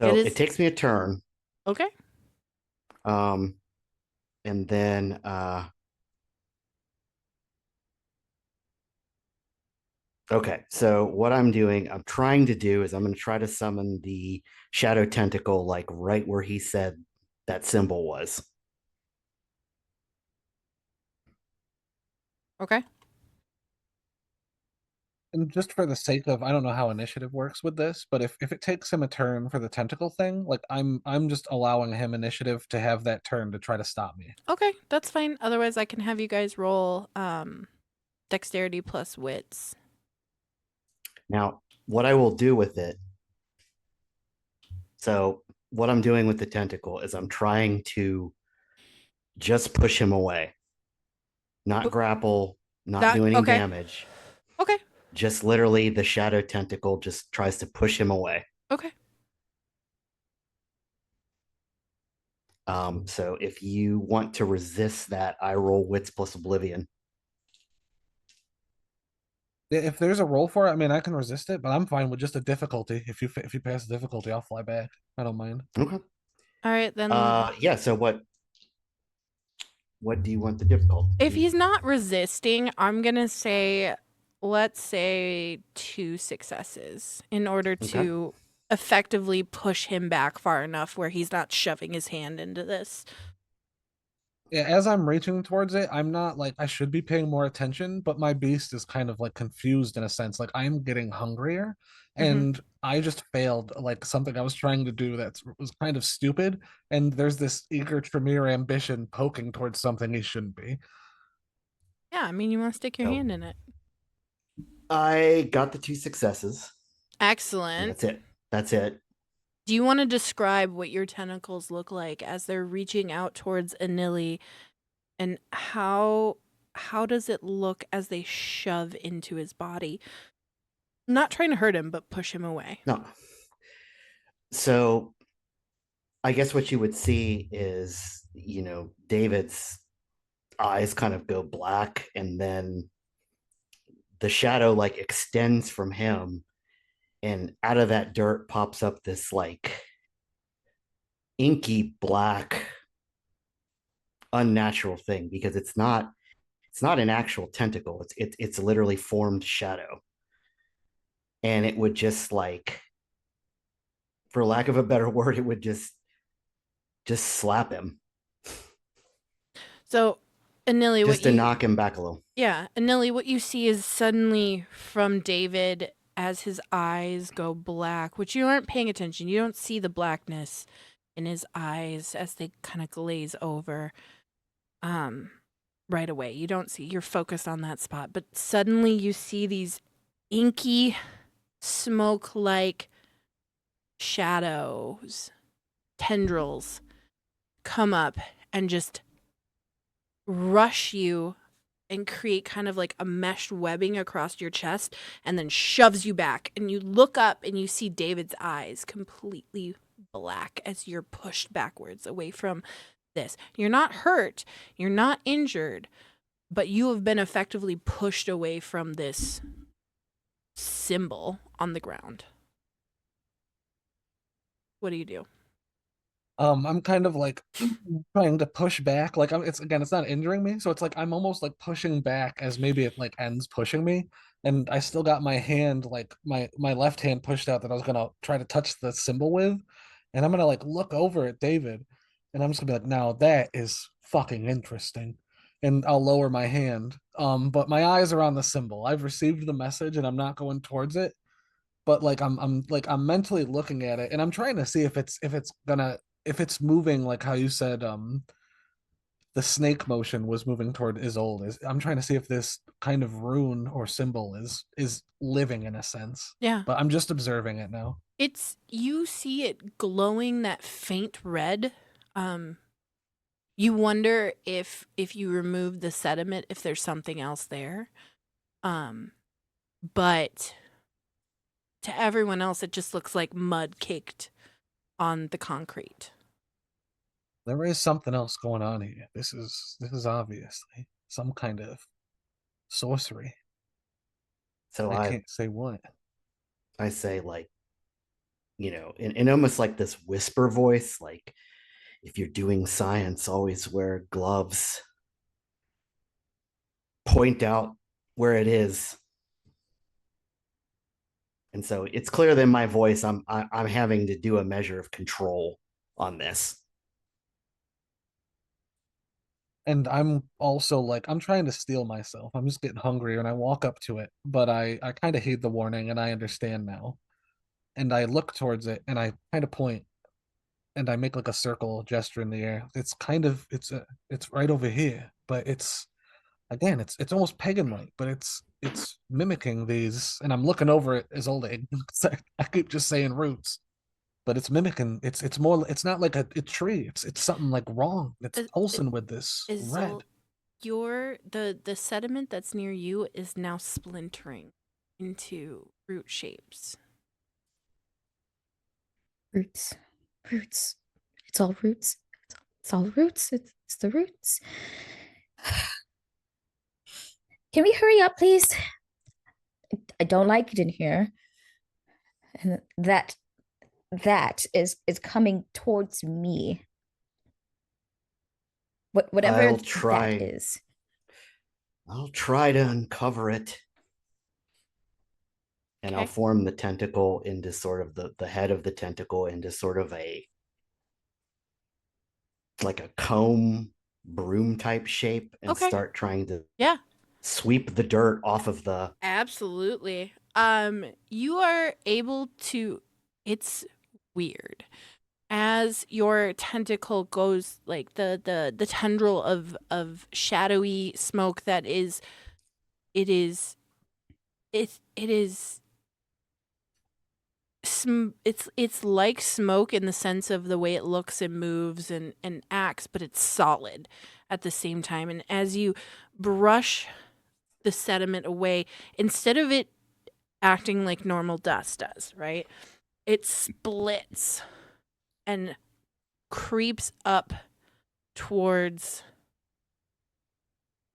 So It it is takes me a turn. okay. Um, and then okay, so what I'm doing, I'm trying to do is I'm going to try to summon the shadow tentacle, like right where he said that symbol was. Okay. And just for the sake of, I don't know how initiative works with this, but if it takes him a turn for the tentacle thing, like I'm just allowing him initiative to have that turn to try to stop me. Okay, that's fine. Otherwise, I can have you guys roll dexterity plus wits. Now, what I will do with it, so what I'm doing with the tentacle is I'm trying to just push him away, not grapple, not do any Okay. damage. Okay. Just literally the shadow tentacle just tries to push him away. Okay. So if you want to resist that, I roll wits plus oblivion. If there's a roll for it, I mean, I can resist it, but I'm fine with just a difficulty. If you pass the difficulty, I'll fly back. I don't mind. Okay. All right, then. Yeah. So what do you want the difficulty? If he's not resisting, I'm going to say, let's say 2 successes in order to effectively push him back far enough where he's not shoving his hand into this. Yeah, as I'm reaching towards it, I'm not like I should be paying more attention, but my beast is kind of like confused in a sense. Like I'm getting hungrier, and I just failed like something I was trying to do that was kind of stupid. And there's this eager Tremere ambition poking towards something he shouldn't be. Yeah, I mean, you want to stick your Oh. hand in it. I got the 2 successes. And Excellent. that's it. That's it. Do you want to describe what your tentacles look like as they're reaching out towards Anili, and how does it look as they shove into his body? Not trying to hurt him, but push him away. No. So I guess what you would see is, David's eyes kind of go black, and then the shadow like extends from him, and out of that dirt pops up this like inky black unnatural thing, because it's not an actual tentacle. It's literally formed shadow. And it would just like, for lack of a better word, it would just slap him. So, Anili, Just to knock him back a little. Yeah, Anili, what you see is suddenly from David as his eyes go black, which you aren't paying attention. You don't see the blackness in his eyes as they kind of glaze over right away. You don't see, you're focused on that spot, but suddenly you see these inky smoke like shadows, tendrils come up and just rush you and create kind of like a meshed webbing across your chest, and then shoves you back. And you look up and you see David's eyes completely black as you're pushed backwards away from this. You're not hurt, you're not injured, but you have been effectively pushed away from this symbol on the ground. What do you do? I'm kind of like trying to push back. Like it's not injuring me, so it's like I'm almost like pushing back as maybe it like ends pushing me, and I still got my hand like my left hand pushed out that I was gonna try to touch the symbol with, and I'm gonna like look over at David, and I'm just gonna be like, now that is fucking interesting, and I'll lower my hand. But my eyes are on the symbol. I've received the message, and I'm not going towards it, but like I'm mentally looking at it, and I'm trying to see if it's moving like how you said the snake motion was moving toward Isolde. I'm trying to see if this kind of rune or symbol is living in a sense. Yeah. But I'm just observing it now. It's you see it glowing that faint red. You wonder if you remove the sediment, if there's something else there. But to everyone else, it just looks like mud caked on the concrete. There is something else going on here. This is obviously some kind of sorcery. So I can't say what. I say, like, in almost like this whisper voice, like, if you're doing science, always wear gloves. Point out where it is. And so it's clear that in my voice, I'm having to do a measure of control on this. And I'm also like, I'm trying to steel myself. I'm just getting hungry and I walk up to it, but I kind of heed the warning and I understand now. And I look towards it and I kind of point and I make like a circle gesture in the air. It's kind of it's right over here, but it's again, it's almost pagan like, but it's mimicking these. And I'm looking over it as old. I keep just saying roots, but it's mimicking. It's more. It's not like a tree. It's something like wrong. It's pulsing with this red. The sediment that's near you is now splintering into root shapes. Roots. Roots. It's all roots. It's all roots. It's the roots. Can we hurry up, please? I don't like it in here. And that is coming towards me. Whatever I'll try. that is. I'll try to uncover it. And I'll form the tentacle into sort of the head of the tentacle into sort of like a comb broom type shape and start trying to sweep the dirt off of the. Absolutely. You are able to, it's weird. As your tentacle goes, like the tendril of shadowy smoke that is it's like smoke in the sense of the way it looks and moves and acts, but it's solid at the same time. And as you brush the sediment away, instead of it acting like normal dust does, right? It splits and creeps up towards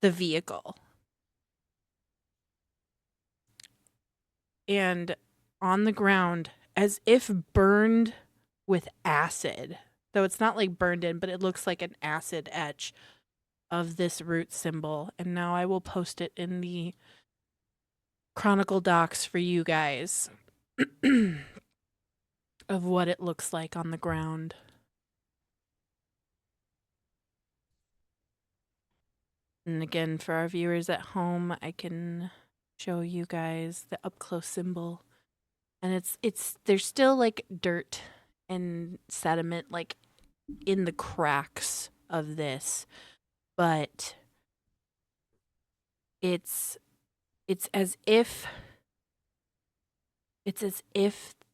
the vehicle. And on the ground, as if burned with acid, though it's not like burned in, but it looks like an acid etch of this root symbol. And now I will post it in the Chronicle docs for you guys of what it looks like on the ground. And again, for our viewers at home, I can show you guys the up close symbol. And there's still like dirt and sediment like in the cracks of this, but it's as if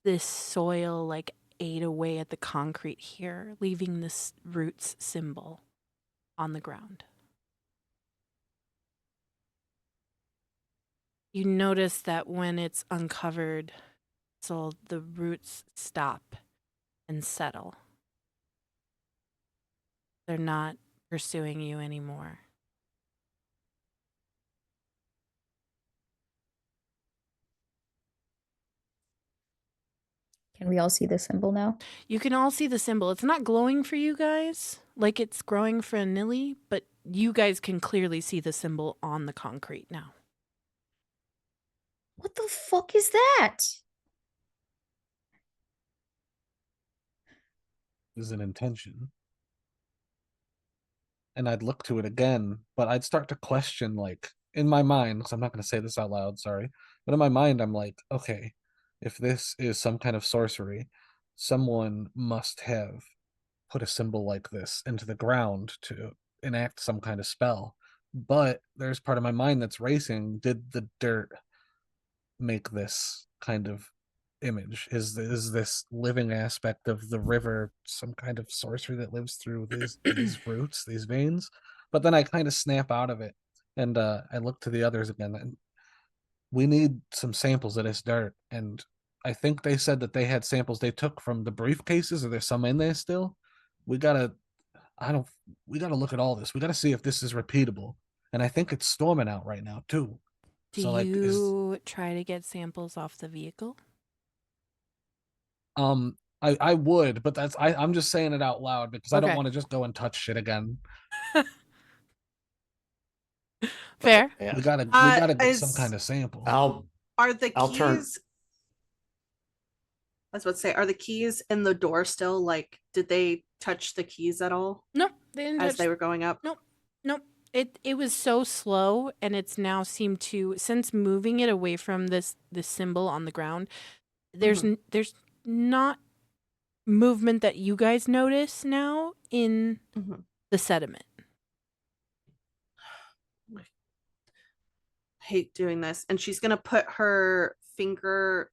this soil like ate away at the concrete here, leaving this roots symbol on the ground. You notice that when it's uncovered, so the roots stop and settle. They're not pursuing you anymore. Can we all see the symbol now? You can all see the symbol. It's not glowing for you guys like it's growing for a Nilly, but you guys can clearly see the symbol on the concrete now. What the fuck is that? Is an intention. And I'd look to it again, but I'd start to question, like, in my mind, because I'm not going to say this out loud, sorry, but in my mind, I'm like, okay, if this is some kind of sorcery, someone must have put a symbol like this into the ground to enact some kind of spell. But there's part of my mind that's racing. Did the dirt make this kind of image? Is this living aspect of the river some kind of sorcery that lives through these roots, these veins? But then I kind of snap out of it, and I look to the others again, and we need some samples of this dirt. And I think they said that they had samples they took from the briefcases, or there's some in there still. We gotta, I don't, we gotta look at all this. We gotta see if this is repeatable. And I think it's storming out right now too. Do So like, you try to get samples off the vehicle? I would, but I'm just saying it out loud because I don't Okay. want to just go and touch shit again. Fair. Yeah. We gotta get some Is- kind of sample. Are the I'll turn- keys? I was about to say, are the keys in the door still? Like, did they touch the keys at all Nope, they didn't as touch. they were going up? Nope. It was so slow, and it's now seemed to, since moving it away from this symbol on the ground. There's there's not movement that you guys notice now in Mhm. the sediment. Hate doing this. And she's gonna put her finger,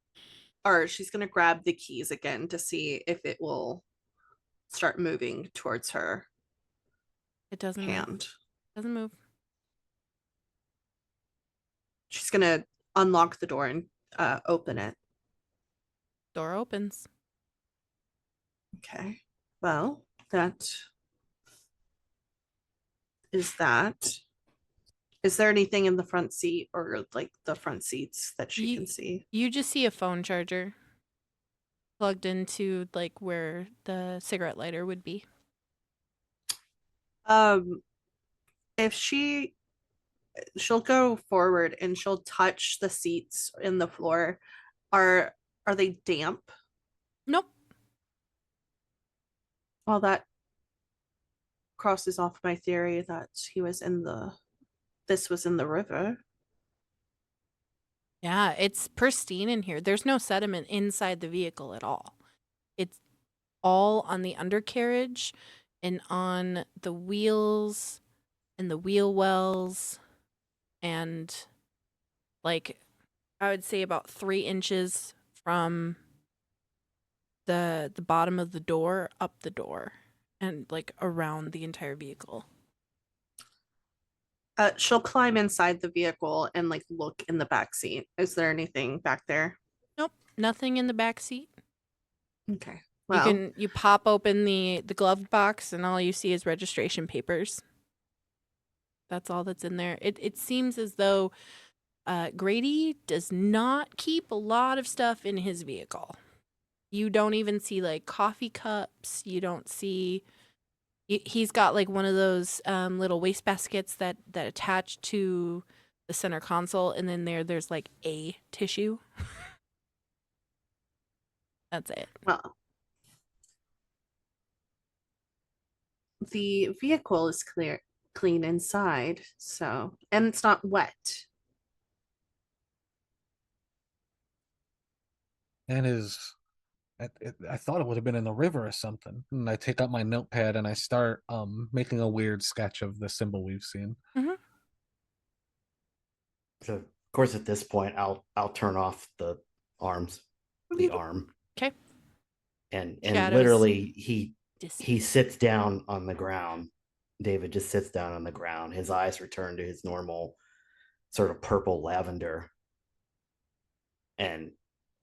or she's gonna grab the keys again to see if it will start moving towards her It doesn't move. hand. Doesn't move. She's gonna unlock the door and open it. Door opens. Okay. Well, that is that. Is there anything in the front seat or like the front seats that she can see? You just see a phone charger plugged into like where the cigarette lighter would be. If she'll go forward and she'll touch the seats in the floor. Are they damp? Nope. Well, that crosses off my theory that this was in the river. Yeah, it's pristine in here. There's no sediment inside the vehicle at all. It's all on the undercarriage and on the wheels and the wheel wells, and like I would say about 3 inches from the bottom of the door up the door and like around the entire vehicle. She'll climb inside the vehicle and like look in the back seat. Is there anything back there? Nope, nothing in the back seat. Okay. Well, You pop open the glove box and all you see is registration papers. That's all that's in there. It seems as though Grady does not keep a lot of stuff in his vehicle. You don't even see like coffee cups. You don't see. He's got like one of those little waste baskets that attach to the center console, and then there's like a tissue. That's it. well, the vehicle is clean inside, so, and it's not wet. And I thought it would have been in the river or something. And I take out my notepad and I start making a weird sketch of the symbol we've seen. So of course at this point I'll turn off the arm. Okay. And Shadows literally he disappear. sits down on the ground. David just sits down on the ground. His eyes return to his normal sort of purple lavender. And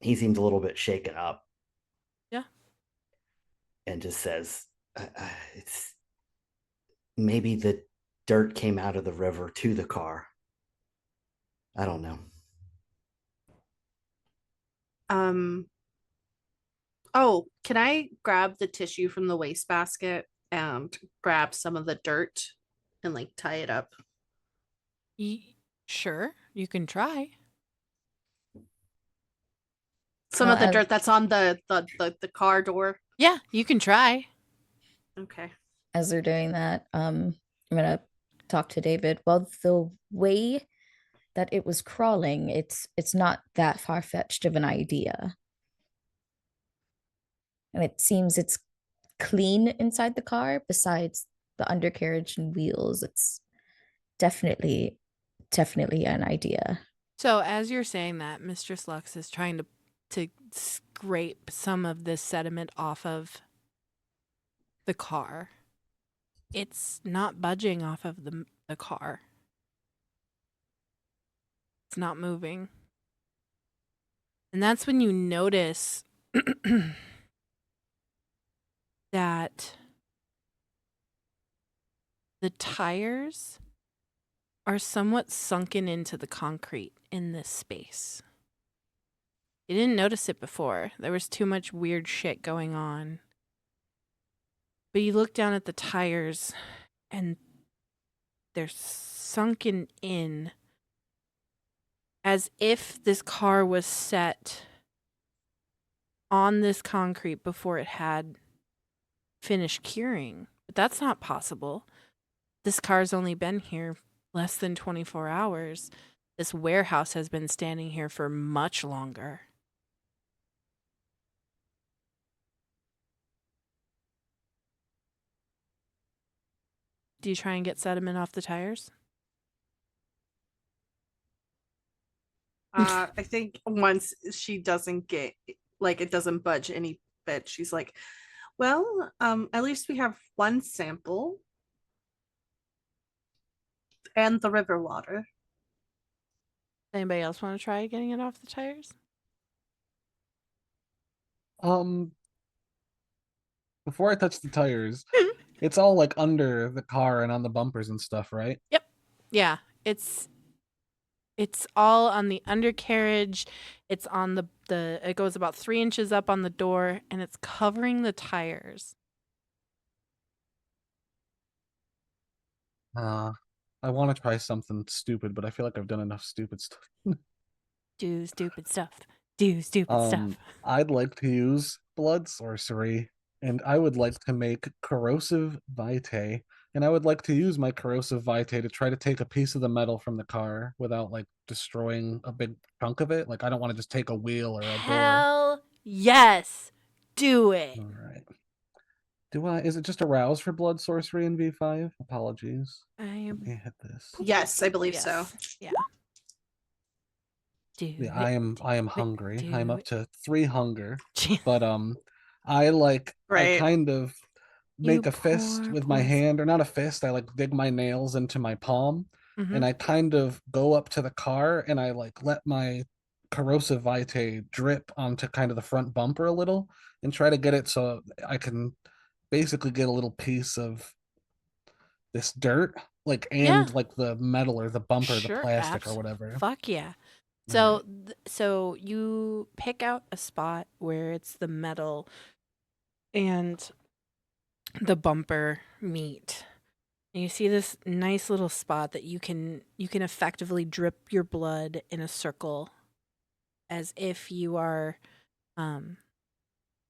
he seems a little bit shaken up. Yeah. And just says, it's maybe the dirt came out of the river to the car. I don't know. Oh, can I grab the tissue from the wastebasket and grab some of the dirt and like tie it up? Sure, you can try. Some of the dirt that's on the car door. Yeah, you can try. Okay. As they're doing that, I'm gonna talk to David. Well, the way that it was crawling, it's not that far-fetched of an idea. And it seems it's clean inside the car, besides the undercarriage and wheels. It's definitely an idea. So as you're saying that, Mistress Lux is trying to scrape some of this sediment off of the car. It's not budging off of the car. It's not moving. And that's when you notice that the tires are somewhat sunken into the concrete in this space. You didn't notice it before. There was too much weird shit going on. But you look down at the tires and they're sunken in as if this car was set on this concrete before it had finished curing. But that's not possible. This car's only been here less than 24 hours. This warehouse has been standing here for much longer. Do you try and get sediment off the tires? I think once she doesn't get, like, it doesn't budge any bit, she's like, well, at least we have one sample and the river water. Anybody else want to try getting it off the tires? Before I touch the tires, it's all like under the car and on the bumpers and stuff, right? Yep. Yeah. It's all on the undercarriage. It's on the it goes about 3 inches up on the door and it's covering the tires. I want to try something stupid, but I feel like I've done enough stupid stuff. Do stupid stuff. Do stupid stuff. I'd like to use blood sorcery, and I would like to make corrosive vitae, and I would like to use my corrosive vitae to try to take a piece of the metal from the car without like destroying a big chunk of it. Like I don't want to just take a wheel or a door. Hell yes. Do it. All right. Is it just a rouse for blood sorcery in V5? Apologies. Let me hit this. Yes, I believe so. Yeah. Do Yeah, it. I am hungry. do I'm up it. to 3 hunger. Jeez. But I Right. kind of make You a fist poor, with my poor hand, or not a fist, I like dig my nails into my palm, Mhm. and I kind of go up to the car and I like let my corrosive vitae drip onto kind of the front bumper a little and try to get it so I can basically get a little piece of this dirt, like, and Yeah. like the metal or the bumper, the Sure, plastic or whatever. Fuck yeah. All So so you pick out a spot where it's the metal and the bumper meet. And you see this nice little spot that you can effectively drip your blood in a circle as if you are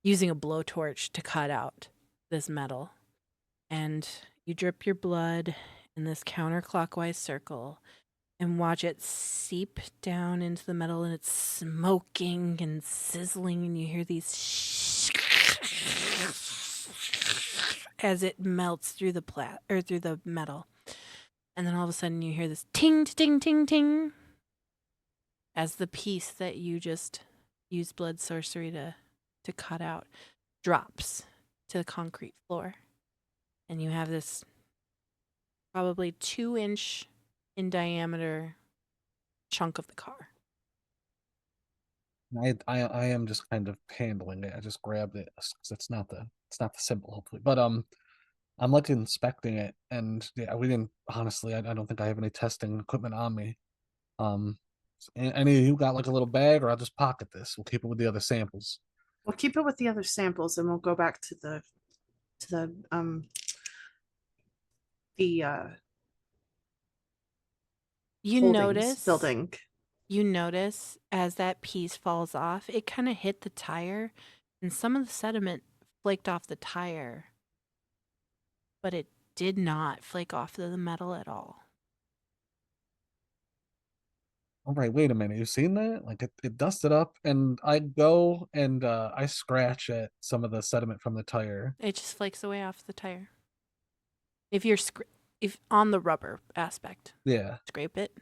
using a blowtorch to cut out this metal. And you drip your blood in this counterclockwise circle and watch it seep down into the metal, and it's smoking and sizzling, and you hear these as it melts through the through the metal. And then all of a sudden you hear this ting ting ting ting as the piece that you just used blood sorcery to cut out drops to the concrete floor. And you have this probably 2-inch in diameter chunk of the car. I am just kind of handling it. I just grabbed it because it's not the symbol, hopefully. But I'm like inspecting it, and yeah, we didn't honestly. I don't think I have any testing equipment on me. Any of you got like a little bag, or I'll just pocket this. We'll keep it with the other samples. We'll keep it with the other samples and we'll go back to the You holdings notice building. You notice as that piece falls off, it kind of hit the tire, and some of the sediment flaked off the tire, but it did not flake off the metal at all. All right, wait a minute. You've seen that? Like it dusted up, and I go and I scratch at some of the sediment from the tire. It just flakes away off the tire. If on the rubber aspect, Yeah. scrape it,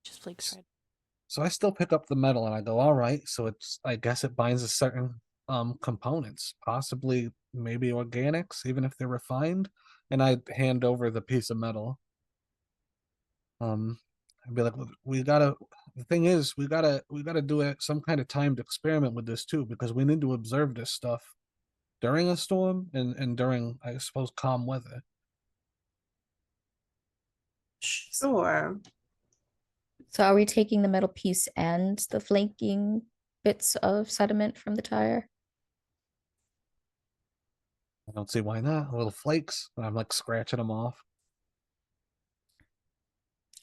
just flakes right. So I still pick up the metal and I go, all right, so I guess it binds a certain components, possibly maybe organics, even if they're refined. And I hand over the piece of metal. I'd be like, we gotta. The thing is, we gotta do some kind of timed experiment with this too, because we need to observe this stuff during a storm and during, I suppose, calm weather. Sure. So are we taking the metal piece and the flanking bits of sediment from the tire? I don't see why not. Little flakes. And I'm like scratching them off.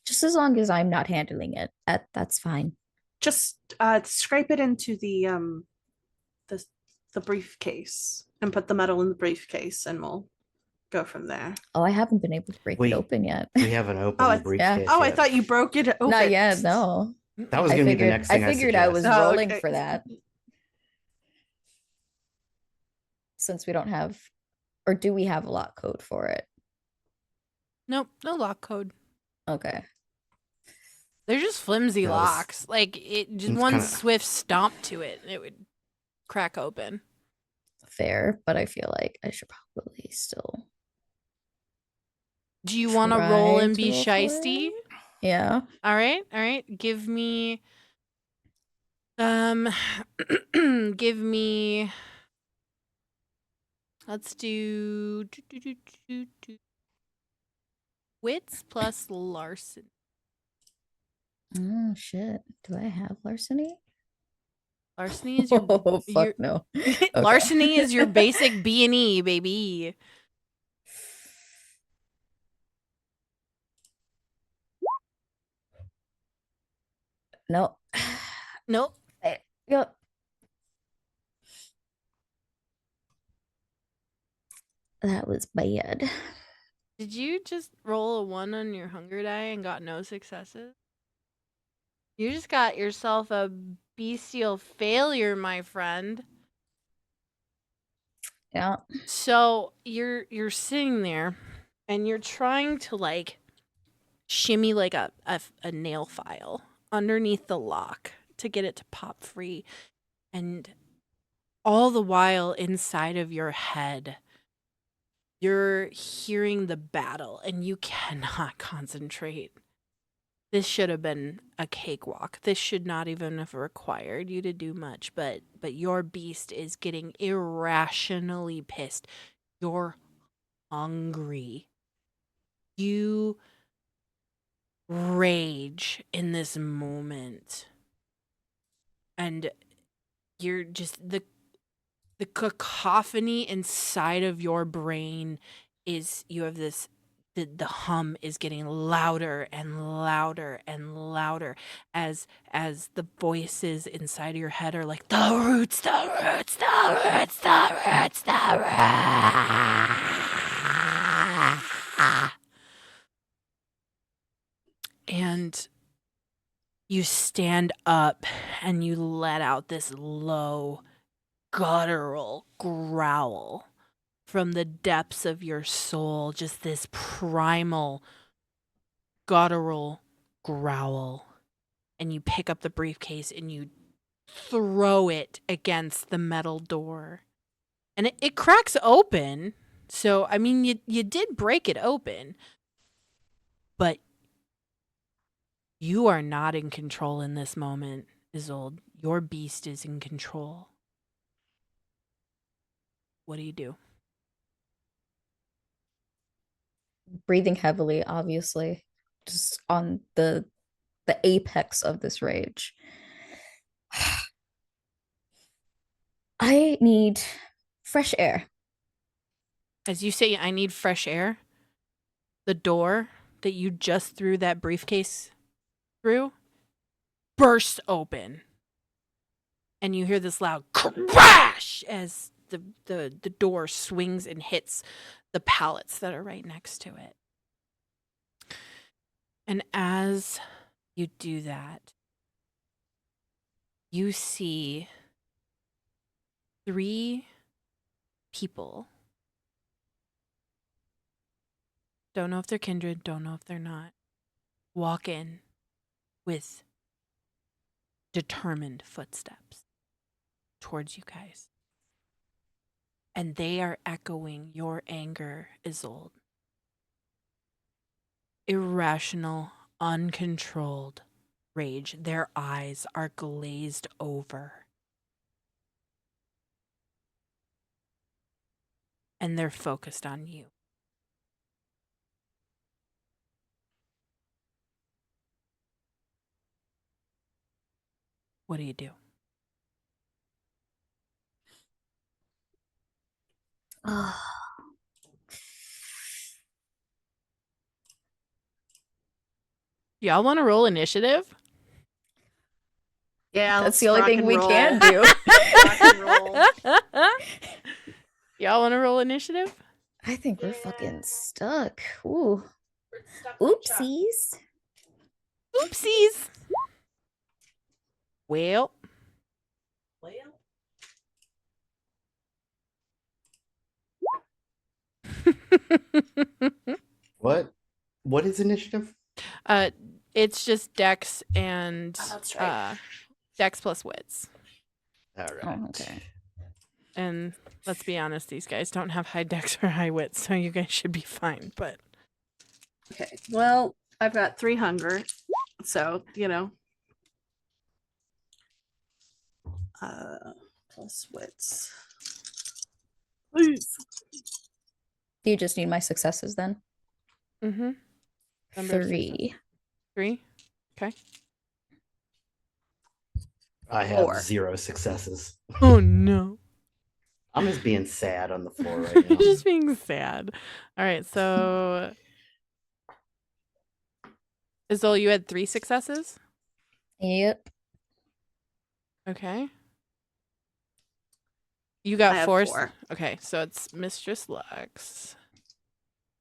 Just as long as I'm not handling it, that's fine. Just scrape it into the briefcase and put the metal in the briefcase, and we'll go from there. Oh, I haven't been able to break it open yet. We haven't opened the briefcase I yet. thought you broke it open. Not yet, no. That was going to be the next thing I figured I was suggest. rolling okay. for that. Since we don't have, or do we have a lock code for it? Nope, no lock code. Okay. They're just flimsy No, locks. Like it just it's one kinda- swift stomp to it, and it would crack open. Fair, but I feel like I should probably still. Do you want to roll and try be to roll for shisty? it? Yeah. All right. Give me give me let's do wits plus larceny. Oh shit. Do I have larceny? Larceny is your Oh fuck your no. Okay. larceny is your basic B&E, baby. No. Nope. Yep. That was bad. Did you just roll a 1 on your hunger die and got no successes? You just got yourself a bestial failure, my friend. Yeah. So you're sitting there and you're trying to like shimmy like a nail file underneath the lock to get it to pop free. And all the while inside of your head, you're hearing the battle and you cannot concentrate. This should have been a cakewalk. This should not even have required you to do much, but your beast is getting irrationally pissed. You're hungry. You rage in this moment. And you're just the cacophony inside of your brain is you have this the hum is getting louder and louder and louder as the voices inside of your head are like the roots, the roots, the roots, the roots, the roots. And you stand up and you let out this low guttural growl from the depths of your soul, just this primal guttural growl. And you pick up the briefcase and you throw it against the metal door. And it cracks open. So, I mean, you did break it open. But you are not in control in this moment, Isolde. Your beast is in control. What do? Breathing heavily, obviously. Just on the apex of this rage. I need fresh air. As you say, I need fresh air. The door that you just threw that briefcase through bursts open. And you hear this loud crash as the door swings and hits the pallets that are right next to it. And as you do that, you see 3 people Don't know if they're kindred. Don't know if they're not. Walk in with determined footsteps towards you guys. And they are echoing your anger, Isolde. Irrational, uncontrolled rage. Their eyes are glazed over. And they're focused on you. What do you do? Y'all want to roll initiative? Yeah, That's let's the only rock thing and we roll. can do. Rock and roll. Y'all want to roll initiative? I think we're fucking stuck. Ooh. We're stuck like Chuck. Oopsies. Oopsies. Well. What is initiative? It's just dex and That's right. dex plus wits. All right. Oh, okay. And let's be honest, these guys don't have high dex or high wits, so you guys should be fine. But Okay. Well, I've got 3 hunger, so plus wits. Please. Do you just need my successes then? mm-hmm. Number of 3. 3. Okay. I have 4. 0 successes. Oh no. I'm just being sad on the floor right now. You're just being sad. All right, so Isolde, you had 3 successes? Yep. Okay. You I got have 4. 4. Okay, so it's Mistress Lux.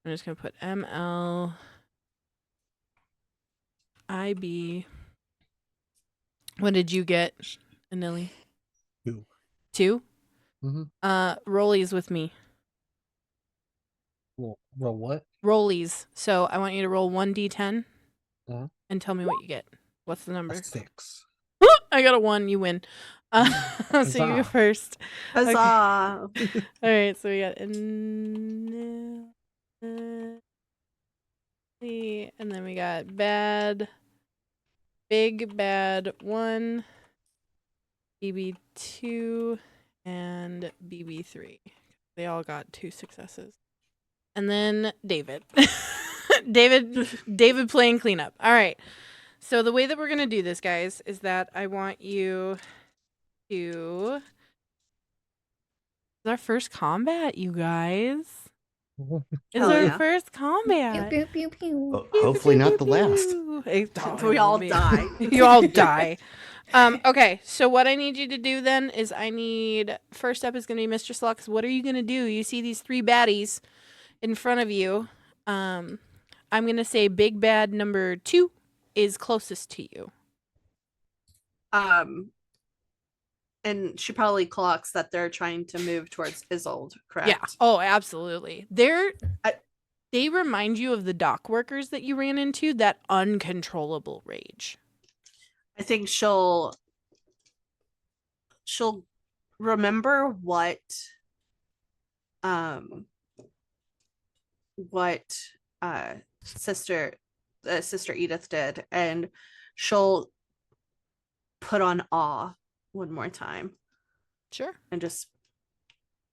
I'm just gonna put ML IB. What did you get, Anili? 2. 2? Mm-hmm. Rollies with me. Roll what? Rollies. So I want you to roll 1d10 Uh-huh. and tell me what you get. What's the number? A 6. I got a 1. You win. So you go Huzzah. first. Huzzah. All right, so we got and then we got bad, big bad 1, BB2, and BB3. They all got 2 successes. And then David. David playing cleanup. All right. So the way that we're going to do this, guys, is that I want you to... It's our first combat, you guys. It's Hell our yeah. first Pew, combat. pew, pew, pew. Ho- Hopefully not the last. We all die. You all die. Okay, so what I need you to do then is first step is going to be Mistress Lux. What are you going to do? You see these 3 baddies in front of you. I'm going to say big bad number 2 is closest to you. And she probably clocks that they're trying to move towards Isolde, correct? Yeah. Oh, absolutely. They remind you of the dock workers that you ran into, that uncontrollable rage. I think she'll remember what Sister Edith did, and she'll put on awe one more time Sure. and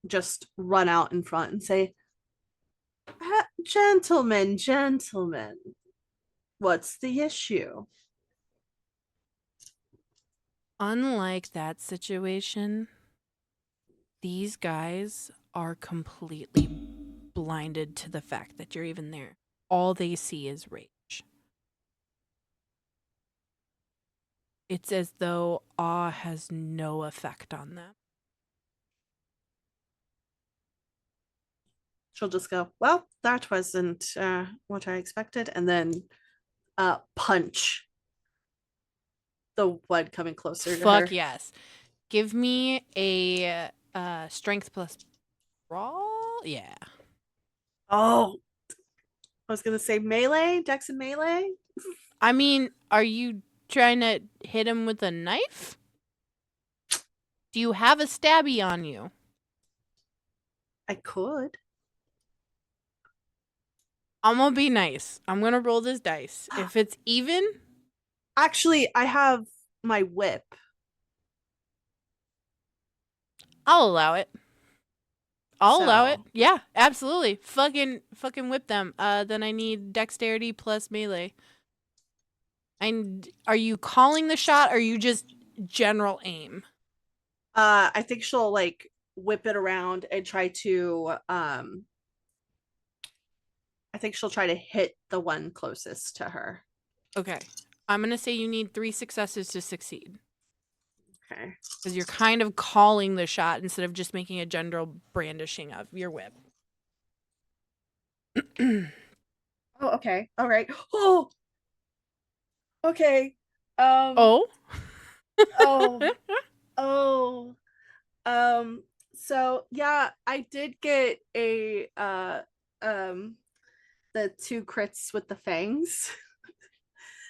just run out in front and say, gentlemen, what's the issue? Unlike that situation, these guys are completely blinded to the fact that you're even there. All they see is rage. It's as though awe has no effect on them. She'll just go, well, that wasn't what I expected, and then punch the one coming closer to her. Fuck yes. Give me a strength plus brawl. Yeah. Oh, I was gonna say melee, dex and melee. I mean, are you trying to hit him with a knife? Do you have a stabby on you? I could. I'm gonna be nice. I'm gonna roll this dice. If it's even, Actually, I have my whip. I'll allow it. I'll allow it. So- Yeah, absolutely. Fucking whip them. Then I need dexterity plus melee. And are you calling the shot or are you just general aim? I think she'll like whip it around and try to I think she'll try to hit the one closest to her. Okay. I'm gonna say you need 3 successes to succeed. Okay. Because you're kind of calling the shot instead of just making a general brandishing of your whip. Oh, okay. All right. Oh. Okay. Oh? Oh. Oh. So yeah, I did get a the 2 crits with the fangs.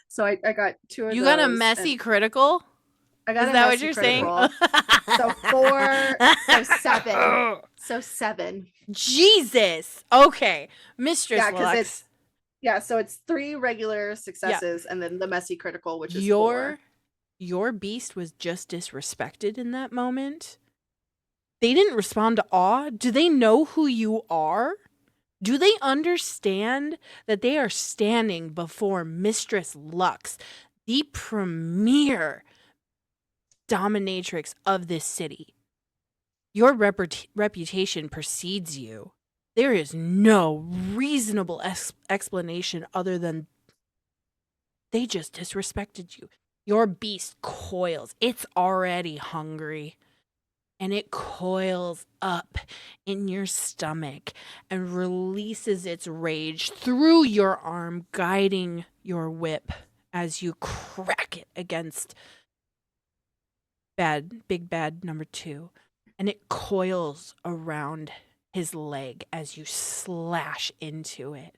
So I got 2 of You those. got a messy critical? I got Is a that what messy you're critical. saying? So 4, so 7. So 7. Jesus. Okay. Mistress Yeah, because Lux. so it's 3 regular successes and then the messy critical, which is your 4. your beast was just disrespected in that moment. They didn't respond to awe. Do they know who you are? Do they understand that they are standing before Mistress Lux, the premier dominatrix of this city? Your reputation precedes you. There is no reasonable explanation other than they just disrespected you. Your beast coils. It's already hungry. And it coils up in your stomach and releases its rage through your arm, guiding your whip as you crack it against big bad number 2. And it coils around his leg as you slash into it.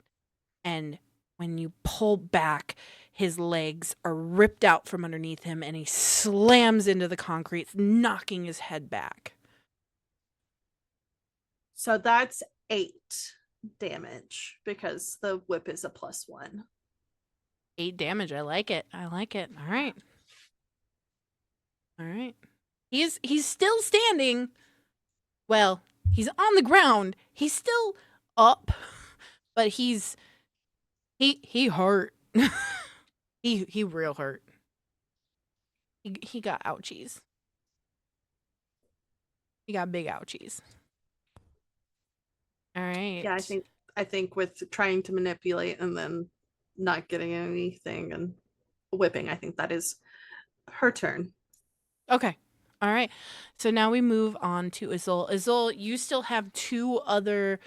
And when you pull back, his legs are ripped out from underneath him and he slams into the concrete, knocking his head back. So that's 8 damage because the whip is a +1. 8 damage. I like it. All right. He's still standing. Well, he's on the ground. He's still up, but he hurt. he real hurt. He got ouchies. He got big ouchies. All right. Yeah, I think with trying to manipulate and then not getting anything and whipping, I think that is her turn. Okay. All right. So now we move on to Azul. Azul, you still have 2 other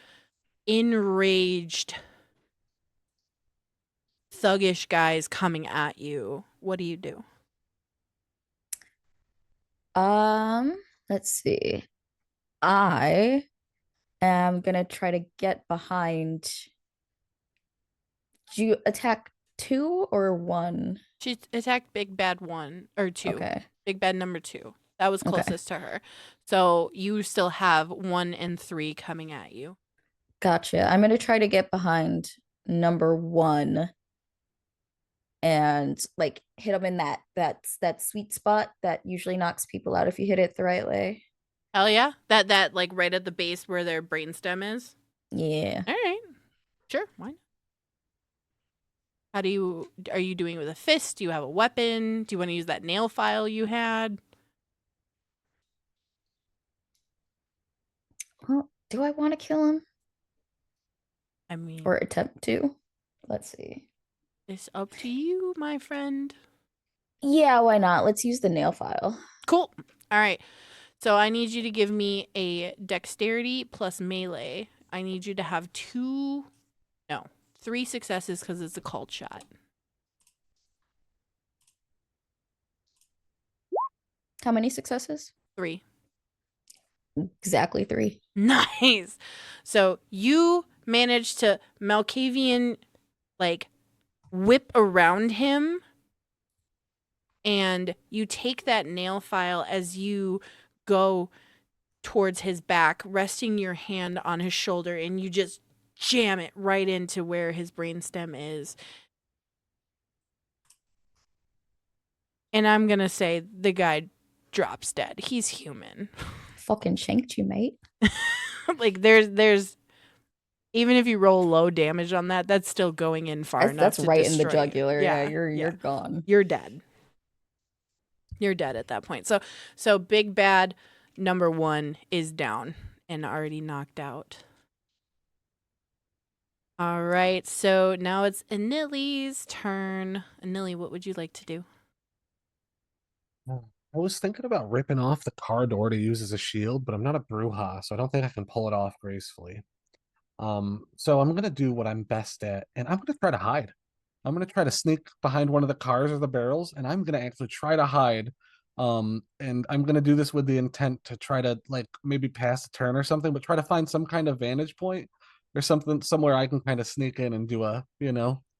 enraged thuggish guys coming at you. What do you do? Let's see. I am gonna try to get behind. Do you attack 2 or 1? She attacked Big Bad 1 or 2. Okay. Big Bad number 2. That was Okay. closest to her. So you still have 1 and 3 coming at you. Gotcha. I'm gonna try to get behind number 1 and like hit him in that sweet spot that usually knocks people out if you hit it the right way. Hell yeah. That like right at the base where their brainstem is. Yeah. All right. Sure. Why not? Are you doing it with a fist? Do you have a weapon? Do you want to use that nail file you had? Well, do I want to kill him I mean, or attempt to? Let's see. it's up to you, my friend. Yeah, why not? Let's use the nail file. Cool. All right. So I need you to give me a dexterity plus melee. I need you to have 3 successes because it's a called shot. How many successes? 3. Exactly 3. Nice. So you manage to Malkavian, like, whip around him, and you take that nail file as you go towards his back, resting your hand on his shoulder, and you just jam it right into where his brainstem is. And I'm gonna say the guy drops dead. He's human. Fucking shanked you, mate. Like there's even if you roll low damage on that, that's still going in far enough That's to right in the destroy you. jugular. Yeah, you're gone. You're dead. You're dead at that point. So big bad number 1 is down and already knocked out. All right, so now it's Anili's turn. Anili, what would you like to do? I was thinking about ripping off the car door to use as a shield, but I'm not a Bruja, so I don't think I can pull it off gracefully. So I'm gonna do what I'm best at, and I'm gonna try to hide. I'm gonna try to sneak behind one of the cars or the barrels, and I'm gonna actually try to hide. And I'm gonna do this with the intent to try to like maybe pass a turn or something, but try to find some kind of vantage point or something somewhere I can kind of sneak in and do a,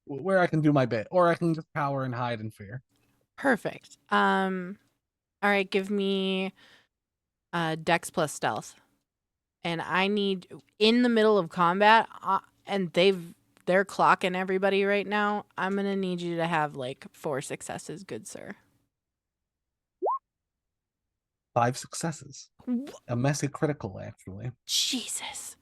where I can do my bit, or I can just cower and hide in fear. Perfect. All right, give me Dex plus stealth. And I need in the middle of combat, and they're clocking everybody right now. I'm gonna need you to have like 4 successes, good sir. 5 successes. A messy critical, actually. Jesus,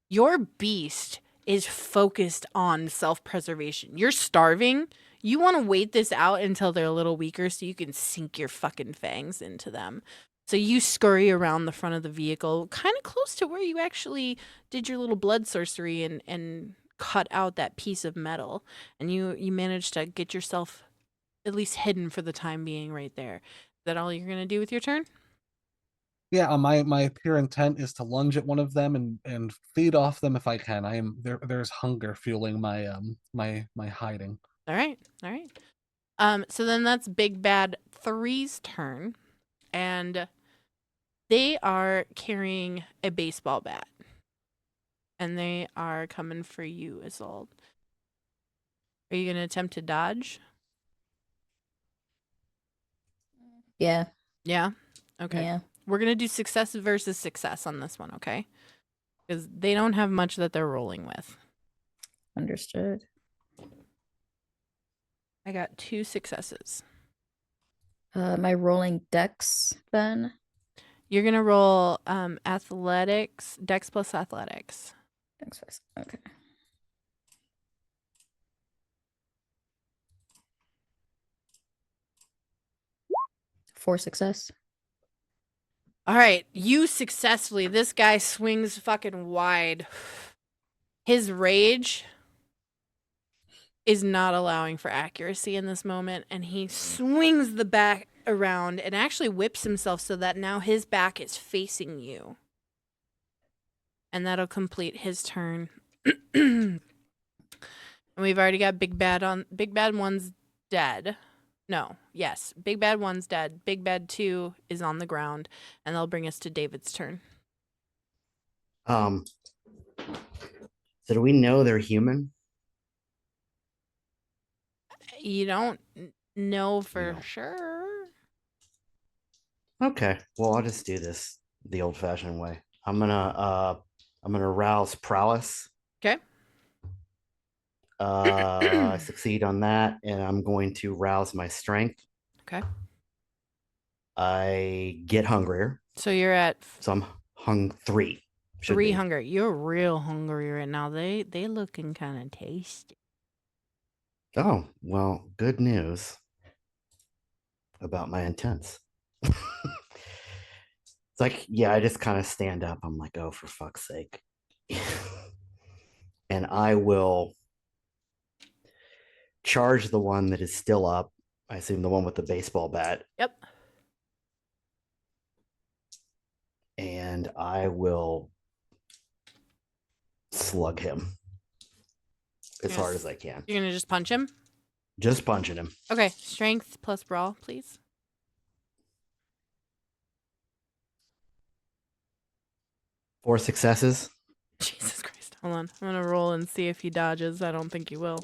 your beast is focused on self-preservation. You're starving. You want to wait this out until they're a little weaker so you can sink your fucking fangs into them. So you scurry around the front of the vehicle, kind of close to where you actually did your little blood sorcery and cut out that piece of metal. And you managed to get yourself at least hidden for the time being right there. Is that all you're going to do with your turn? Yeah, my pure intent is to lunge at one of them and feed off them if I can. I am there's hunger fueling my my hiding. All right. All right. So then that's Big Bad 3's turn. And they are carrying a baseball bat. And they are coming for you, Isolde. Are you going to attempt to dodge? Yeah. Yeah? Okay. Yeah. We're going to do success versus success on this one, okay? Because they don't have much that they're rolling with. Understood. I got 2 successes. My rolling dex then. You're going to roll athletics, dex plus athletics. Dex first. Okay. For success. All right, you successfully. This guy swings fucking wide. His rage is not allowing for accuracy in this moment, and he swings the bat around and actually whips himself so that now his back is facing you. And that'll complete his turn. And we've already got Big Bad on. Big Bad 1's dead. No, yes. Big Bad 1's dead. Big Bad 2 is on the ground, and that'll bring us to David's turn. So do we know they're human? You don't know for No. sure. Okay, well I'll just do this the old-fashioned way. I'm gonna rouse prowess. Okay. I succeed on that, and I'm going to rouse my strength. Okay. I get hungrier, So you're at so I'm hung 3. Should 3 be. hunger. You're real hungry right now. They looking kind of tasty. Oh, well, good news about my intents. It's like, yeah, I just kind of stand up. I'm like, oh, for fuck's sake. And I will charge the one that is still up. I assume the one with the baseball bat. Yep. And I will slug him as Yes. hard as I can. You're gonna just punch him? Just punching him. Okay. Strength plus brawl, please. 4 successes. Jesus Christ Hold on. I'm gonna roll and see if he dodges. I don't think he will.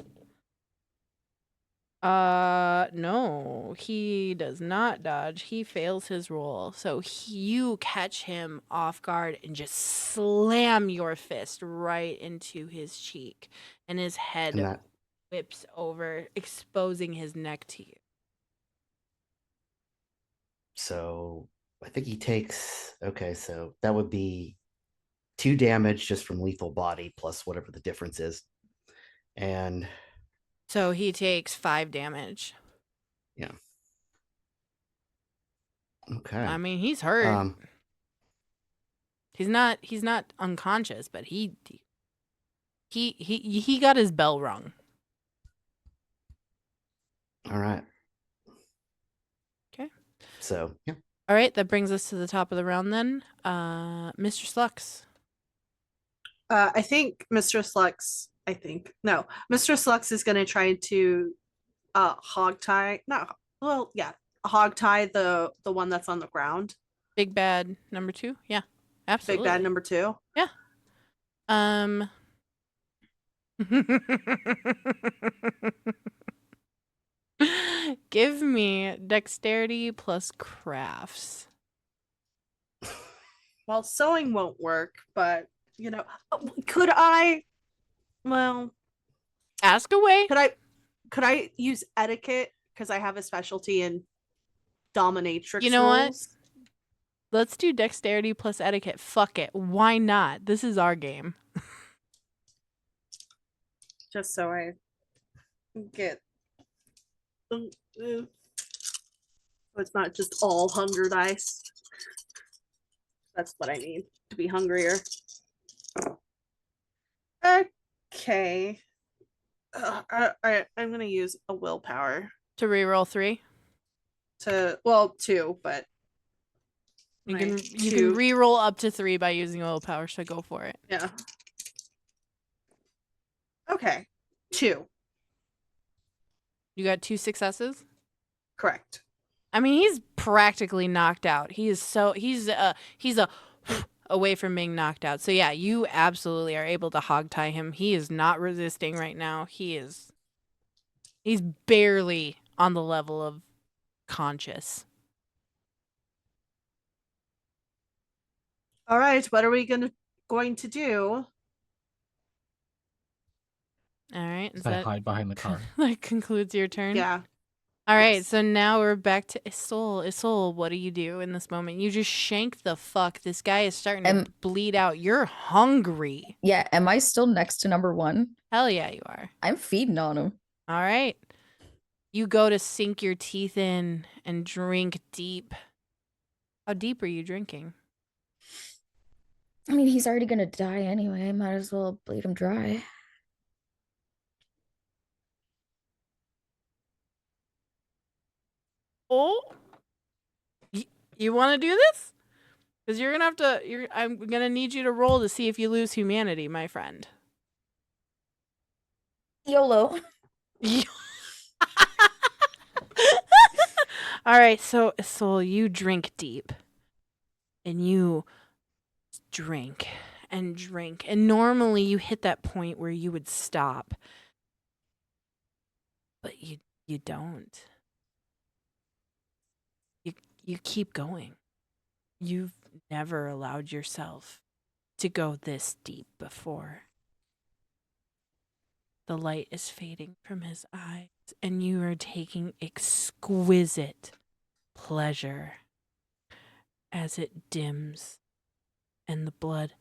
No, he does not dodge. He fails his roll. So you catch him off guard and just slam your fist right into his cheek, and his head And that whips over, exposing his neck to you. so I think he takes okay, so that would be 2 damage just from lethal body plus whatever the difference is. And So he takes 5 damage. okay. I mean, he's hurt. Um He's not unconscious, but he got his bell rung. all right. Okay. So, yeah. All right, that brings us to the top of the round then. Mr. Slux. I think Mistress Lux. Mistress Lux is going to try to hog tie. Not well, yeah, hog tie the one that's on the ground. Big bad number 2? Yeah. Absolutely. Big bad number 2. Yeah. Give me dexterity plus crafts. Well, sewing won't work, but could I? Well, Ask away. Could I use etiquette because I have a specialty in dominatrix You know what? rules? Let's do dexterity plus etiquette. Fuck it. Why not? This is our game. Just so I get. So it's not just all hunger dice. That's what I need to be hungrier. Okay. I'm gonna use a willpower To reroll 3. to 2, but You my can two- reroll up to 3 by using willpower, so go for it. yeah. Okay, 2. You got 2 successes? Correct. I mean, he's practically knocked out. He's away from being knocked out. So yeah, you absolutely are able to hog tie him. He is not resisting right now. He's barely on the level of conscious. All right, what are we going to do? All right. I hide behind the car. That concludes your turn? Yeah. All right, Yes. so now we're back to Isol. Isol, what do you do in this moment? You just shank the fuck. This guy is starting to bleed out. You're hungry. Yeah, am I still next to number 1? Hell yeah, you are. I'm feeding on him. All right. You go to sink your teeth in and drink deep. How deep are you drinking? I mean, he's already gonna die anyway. I might as well bleed him dry. Oh, you want to do this? Because you're gonna have to. I'm gonna need you to roll to see if you lose humanity, my friend. YOLO. All right, so Soul, you drink deep, and you drink and drink, and normally you hit that point where you would stop, but you don't. You keep going. You've never allowed yourself to go this deep before. The light is fading from his eyes, and you are taking exquisite pleasure as it dims, and the blood.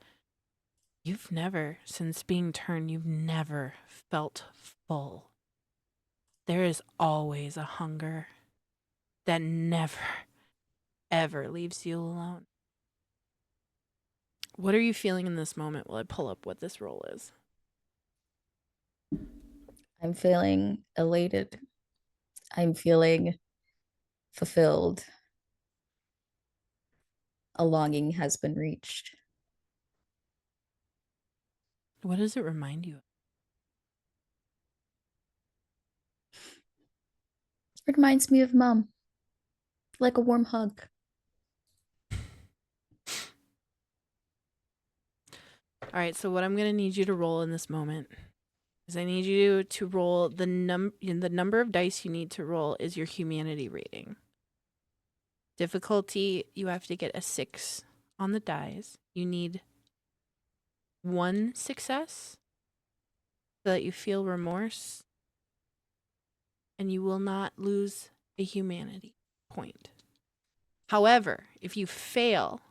You've never, since being turned, you've never felt full. There is always a hunger that never, ever leaves you alone. What are you feeling in this moment while I pull up what this roll is? I'm feeling elated. I'm feeling fulfilled. A longing has been reached. What does it remind you of? It reminds me of Mom. Like a warm hug. All right, so what I'm going to need you to roll in this moment is I need you to roll the number of dice you need to roll is your humanity rating. Difficulty, you have to get a 6 on the dice. You need 1 success so that you feel remorse and you will not lose a humanity point. However, if you fail,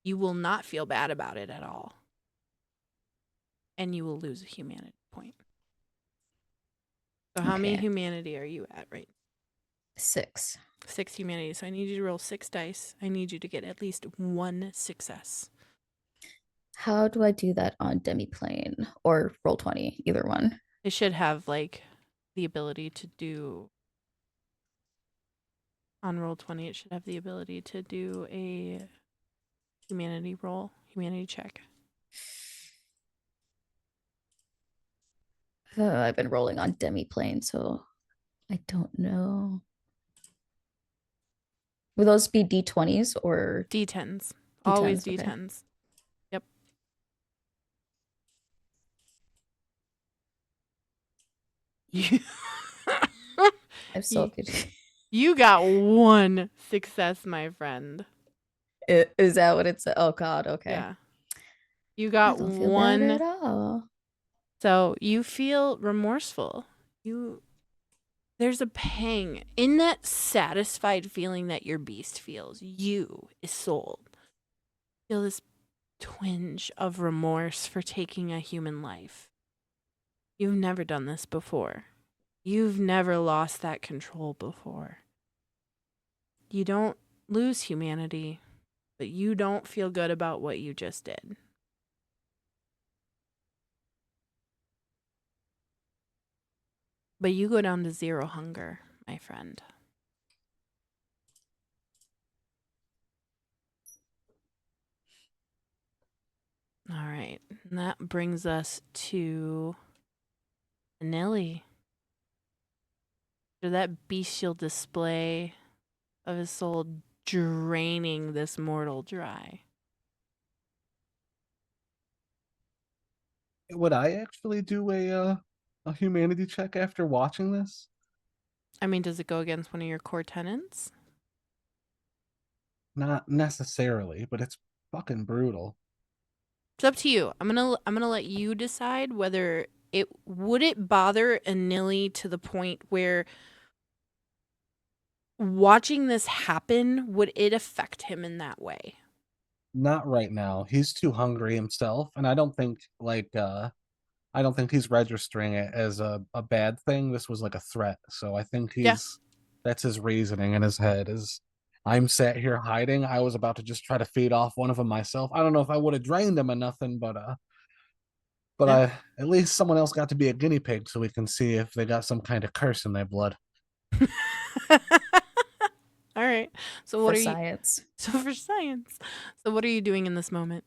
you will not feel bad about it at all. And you will lose a humanity point. So how many Okay. humanity are you at right 6. 6 humanity. So I need you to roll 6 dice. I need you to get at least 1 success. How do I do that on demiplane or roll 20? Either one. It should have like the ability to do on roll 20. It should have the ability to do a humanity check. I've been rolling on demiplane, so I don't know. Will those be D20s or D10s. Always D10s? Okay. D10s. Yep. You I'm so You- good. You got 1 success, my friend. Is that what it's? Oh God. Okay. Yeah. You I got don't feel bad at 1. all. So you feel remorseful. There's a pang in that satisfied feeling that your beast feels. You, Isolde, feel this twinge of remorse for taking a human life. You've never done this before. You've never lost that control before. You don't lose humanity, but you don't feel good about what you just did. But you go down to 0 hunger, my friend. All right. And that brings us to Nelly. After that bestial display of his soul draining this mortal dry. Would I actually do a humanity check after watching this? I mean, does it go against one of your core tenets? Not necessarily, but it's fucking brutal. It's up to you. I'm gonna let you decide whether it bother Anili to the point where watching this happen would it affect him in that way? Not right now. He's too hungry himself, and I don't think he's registering it as a bad thing. This was like a threat. So I think that's his reasoning in his head is I'm sat here hiding. I was about to just try to feed off one of them myself. I don't know if I would have drained them or nothing, but Yeah. at least someone else got to be a guinea pig so we can see if they got some kind of curse in their blood. All right. So For what are science. you? So for science. So what are you doing in this moment?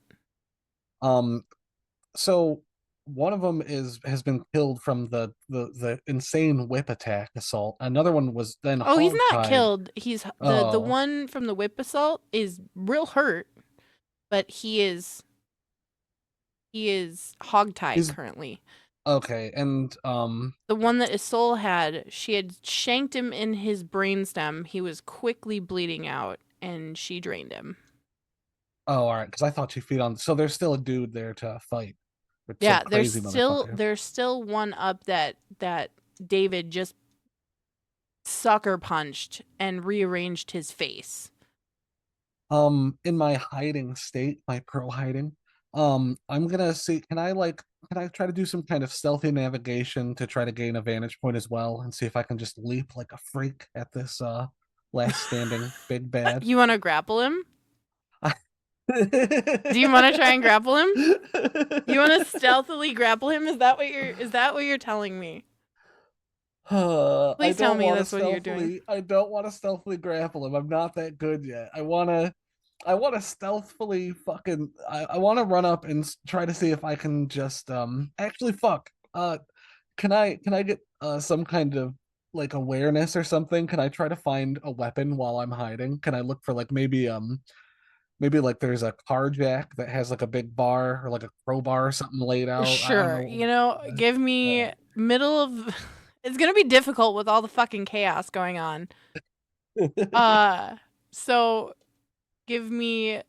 So one of them has been killed from the insane whip attack assault. Another one was then Oh, he's not hogtied. killed. He's the Oh. one from the whip assault is real hurt, but he is hogtied currently. Okay, and The one that Isolde had, she had shanked him in his brainstem. He was quickly bleeding out, and she drained him. oh, all right, because I thought you feed on. So there's still a dude there to fight. With some Yeah, crazy motherfucker. there's still one up that David just sucker punched and rearranged his face. In my hiding state, my pro hiding, I'm gonna see. Can I try to do some kind of stealthy navigation to try to gain a vantage point as well, and see if I can just leap like a freak at this last standing big bad? You want to grapple him? Do you want to try and grapple him? You want to stealthily grapple him? Is that what you're telling me? Please tell me that's what you're doing. I don't want to stealthily grapple him. I'm not that good yet. I want to stealthily fucking. I want to run up and try to see if I can just actually fuck. Can I get some kind of like awareness or something? Can I try to find a weapon while I'm hiding? Can I look for like maybe maybe like there's a car jack that has like a big bar or like a crowbar or something laid out. I don't Sure. know. You know, give me middle of. It's gonna be difficult with all the fucking chaos going on. So give me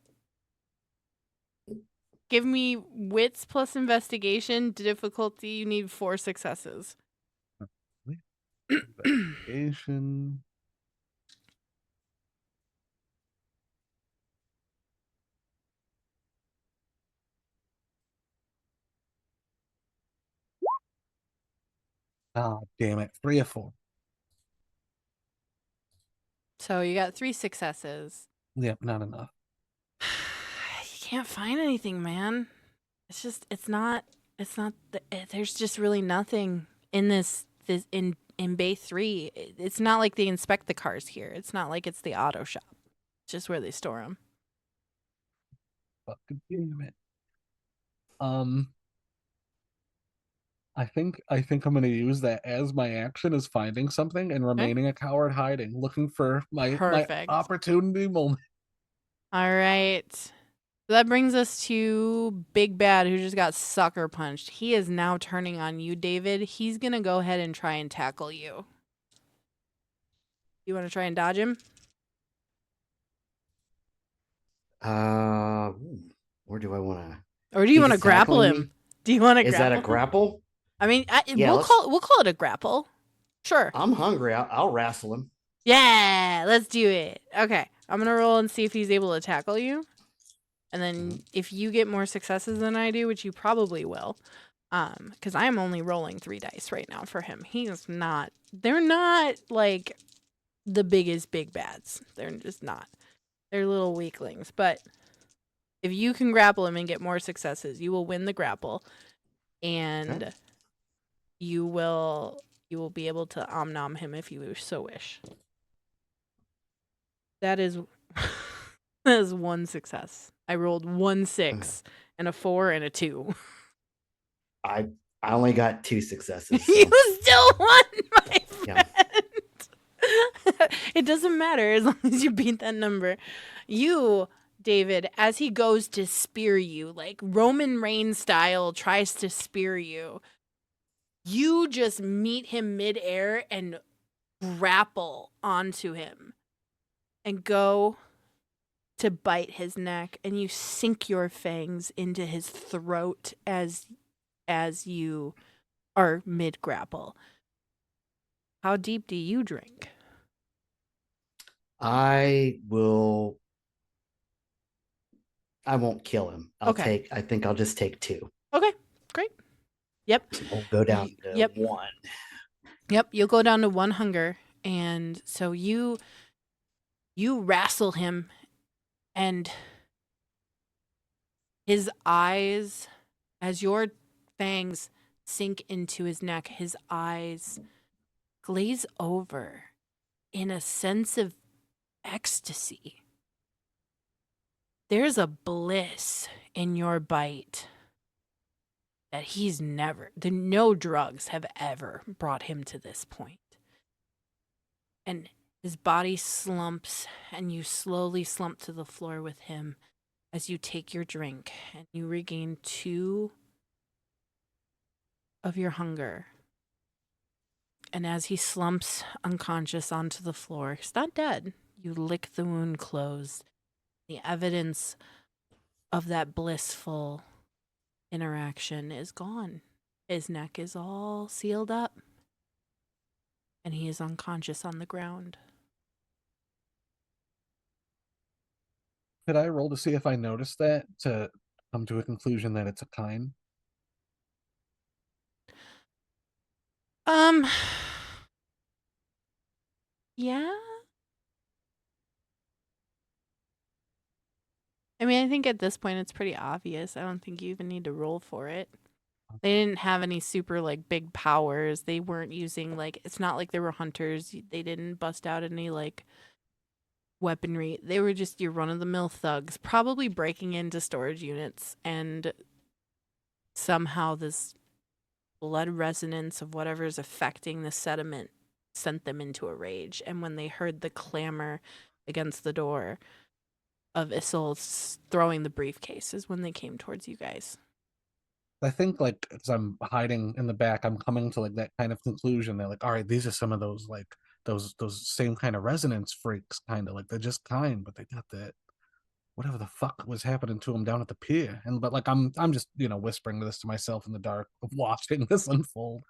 wits plus investigation difficulty. You need 4 successes. Investigation. Oh, damn it. 3 or 4. So you got 3 successes. Yep, not enough. You can't find anything, man. It's just there's just really nothing in this in Bay 3. It's not like they inspect the cars here. It's not like it's the auto shop. It's just where they store them. Fucking damn it. I think I'm gonna use that as my action, is finding something and remaining a coward, hiding, looking for my Perfect. opportunity moment. All right. So that brings us to Big Bad, who just got sucker punched. He is now turning on you, David. He's going to go ahead and try and tackle you. You want to try and dodge him? Where do I want to? Or do you want to grapple him? Do you want to Is grapple that a him? grapple? I mean, Yeah, we'll call it a grapple. Sure. I'm hungry. I'll wrestle him. Yeah, let's do it. Okay. I'm going to roll and see if he's able to tackle you. And then if you get more successes than I do, which you probably will, because I'm only rolling 3 dice right now for him. They're not like the biggest big bads. They're just not. They're little weaklings. But if you can grapple him and get more successes, you will win the grapple. And Okay. you will be able to om-nom him if you so wish. That is that is 1 success. I rolled 1 6 and a 4 and a 2. I only got 2 successes. So. You still won, my friend. Yeah. It doesn't matter as long as you beat that number. You, David, as he goes to spear you, like Roman Reigns style, tries to spear you, you just meet him midair and grapple onto him and go to bite his neck, and you sink your fangs into his throat as you are mid grapple. How deep do you drink? I won't kill him. Okay. I think I'll just take 2. Okay, great. Yep. So we'll go down to 1. Yep, you'll go down to 1 hunger, and so you wrestle him, and his eyes, as your fangs sink into his neck, his eyes glaze over in a sense of ecstasy. There's a bliss in your bite that no drugs have ever brought him to this point. And his body slumps, and you slowly slump to the floor with him as you take your drink, and you regain 2 of your hunger. And as he slumps unconscious onto the floor, he's not dead. You lick the wound closed. The evidence of that blissful interaction is gone. His neck is all sealed up, and he is unconscious on the ground. Could I roll to see if I noticed that, to come to a conclusion that it's a kind? Yeah. I mean, I think at this point it's pretty obvious. I don't think you even need to roll for it. They didn't have any super like big powers. They weren't using it's not like they were hunters. They didn't bust out any like weaponry. They were just your run-of-the-mill thugs, probably breaking into storage units, and somehow this blood resonance of whatever's affecting the sediment sent them into a rage. And when they heard the clamor against the door, of Isolde throwing the briefcase is when they came towards you guys. I think like as I'm hiding in the back, I'm coming to like that kind of conclusion that like, all right, these are some of those like those same kind of resonance freaks, kind of like they're just kind, but they got that whatever the fuck was happening to them down at the pier. And but like I'm just whispering this to myself in the dark, watching this unfold.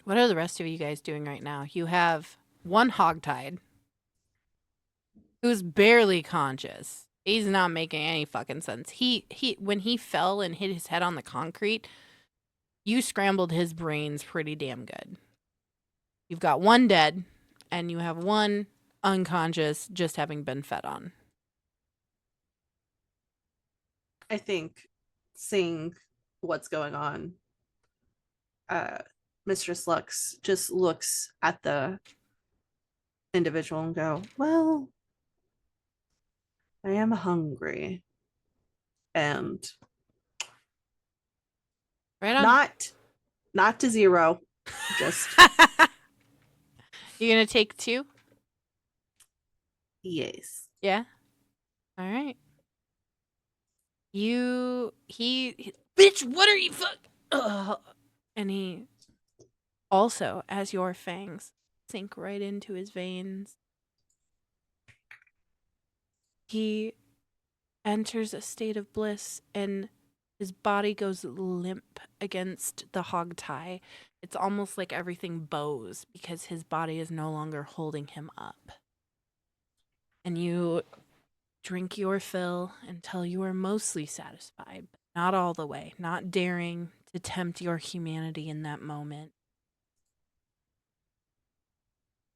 What are the rest of you guys doing right now? You have one hogtied who's barely conscious. He's not making any fucking sense. He when he fell and hit his head on the concrete, you scrambled his brains pretty damn good. You've got one dead, and you have one unconscious, just having been fed on. I think seeing what's going on, Mistress Lux just looks at the individual and go, well, I am hungry. And Right on. not to zero, just You gonna take 2? yes. Yeah. All right. He bitch, what are you fuck? And he also, as your fangs sink right into his veins, he enters a state of bliss and his body goes limp against the hog tie. It's almost like everything bows because his body is no longer holding him up. And you drink your fill until you are mostly satisfied, but not all the way, not daring to tempt your humanity in that moment.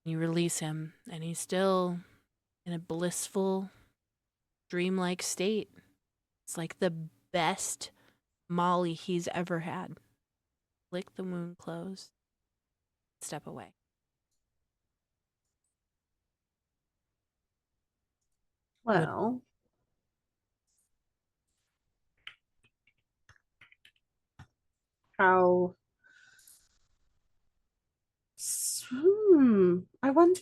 You release him, and he's still in a blissful, dreamlike state. It's like the best Molly he's ever had. Lick the wound closed. Step away. Well, how I wonder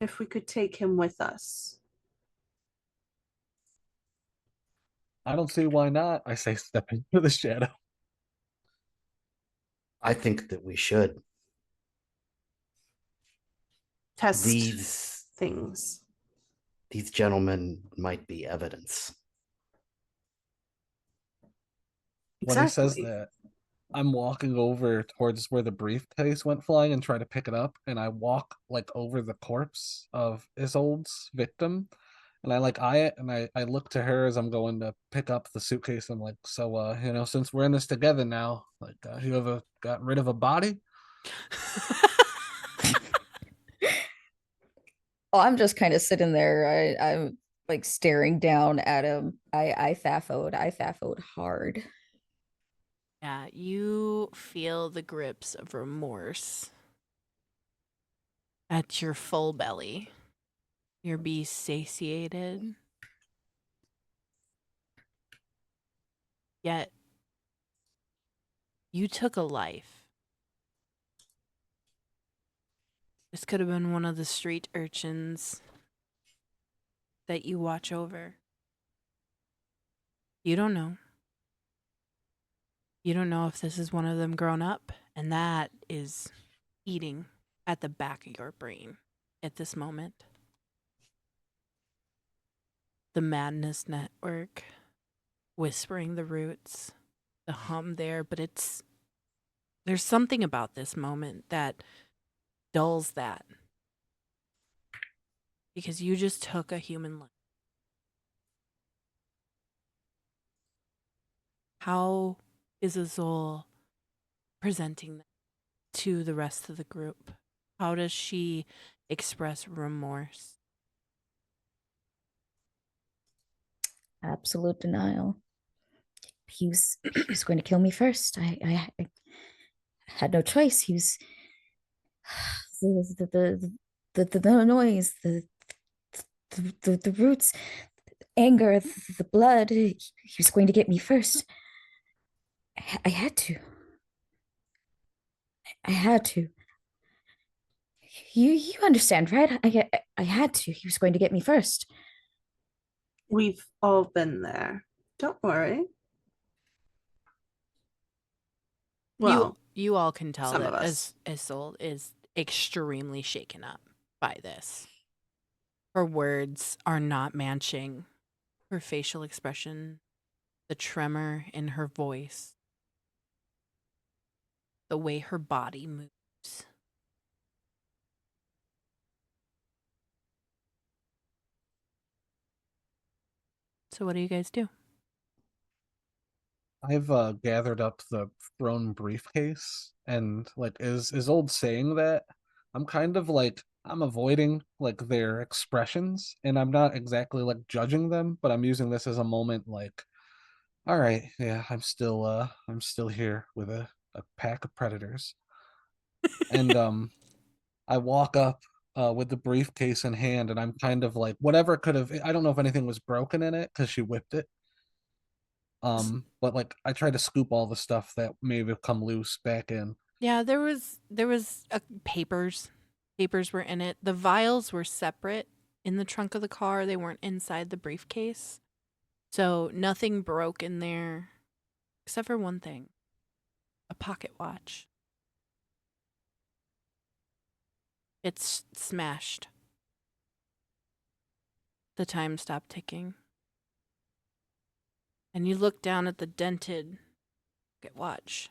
if we could take him with us. I don't see why not. I say, step into the shadow. I think that we should. Test These things. gentlemen might be evidence. When he says Exactly. that, I'm walking over towards where the briefcase went flying and try to pick it up, and I walk like over the corpse of Isolde's victim, and I like eye it, and I look to her as I'm going to pick up the suitcase. I'm like, so since we're in this together now, like, you ever got rid of a body? Oh, I'm just kind of sitting there. I'm like staring down at him. I faffoed hard. Yeah, you feel the grips of remorse at your full belly. You're be satiated. Yet, you took a life. This could have been one of the street urchins that you watch over. You don't know. You don't know if this is one of them grown up, and that is eating at the back of your brain at this moment. The Madness Network, whispering the roots, the hum there, but there's something about this moment that dulls that. Because you just took a human life. How is Azul presenting that to the rest of the group? How does she express remorse? Absolute denial. He was going to kill me first. I had no choice. He was the noise, the roots, anger, the blood. He was going to get me first. I had to. I had to. You understand, right? I had to. He was going to get me first. We've all been there. Don't worry. Well, You all can tell some that of us. Isolde is extremely shaken up by this. Her words are not matching her facial expression, the tremor in her voice, the way her body moves. So what do you guys do? I've gathered up the thrown briefcase, and like is old saying that I'm kind of like I'm avoiding like their expressions, and I'm not exactly like judging them, but I'm using this as a moment like, all right, yeah, I'm still here with a pack of predators. And I walk up with the briefcase in hand, and I'm kind of like whatever could have, I don't know if anything was broken in it because she whipped it. But like I tried to scoop all the stuff that may have come loose back in. Yeah, there was papers. Papers were in it. The vials were separate in the trunk of the car. They weren't inside the briefcase. So nothing broke in there except for one thing. A pocket watch. It's smashed. The time stopped ticking. And you look down at the dented pocket watch.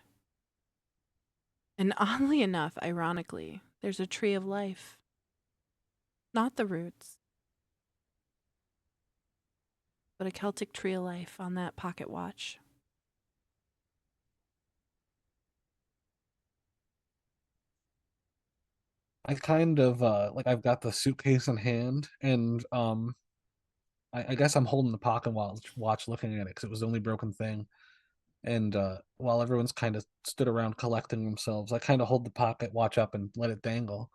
And oddly enough, ironically, there's a tree of life. Not the roots, but a Celtic tree of life on that pocket watch. I kind of like I've got the suitcase in hand, and I guess I'm holding the pocket watch looking at it because it was the only broken thing. And while everyone's kind of stood around collecting themselves, I kind of hold the pocket watch up and let it dangle.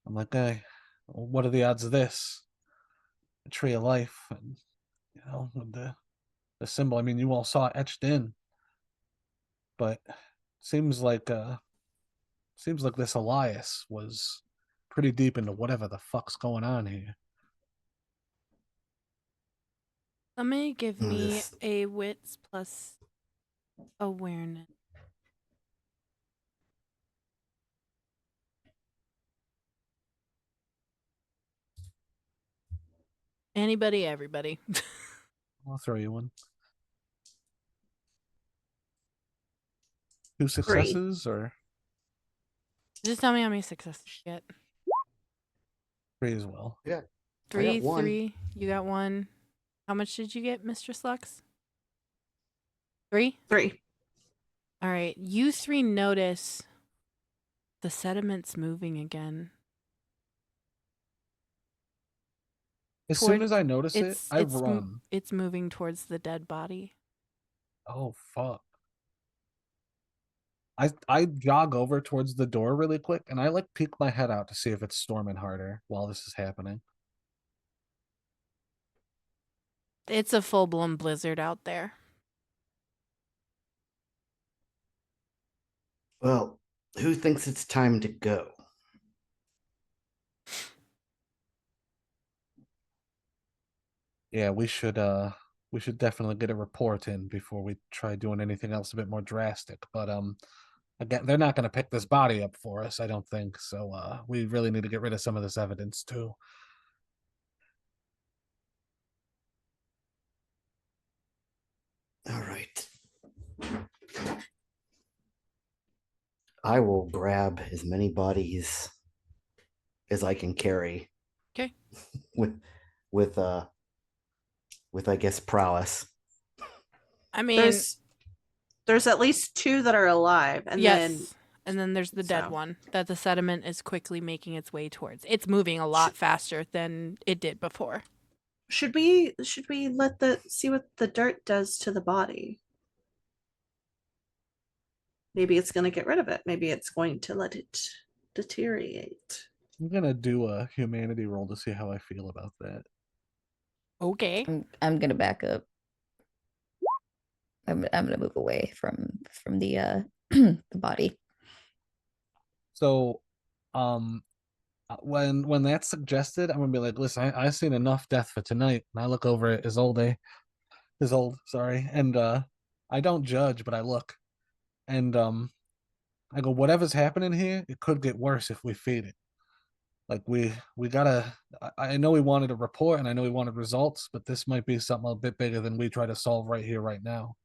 I'm like, hey, what are the odds of this? A tree of life, and with the symbol. I mean, you all saw it etched in, but seems like seems like this Elias was pretty deep into whatever the fuck's going on here. Somebody give me This- a wits plus awareness. Anybody, everybody. I'll throw you one. Two 3. successes or Just tell me how many successes you get. 3 as well. Yeah. Three, one. 3. You got 1. How much did you get, Mistress Lux? 3? 3. All right. You 3 notice the sediment's moving again. As soon as I notice it, I run. It's moving towards the dead body. Oh fuck. I jog over towards the door really quick, and I like peek my head out to see if it's storming harder while this is happening. It's a full-blown blizzard out there. Well, who thinks it's time to go? Yeah, we should definitely get a report in before we try doing anything else a bit more drastic. But again, they're not going to pick this body up for us, I don't think. So we really need to get rid of some of this evidence too. All right. I will grab as many bodies as I can carry. Okay. With I guess prowess. I mean, There's at least 2 that are alive, and yes. And then there's the dead so- one that the sediment is quickly making its way towards. It's moving a lot faster than it did before. should we let the see what the dirt does to the body? Maybe it's going to get rid of it. Maybe it's going to let it deteriorate. I'm gonna do a humanity roll to see how I feel about that. Okay. I'm gonna back up. I'm gonna move away from the the body. So, when that's suggested, I'm gonna be like, listen, I've seen enough death for tonight. And I look over at Isolde, sorry, and I don't judge, but I look, and I go, whatever's happening here, it could get worse if we feed it. Like we gotta. I know we wanted a report, and I know we wanted results, but this might be something a bit bigger than we try to solve right here, right now.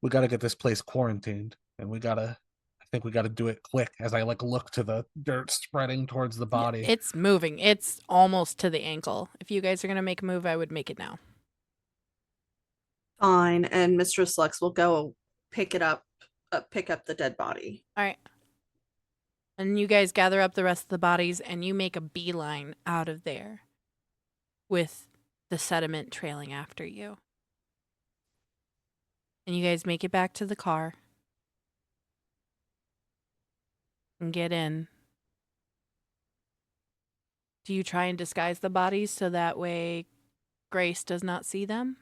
We got to get this place quarantined, and we gotta. I think we got to do it quick. As I like look to the dirt spreading towards the Yeah, body. it's moving. It's almost to the ankle. If you guys are gonna make a move, I would make it now. Fine, and Mistress Lux will go pick up the dead body. All right. And you guys gather up the rest of the bodies and you make a beeline out of there with the sediment trailing after you. And you guys make it back to the car and get in. Do you try and disguise the bodies so that way Grace does not see them?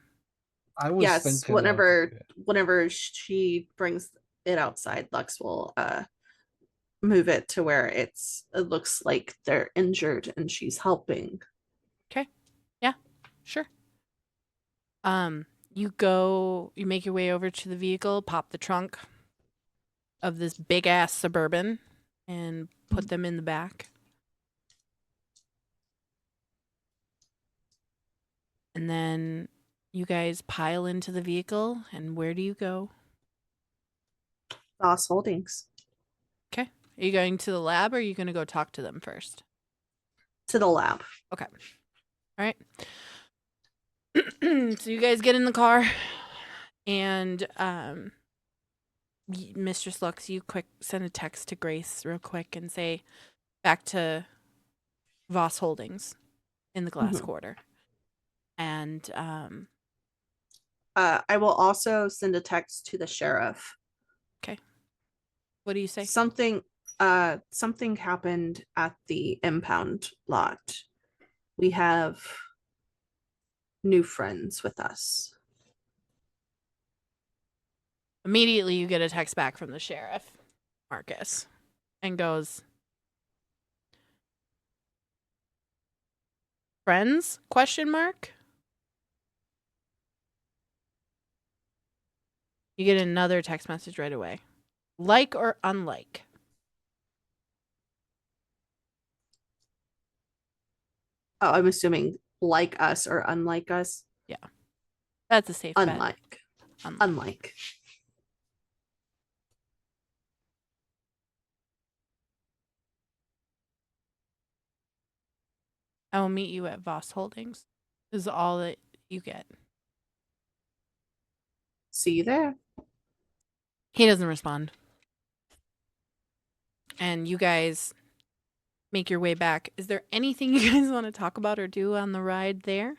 I was Yes, thinking whenever she brings it outside, Lux will move it to where it looks like they're injured and she's helping. Okay. Yeah, sure. You make your way over to the vehicle, pop the trunk of this big ass Suburban and put them in the back. And then you guys pile into the vehicle, and where do you go? Boss Holdings. Okay. Are you going to the lab or are you going to go talk to them first? To the lab. Okay. All right. So you guys get in the car and Mistress Lux, you quick send a text to Grace real quick and say back to Voss Holdings in the glass quarter. And I will also send a text to the sheriff. okay. What do you say? Something happened at the impound lot. We have new friends with us. Immediately you get a text back from the sheriff, Marcus, and goes, "Friends? Question mark?" You get another text message right away. Like or unlike? Oh, I'm assuming like us or unlike us. Yeah. That's a safe bet. Unlike. I will meet you at Voss Holdings. This is all that you get. See you there. He doesn't respond. And you guys make your way back. Is there anything you guys want to talk about or do on the ride there?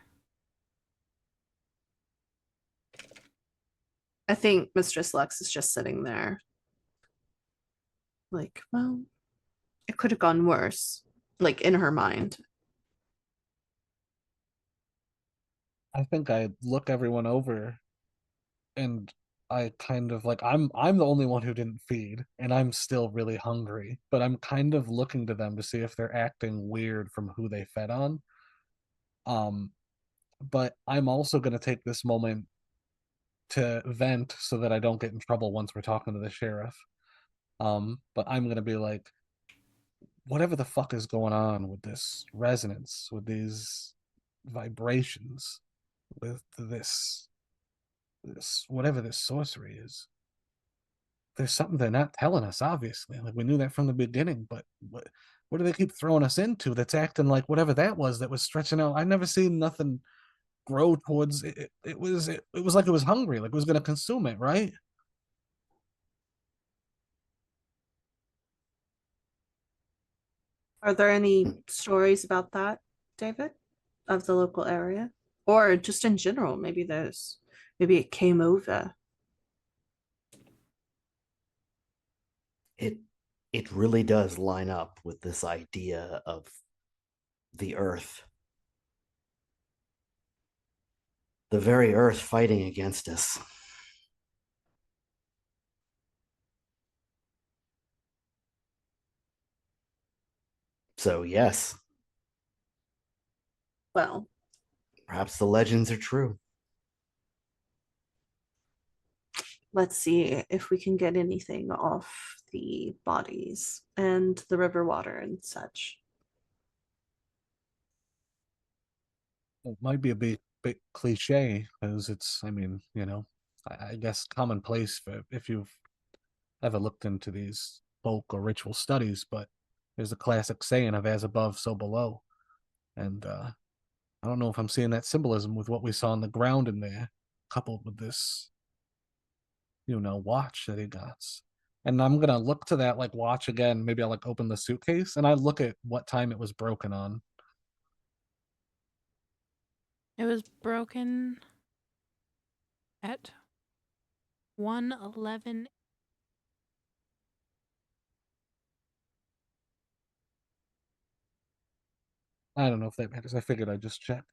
I think Mistress Lux is just sitting there. Like, well, it could have gone worse. Like in her mind. I think I look everyone over and I kind of like I'm the only one who didn't feed and I'm still really hungry, but I'm kind of looking to them to see if they're acting weird from who they fed on. But I'm also going to take this moment to vent so that I don't get in trouble once we're talking to the sheriff. But I'm going to be like, whatever the fuck is going on with this resonance, with these vibrations, with this whatever this sorcery is, there's something they're not telling us, obviously. Like we knew that from the beginning, but what do they keep throwing us into that's acting like whatever that was stretching out? I've never seen nothing grow towards it. It was like it was hungry, like it was going to consume it, right? Are there any stories about that, David, of the local area? Or just in general, maybe it came over. It really does line up with this idea of the earth. The very earth fighting against us. So, yes, Well, perhaps the legends are true. let's see if we can get anything off the bodies and the river water and such. It might be a bit cliche because it's, I mean, I guess commonplace for if you've ever looked into these folk or ritual studies, but there's a classic saying of as above, so below. And I don't know if I'm seeing that symbolism with what we saw on the ground in there, coupled with this, watch that he got. And I'm gonna look to that like watch again. Maybe I'll like open the suitcase and I look at what time it was broken on. It was broken at 1:11. I don't know if that matters. I figured I'd just check.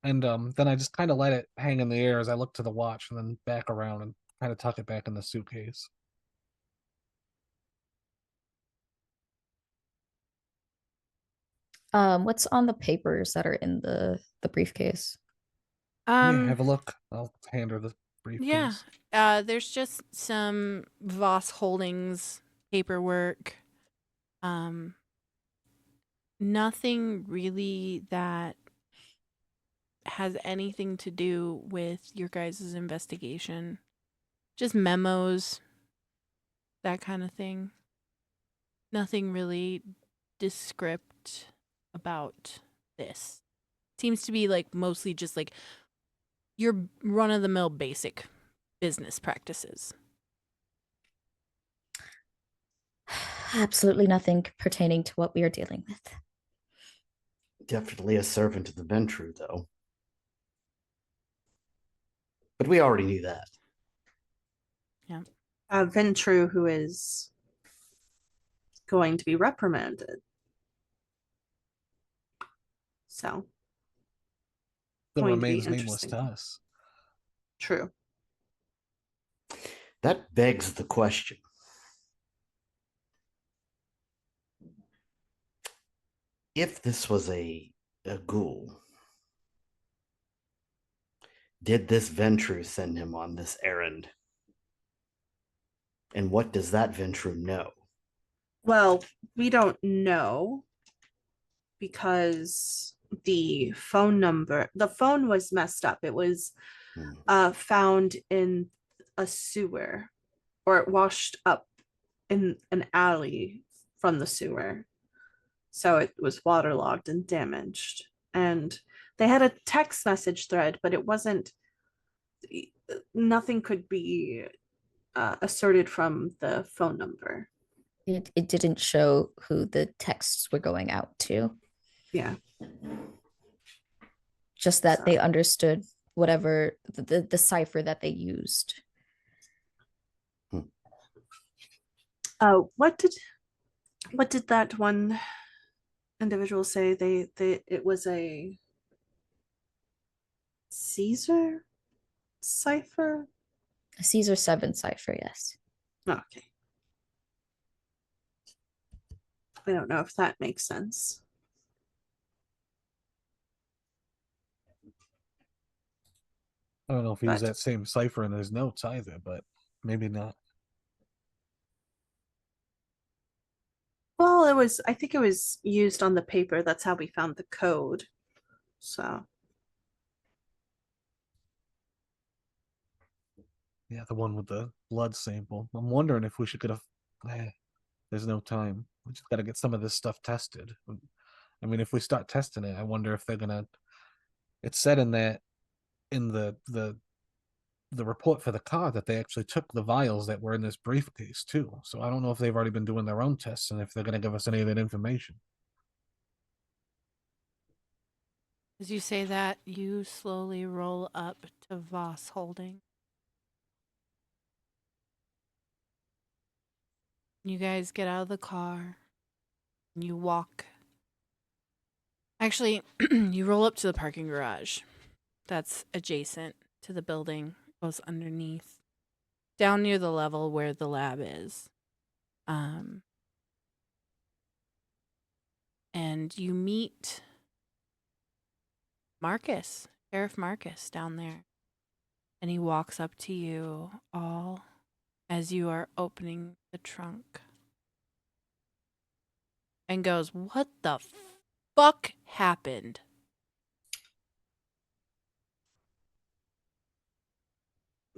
And then I just kind of let it hang in the air as I look to the watch and then back around and kind of tuck it back in the suitcase. What's on the papers that are in the briefcase? Yeah, have a look. I'll hand her the Yeah. briefcase. There's just some Voss Holdings paperwork. Nothing really that has anything to do with your guys' investigation. Just memos, that kind of thing. Nothing really descript about this. Seems to be like mostly just like your run of the mill basic business practices. Absolutely nothing pertaining to what we are dealing with. Definitely a servant of the Ventru, though. But we already knew that. Ventru, who is going to be reprimanded. So, Still going to be remains nameless interesting. to us. True. That begs the question. If this was a ghoul, did this Ventru send him on this errand? And what does that Ventru know? Well, we don't know because the phone was messed up. It was found in a sewer, or it washed up in an alley from the sewer. So it was waterlogged and damaged. And they had a text message thread, but it wasn't, nothing could be asserted from the phone number. It didn't show who the texts were going out to. Yeah. Just that So. they understood whatever the cipher that they used. What did that one individual say? They it was a Caesar cipher. A Caesar 7 cipher, yes. Okay. I don't know if that makes sense. I don't know if he used But that same cipher in his notes either, but maybe not. well, I think it was used on the paper. That's how we found the code. So Yeah, the one with the blood sample. I'm wondering if we should get there's no time. We just got to get some of this stuff tested. I mean, if we start testing it, I wonder if they're gonna. It said in the report for the car that they actually took the vials that were in this briefcase too. So I don't know if they've already been doing their own tests and if they're gonna give us any of that information. As you say that, you slowly roll up to Voss Holding. You guys get out of the car. And you walk. Actually, you roll up to the parking garage that's adjacent to the building, goes underneath, down near the level where the lab is. and you meet Marcus, Sheriff Marcus, down there. And he walks up to you all as you are opening the trunk and goes, "What the fuck happened?"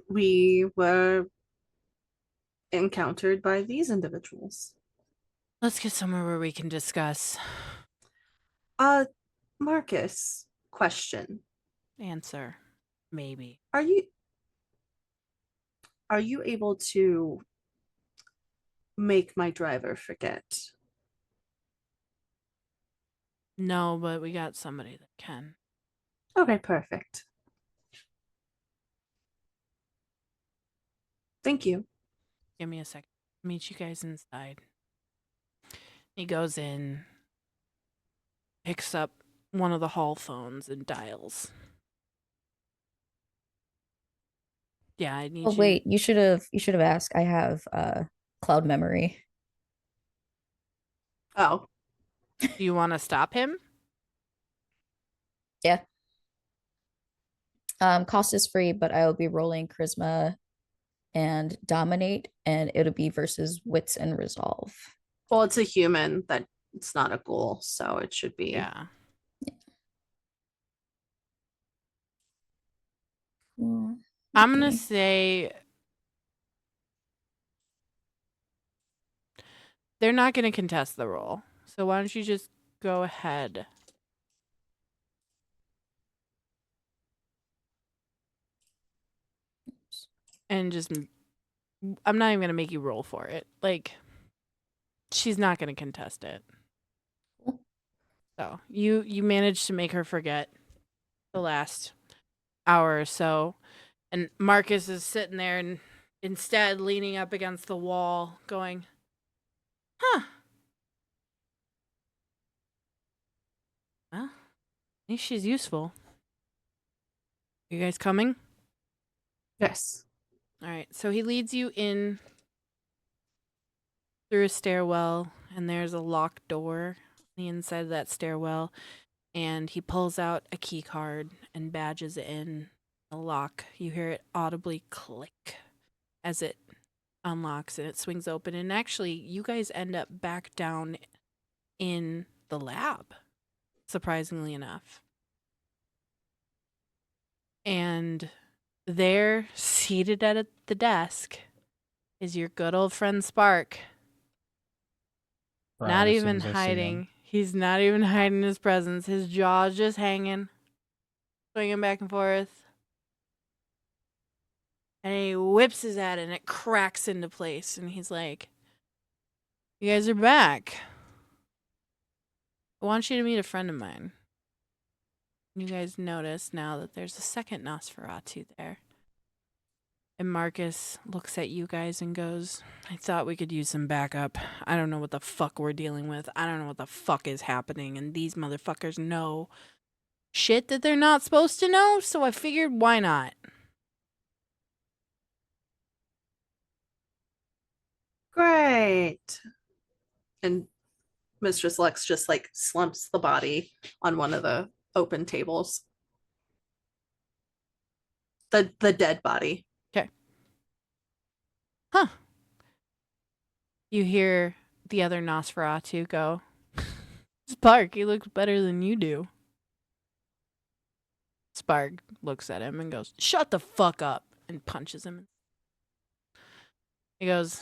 We were encountered by these individuals. Let's get somewhere where we can discuss. Marcus, question. Answer. Maybe. Are you able to make my driver forget? No, but we got somebody that can. Okay, perfect. Thank you. Give me a second. Meet you guys inside. He goes in, picks up one of the hall phones and dials. Yeah, I need Oh you. wait, you should have asked. I have cloud memory. Oh, Do you want to stop him? Yeah. Cost is free, but I will be rolling charisma and dominate, and it'll be versus wits and resolve. well, it's a human. That it's not a ghoul, so it should be. Yeah. Well, I'm going to okay. say they're not going to contest the roll. So why don't you just go ahead? And just, I'm not even going to make you roll for it. Like, she's not going to contest it. Cool. So you managed to make her forget the last hour or so. And Marcus is sitting there and instead leaning up against the wall going, huh. Well, at least she's useful. You guys coming? Yes. All right. So he leads you in through a stairwell, and there's a locked door on the inside of that stairwell. And he pulls out a key card and badges it in the lock. You hear it audibly click as it unlocks and it swings open. And actually, you guys end up back down in the lab, surprisingly enough. And there, seated at the desk, is your good old friend Spark. Right, Not as soon even as I see him. hiding. He's not even hiding his presence. His jaw's just hanging, swinging back and forth. And he whips his at it and it cracks into place. And he's like, "You guys are back. I want you to meet a friend of mine." You guys notice now that there's a second Nosferatu there. And Marcus looks at you guys and goes, "I thought we could use some backup. I don't know what the fuck we're dealing with. I don't know what the fuck is happening. And these motherfuckers know shit that they're not supposed to know. So I figured, why not?" Great. And Mistress Lux just like slumps the body on one of the open tables. The dead body. Okay. Huh. You hear the other Nosferatu go, "Spark, he looks better than you do." Spark looks at him and goes, "Shut the fuck up," and punches him. He goes,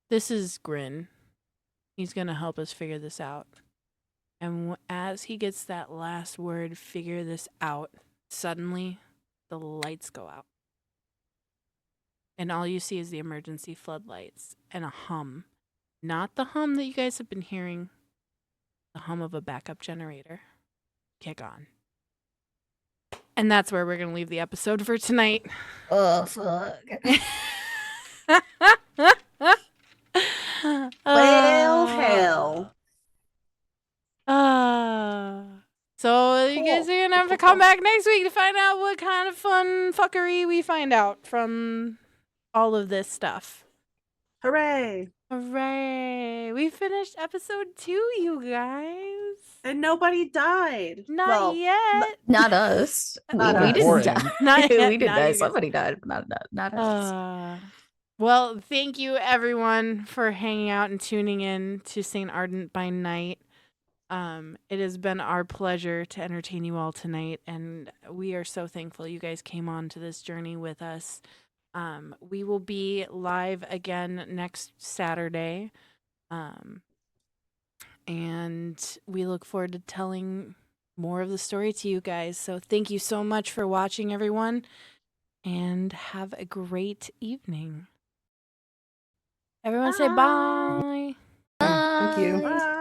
"This is Grin. He's going to help us figure this out." And as he gets that last word, "figure this out," suddenly the lights go out. And all you see is the emergency floodlights and a hum. Not the hum that you guys have been hearing, the hum of a backup generator kick on. And that's where we're going to leave the episode for tonight. Oh fuck. Well, hell. So you guys are going to have to come back next week to find out what kind of fun fuckery we find out from all of this stuff. Hooray. Hooray! We finished episode 2, you guys. And nobody died. Not Well, yet. Not us. Not we us. didn't Boring. die. Not yet, we didn't not die. you guys. Somebody died, but not us. Well, thank you everyone for hanging out and tuning in to St. Ardent by Night. It has been our pleasure to entertain you all tonight, and we are so thankful you guys came on to this journey with us. We will be live again next Saturday. And we look forward to telling more of the story to you guys. So thank you so much for watching, everyone, and have a great evening. Everyone say bye. Thank you. Bye.